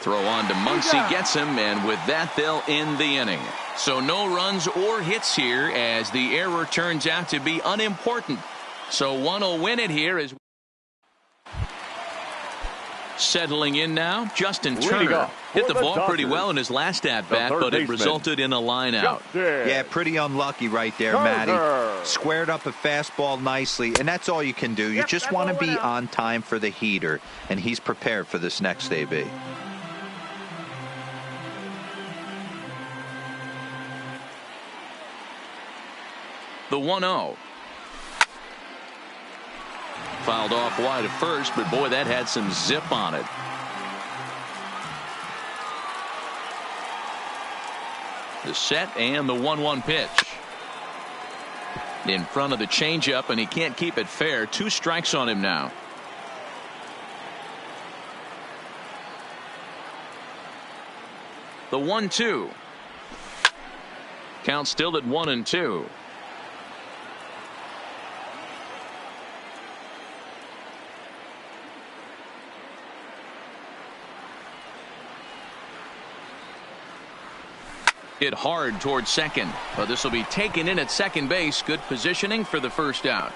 Throw on to Muncy, gets him, and with that, they'll end the inning. So no runs or hits here as the error turns out to be unimportant. So one will win it here. As settling in now, Justin Turner hit the ball pretty well in his last at-bat, but it resulted in a line out. Yeah, pretty unlucky right there, Matty. Squared up a fastball nicely, and that's all you can do. You just want to be on time for the heater, and he's prepared for this next AB. The 1-0. Fouled off wide at first, but boy, that had some zip on it. The set and the 1-1 pitch. In front of the changeup, and he can't keep it fair. 2 strikes on him now. The 1-2. Count still at 1-2. Hit hard towards second, but this will be taken in at second base. Good positioning for the first out.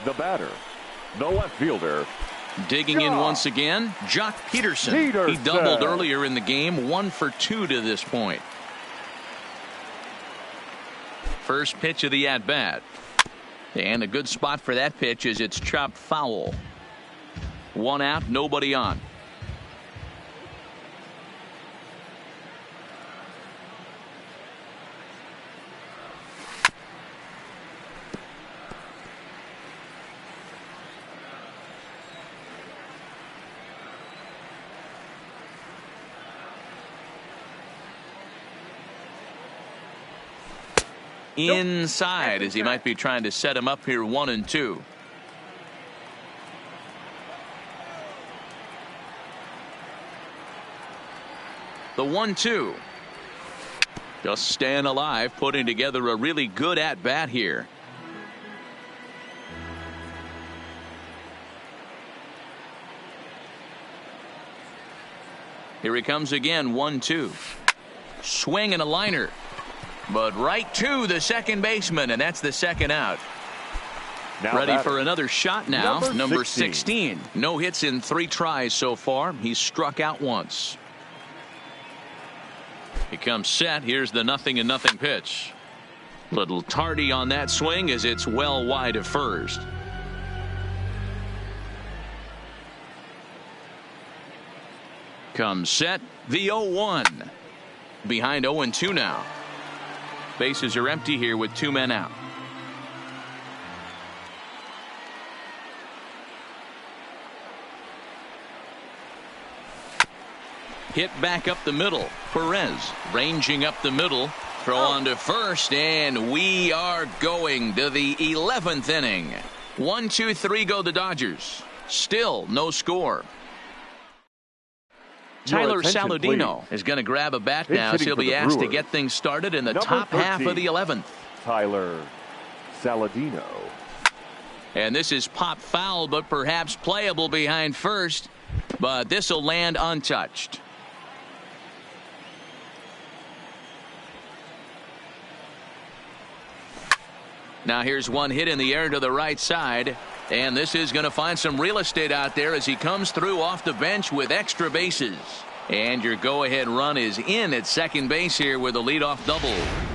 The batter, the left fielder. Digging in once again, Jock Peterson. He doubled earlier in the game, 1 for 2 to this point. First pitch of the at-bat. And a good spot for that pitch is it's chopped foul. 1 out, nobody on. Inside as he might be trying to set him up here. 1-2. The 1-2. Just staying alive, putting together a really good at bat here. Here he comes again. 1-2. Swing and a liner. But right to the second baseman, and that's the second out. Ready for another shot now. Number 16. No hits in 3 tries so far. He's struck out once. He comes set. Here's the 0-0 pitch. Little tardy on that swing as it's well wide of first. Comes set. The 0-1. Behind 0-2 now. Bases are empty here with 2 men out. Hit back up the middle. Perez ranging up the middle. Throw on to first, and we are going to the 11th inning. 1, 2, 3 go the Dodgers. Still no score. Tyler Saladino is going to grab a bat now, so he'll be asked to get things started in the top half of the 11th. Tyler Saladino. And this is pop foul, but perhaps playable behind first. But this will land untouched. Now here's one hit in the air to the right side. And this is going to find some real estate out there as he comes through off the bench with extra bases. And your go-ahead run is in at second base here with a leadoff double.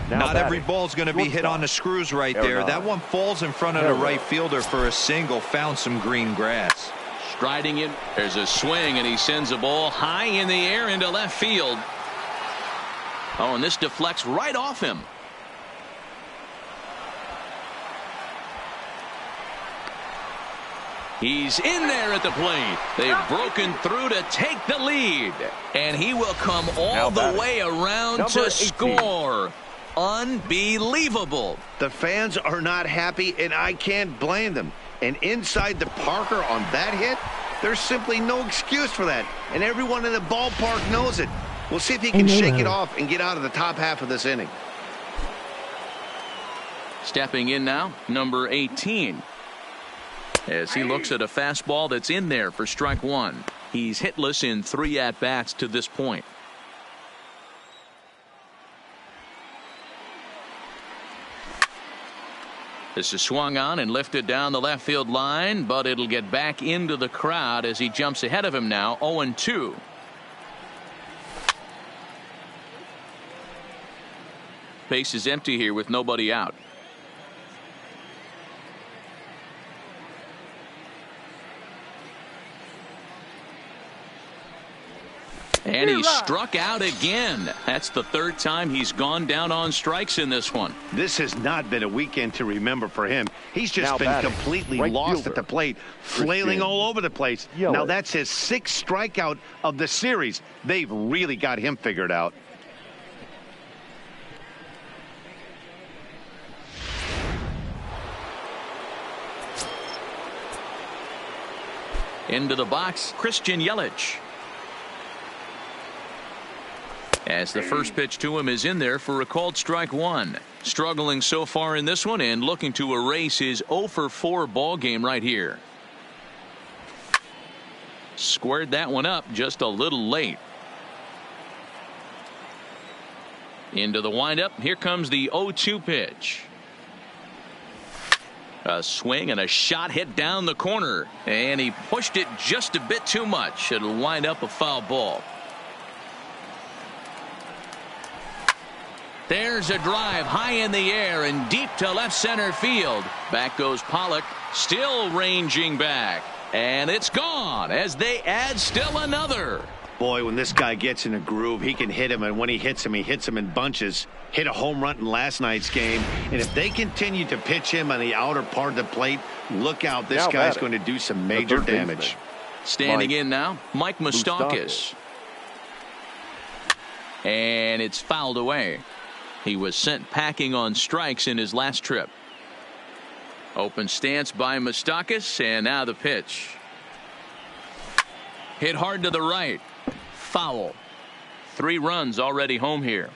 Not every ball's going to be hit on the screws right there. That one falls in front of the right fielder for a single. Found some green grass. Striding in. There's a swing, and he sends a ball high in the air into left field. Oh, and this deflects right off him. He's in there at the plate. They've broken through to take the lead. And he will come all the way around to score. Unbelievable. The fans are not happy, and I can't blame them. And inside the Parker on that hit, there's simply no excuse for that. And everyone in the ballpark knows it. We'll see if he can shake it off and get out of the top half of this inning. Stepping in now, number 18. As he looks at a fastball that's in there for strike one. He's hitless in 3 at-bats to this point. This is swung on and lifted down the left field line, but it'll get back into the crowd as he jumps ahead of him now, 0-2. Base is empty here with nobody out. And he struck out again. That's the 3rd time he's gone down on strikes in this one. This has not been a weekend to remember for him. He's just been completely lost at the plate, flailing all over the place. Now that's his 6th strikeout of the series. They've really got him figured out. Into the box, Christian Yelich. As the first pitch to him is in there for a called strike one. Struggling so far in this one and looking to erase his 0-for-4 ball game right here. Squared that one up just a little late. Into the windup. Here comes the 0-2 pitch. A swing and a shot hit down the corner. And he pushed it just a bit too much. It'll wind up a foul ball. There's a drive high in the air and deep to left center field. Back goes Pollock, still ranging back. And it's gone as they add still another. Boy, when this guy gets in a groove, he can hit him. And when he hits him in bunches. Hit a home run in last night's game. And if they continue to pitch him on the outer part of the plate, look out. This guy's going to do some major damage. Standing in now, Mike Moustakas. And it's fouled away. He was sent packing on strikes in his last trip. Open stance by Moustakas, and now the pitch. Hit hard to the right. Foul. 3 runs already home here.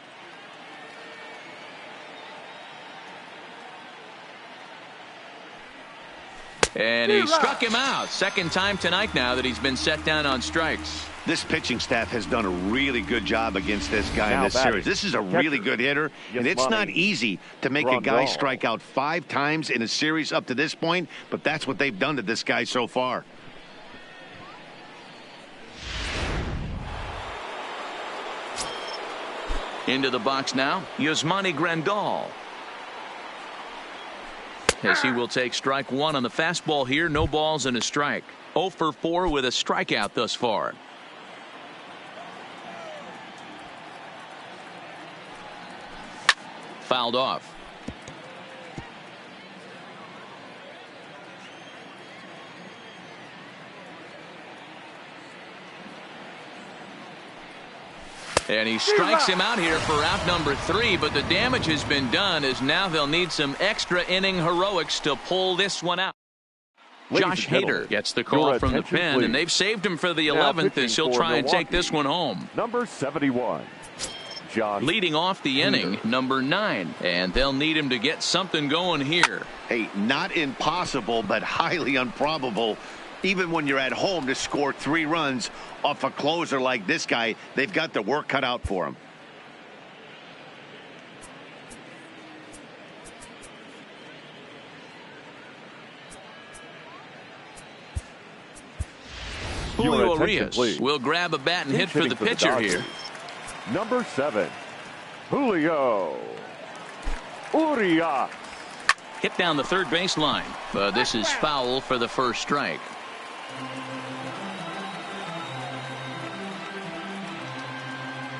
And he struck him out. 2nd time tonight now that he's been set down on strikes. This pitching staff has done a really good job against this guy in this series. This is a really good hitter, and it's not easy to make a guy strike out 5 times in a series up to this point, but that's what they've done to this guy so far. Into the box now, Yasmani Grandal. As he will take strike one on the fastball here. No balls and a strike. 0-for-4 with a strikeout thus far. Fouled off. And he strikes him out here for out number 3, but the damage has been done as now they'll need some extra inning heroics to pull this one out. Josh Hader gets the call from the pen, and they've saved him for the 11th as he'll try and take this one home. Number 71. Leading off the inning, number 9, and they'll need him to get something going here. Hey, not impossible, but highly improbable. Even when you're at home to score 3 runs off a closer like this guy, they've got the work cut out for him. Julio Urias will grab a bat and hit for the pitcher here. Number 7, Julio Urias. Hit down the third baseline, but this is foul for the first strike.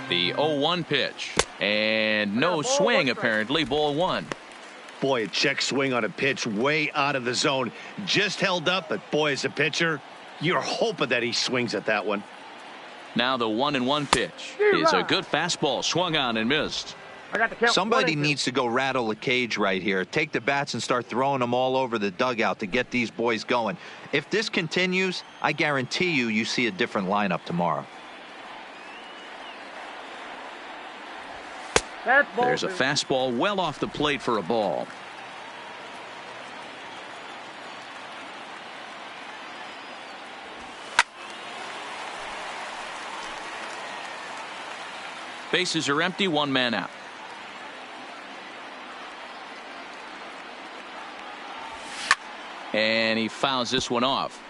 The 0-1 pitch, and no swing apparently, ball 1. Boy, a check swing on a pitch way out of the zone. Just held up, but boy, as a pitcher, you're hoping that he swings at that one. Now the 1-1 pitch is a good fastball, swung on and missed. Somebody needs to go rattle the cage right here. Take the bats and start throwing them all over the dugout to get these boys going. If this continues, I guarantee you see a different lineup tomorrow. There's a fastball well off the plate for a ball. Bases are empty, one man out. And he fouls this one off.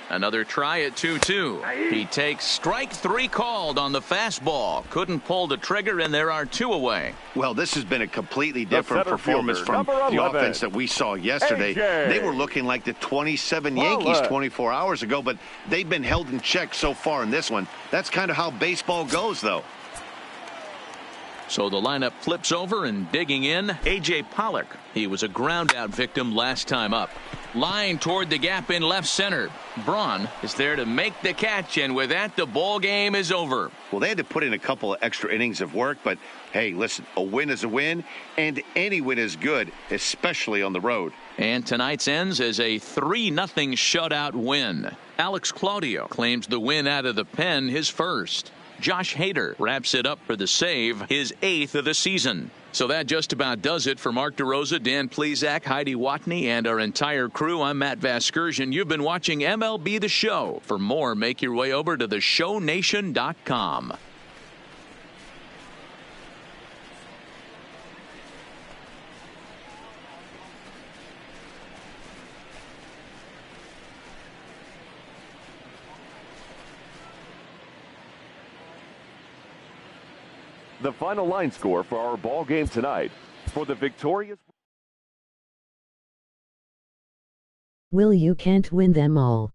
Another try at 2-2. He takes strike 3 called on the fastball. Couldn't pull the trigger, and there are 2 away. Well, this has been a completely different performance from the offense that we saw yesterday. They were looking like the 27 Yankees 24 hours ago, but they've been held in check so far in this one. That's kind of how baseball goes, though. So the lineup flips over, and digging in, A.J. Pollock. He was a ground-out victim last time up. Line toward the gap in left center. Braun is there to make the catch, and with that, the ball game is over. Well, they had to put in a couple of extra innings of work, but hey, listen, a win is a win, and any win is good, especially on the road. And tonight's ends as a 3-0 shutout win. Alex Claudio claims the win out of the pen, his first. Josh Hader wraps it up for the save, his 8th of the season. So that just about does it for Mark DeRosa, Dan Plesac, Heidi Watney, and our entire crew. I'm Matt Vasgersian. You've been watching MLB The Show. For more, make your way over to theshownation.com. The final line score for our ball game tonight. For the victorious... Will, you can't win them all.